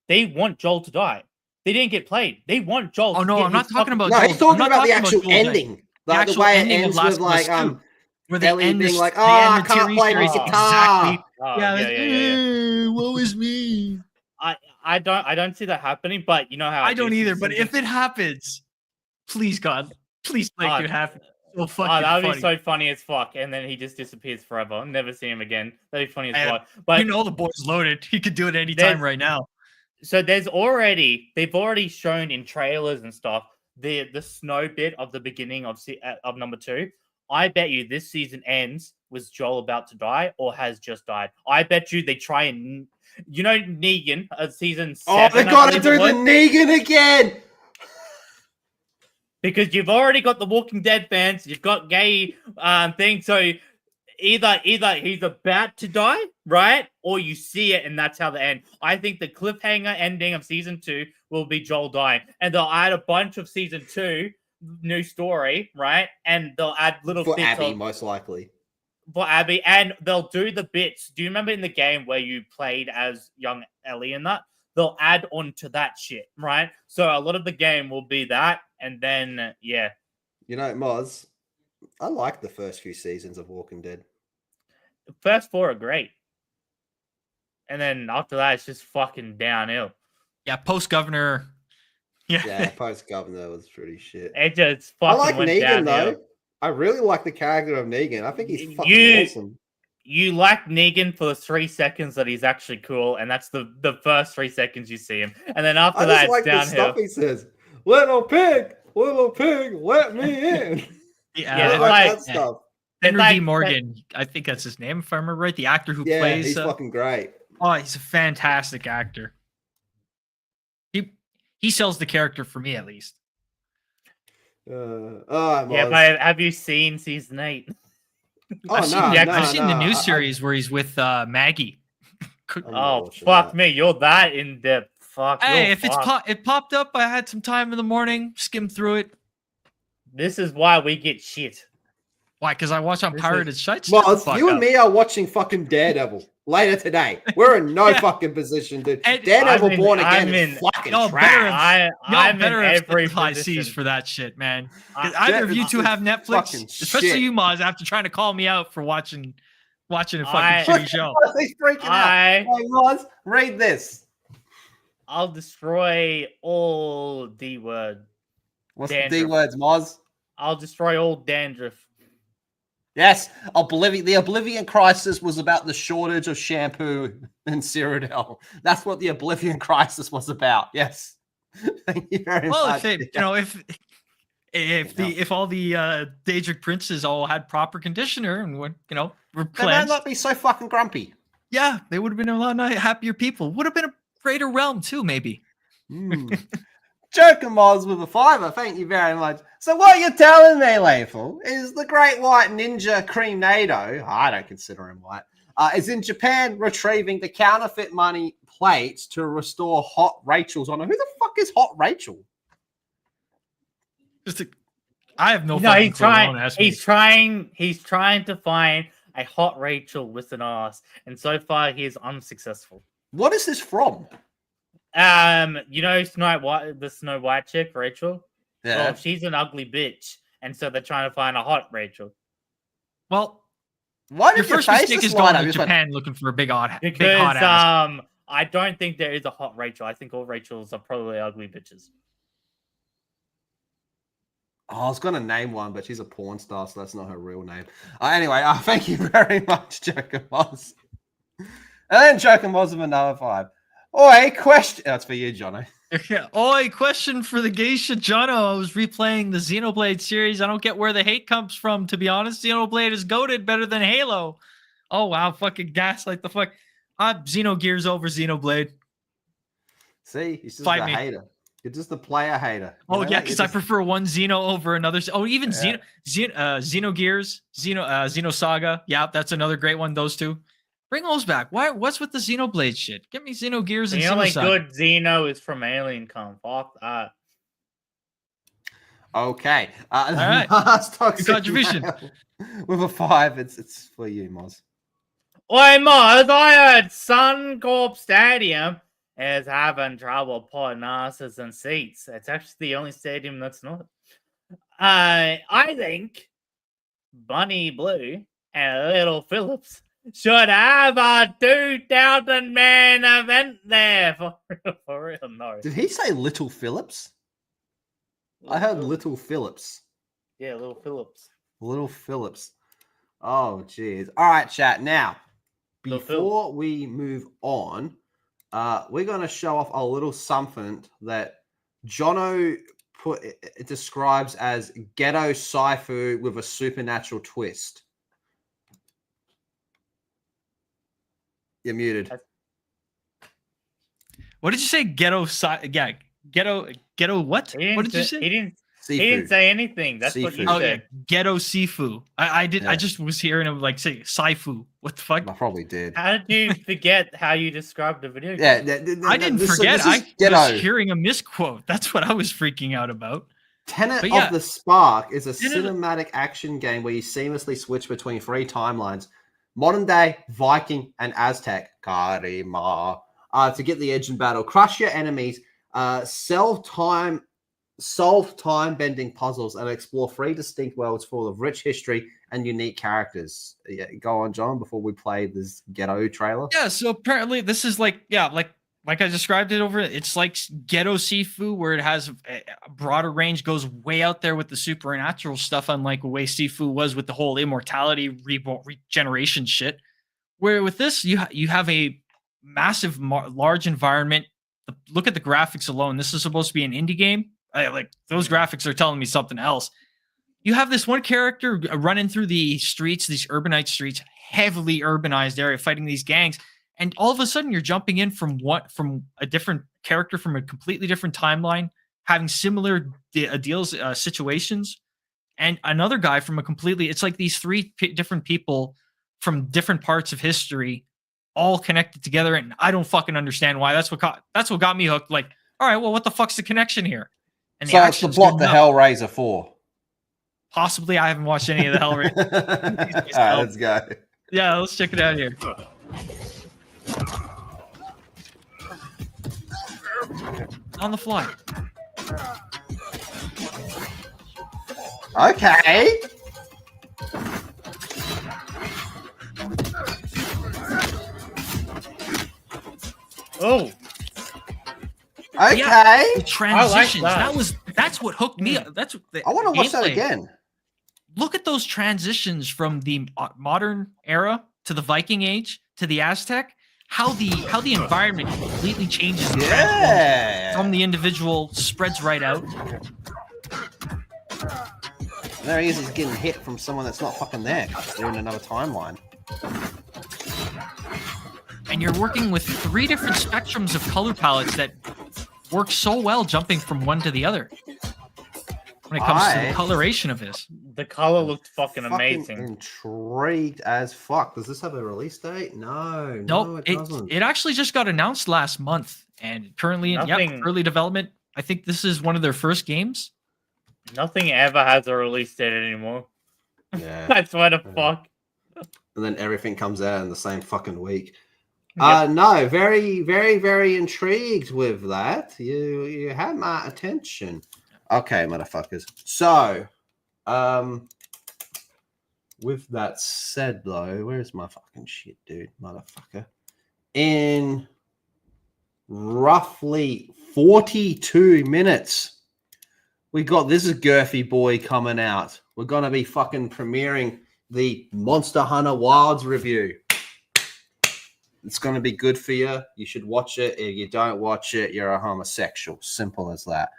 They want Joel to die. They didn't get played. They want Joel to I'm not talking about Joel. No, he's talking about the actual ending. Like the way it ends with like where they Ellie end being like, I can't play my guitar. Yeah. Woe is me. I don't see that happening, but you know how I don't either. But if it happens, please God, please make it happen. So that would be so funny as fuck, and then he just disappears forever. I'll never see him again. That'd be funny as fuck. But you know the boy's loaded. He could do it anytime right now. So they've already shown in trailers and stuff the snow bit of the beginning of number 2. I bet you this season ends with Joel about to die or has just died. I bet you they try and Negan season 7. Oh, they gotta do the Negan again. Because you've already got the Walking Dead fans, you've got gay things, so either he's about to die, right? Or you see it and that's how they end. I think the cliffhanger ending of season 2 will be Joel dying. And they'll add a bunch of season 2 new story, right? And they'll add little bits for Abby, most likely. For Abby, and they'll do the bits. Do you remember in the game where you played as young Ellie and that? They'll add on to that shit, right? So a lot of the game will be that, and then yeah. You know, Moz, I like the first few seasons of Walking Dead. The first 4 are great. And then after that, it's just fucking downhill. Yeah, post-governor. Yeah, post-governor was pretty shit. It just fucking I like went Negan, downhill. though. I really like the character of Negan. I think he's fucking awesome. You like Negan for the 3 seconds that he's actually cool, and that's the first 3 seconds you see him. And then after that, it's downhill. The stuff he says, little pig, let me in. Yeah, like that stuff. Henry D. Morgan, I think that's his name, if I remember right. The actor who plays. He's fucking great. Oh, he's a fantastic actor. He sells the character for me, at least. All right, Yeah, Moz. but have you seen season 8? Oh, I've seen the new I- series where he's with Maggie. I'm not Oh, watching fuck that. me. You're that in depth. Fuck. Hey, you're if it popped up, I had some time in the morning, skimmed through it. This is why we get shit. Why? Because I watch on This pirated is- sites. Moz, you and me are watching fucking Daredevil later today. We're in no Yeah. fucking position, dude. And Daredevil I'm in- Born Again I'm is in- fucking Y'all trash. better have, I'm in better have every set the high position. seas for that shit, man. 'Cause I- either of you two have Netflix, fucking especially shit. you, Moz, after trying to call me out for watching a fucking I- shitty show. He's freaking out. Hey, Moz, read this. I'll destroy all D word. What's the D Dandruff. words, Moz? I'll destroy all dandruff. Yes, the Oblivion crisis was about the shortage of shampoo in Cyrodiil. That's what the Oblivion crisis was about. Yes. Thank you very Well, much. if all the Daedric princes all had proper conditioner and were were They might cleansed, not be so fucking grumpy. yeah, they would have been a lot happier people. Would have been a greater realm too, maybe. Joker Moz with a $5. Thank you very much. So what you're telling me, Lethal, is the Great White Ninja Creamnado, I don't consider him white, is in Japan retrieving the counterfeit money plates to restore Hot Rachel's honor. Who the fuck is Hot Rachel? I have no. No, fucking he's clue. Don't trying. ask me. He's trying to find a hot Rachel with an ass, and so far he is unsuccessful. What is this from? You know the Snow White chick, Rachel. Yeah. Well, she's an ugly bitch, and so they're trying to find a hot Rachel. Well, why your did your first face mistake just is going light up? to You just went, Japan looking for a big hot Because ass. I don't think there is a hot Rachel. I think all Rachels are probably ugly bitches. Oh, I was going to name one, but she's a porn star, so that's not her real name. Anyway, thank you very much, Joker Moz. And then Joker Moz with another $5. Oi, question. That's for you, Jono. Yeah. Oi, question for the geisha, Jono. I was replaying the Xenoblade series. I don't get where the hate comes from, to be honest. Xenoblade is goated better than Halo. Oh, wow. Fucking gaslight the fuck. Xenogears over Xenoblade. See, he's just Fight a me. hater. You're just a player hater. You Oh, know? yeah, because I prefer one Xeno over another. Oh, even Yeah. Xenogears, Xenosaga. Yeah, that's another great one. Those two. Bring those back. What's with the Xenoblade shit? Give me Xenogears and The only Xenosaga. good Xeno is from Alien Con. Fuck that. Okay. All right. Last toxic Good contribution. mail with a 5. It's for you, Moz. Oi, Moz, I heard Suncorp Stadium is having trouble putting asses in seats. It's actually the only stadium that's not. I think Bunny Blue and Little Phillips should have a 2,000 man event there. For real, no. Did he say Little Phillips? I heard Little Phillips. Yeah, Little Phillips. Little Phillips. Oh, jeez. All right, chat. Now, Little before we move on, we're going to show off a little something that Jono it describes as ghetto sci-fi with a supernatural twist. You're muted. What did you say? Ghetto what? What did you say? He didn't say anything. That's what you Oh, said. yeah. Ghetto Sifu. I did. Yeah. I just was hearing him like say Saifu. What the fuck? I probably did. How did you forget how you described the video game? Yeah, I didn't forget. This I is ghetto. was hearing a misquote. That's what I was freaking out about. Tenet But yeah. of the Spark is a Tenet- cinematic action game where you seamlessly switch between 3 timelines: modern day, Viking, and Aztec. Karima. To get the edge in battle, crush your enemies, solve time-bending puzzles, and explore 3 distinct worlds full of rich history and unique characters. Yeah, go on, John, before we play this ghetto trailer. Yeah. So apparently, this is like I described it over. It's like Ghetto Sifu, where it has a broader range, goes way out there with the supernatural stuff, unlike the way Sifu was with the whole immortality regeneration shit. Where with this, you have a massive, large environment. Look at the graphics alone. This is supposed to be an indie game. Like those graphics are telling me something else. You have this one character running through the streets, these urbanite streets, heavily urbanized area, fighting these gangs, and all of a sudden you're jumping in from a different character from a completely different timeline having similar deals, situations, and another guy from a completely. It's like these three different people from different parts of history, all connected together, and I don't fucking understand why. That's what got me hooked. Like, all right, well, what the fuck's the connection here? And so it's the plot to Hellraiser 4. Possibly, I haven't watched any of the Hellraiser. All right, let's go. Yeah, let's check it out here. On the fly. Okay. Oh. Okay. Yeah, the transitions. I like that's what hooked me up. That's what I want to watch that again. Look at those transitions from the modern era to the Viking Age to the Aztec. How the environment completely changes and transforms from the individual, spreads right out. There he is. He's getting hit from someone that's not fucking there because they're in another timeline. And you're working with 3 different spectrums of color palettes that work so well jumping from one to the other. When it comes to the coloration of this. The color looked fucking amazing. Intrigued as fuck. Does this have a release date? No. Nope. No, it doesn't. It actually just got announced last month and currently in early development. I think this is one of their first games. Nothing ever has a release date anymore. Yeah. That's what the fuck. And then everything comes out in the same fucking week. No, very, very, very intrigued with that. You had my attention. Okay, motherfuckers. So, with that said, though, where's my fucking shit, dude, motherfucker? In roughly 42 minutes, we got this is Girthy Boy coming out. We're gonna be fucking premiering the Monster Hunter Wilds review. It's going to be good for you. You should watch it. If you don't watch it, you're a homosexual. Simple as that.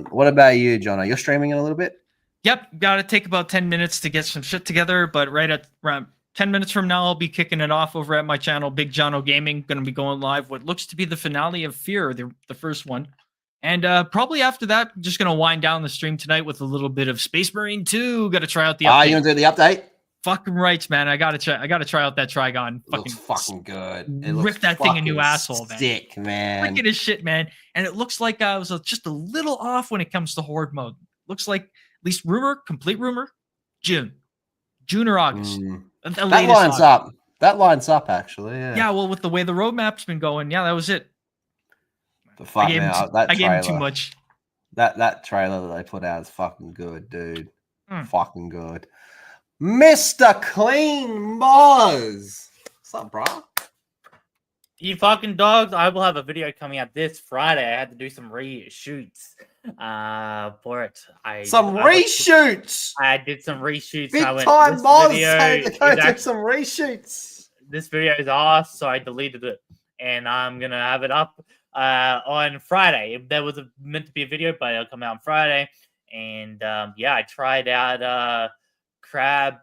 What about you, Jono? You're streaming in a little bit? Yep. Got to take about 10 minutes to get some shit together. But right at around 10 minutes from now, I'll be kicking it off over at my channel, Big Jono Gaming. Going to be going live what looks to be the finale of Fear, the first one. And probably after that, I'm just going to wind down the stream tonight with a little bit of Space Marine 2. Got to try out the update. You going to do the update? Fucking rights, man. I gotta try out that Trigon. Looks fucking good. It rip that thing a new asshole, man. Sick, man. Wicked as shit, man. And it looks like I was just a little off when it comes to Horde mode. Looks like, at least complete rumor, June or August. That lines up. That lines up, actually. Yeah. Well, with the way the roadmap's been going, that was it. But fuck, I gave him too much. That trailer that they put out is fucking good, dude. Fucking good. Mr. Clean Moz. What's up, bro? You fucking dogs. I will have a video coming out this Friday. I had to do some reshoots for it. Reshoots? I did some reshoots. Big time Moz had to go do some reshoots. This video is awesome, so I deleted it. And I'm going to have it up on Friday. There was meant to be a video, but it'll come out on Friday. And I tried out... Crab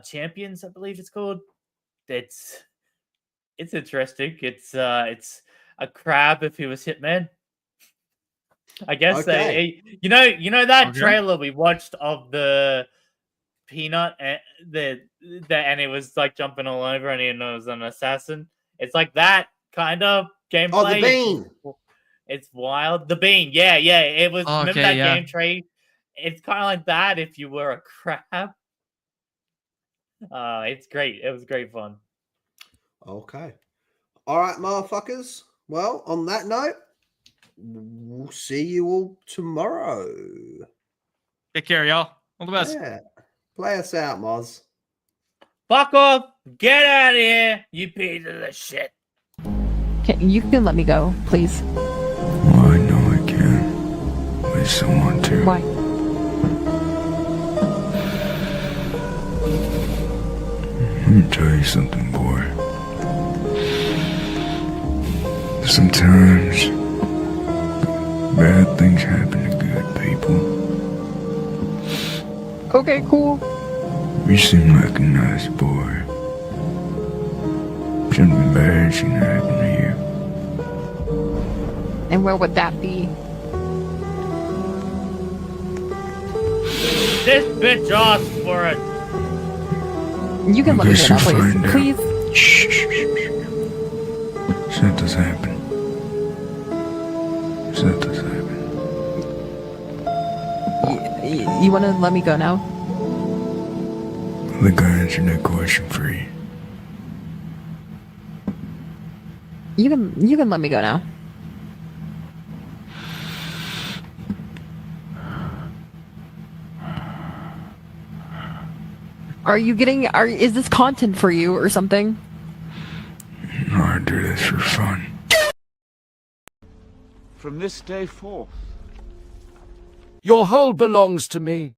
Champions, I believe it's called. It's interesting. It's a crab if he was Hitman. I guess you know that trailer we watched of the peanut and and it was like jumping all over and he was an assassin. It's like that kind of gameplay. Oh, the bean. It's wild. The bean. Yeah. It was remember that game trade. It's kind of like that if you were a crab. It's great. It was great fun. Okay. All right, motherfuckers. Well, on that note, we'll see you all tomorrow. Take care, y'all. All the best. Yeah. Play us out, Moz. Fuck off. Get out of here, you piece of shit. You can let me go, please. I know I can. I just don't want to. Why? Let me tell you something, boy. Sometimes bad things happen to good people. Okay, cool. You seem like a nice boy. Something bad shouldn't happen to you. And where would that be? This bitch asked for it. You can let me go now, please. Please. Shit does happen. Shit does happen. You want to let me go now? I think I answered that question for you. You can let me go now. Is this content for you or something? No, I do this for fun. From this day forth, your whole belongs to me.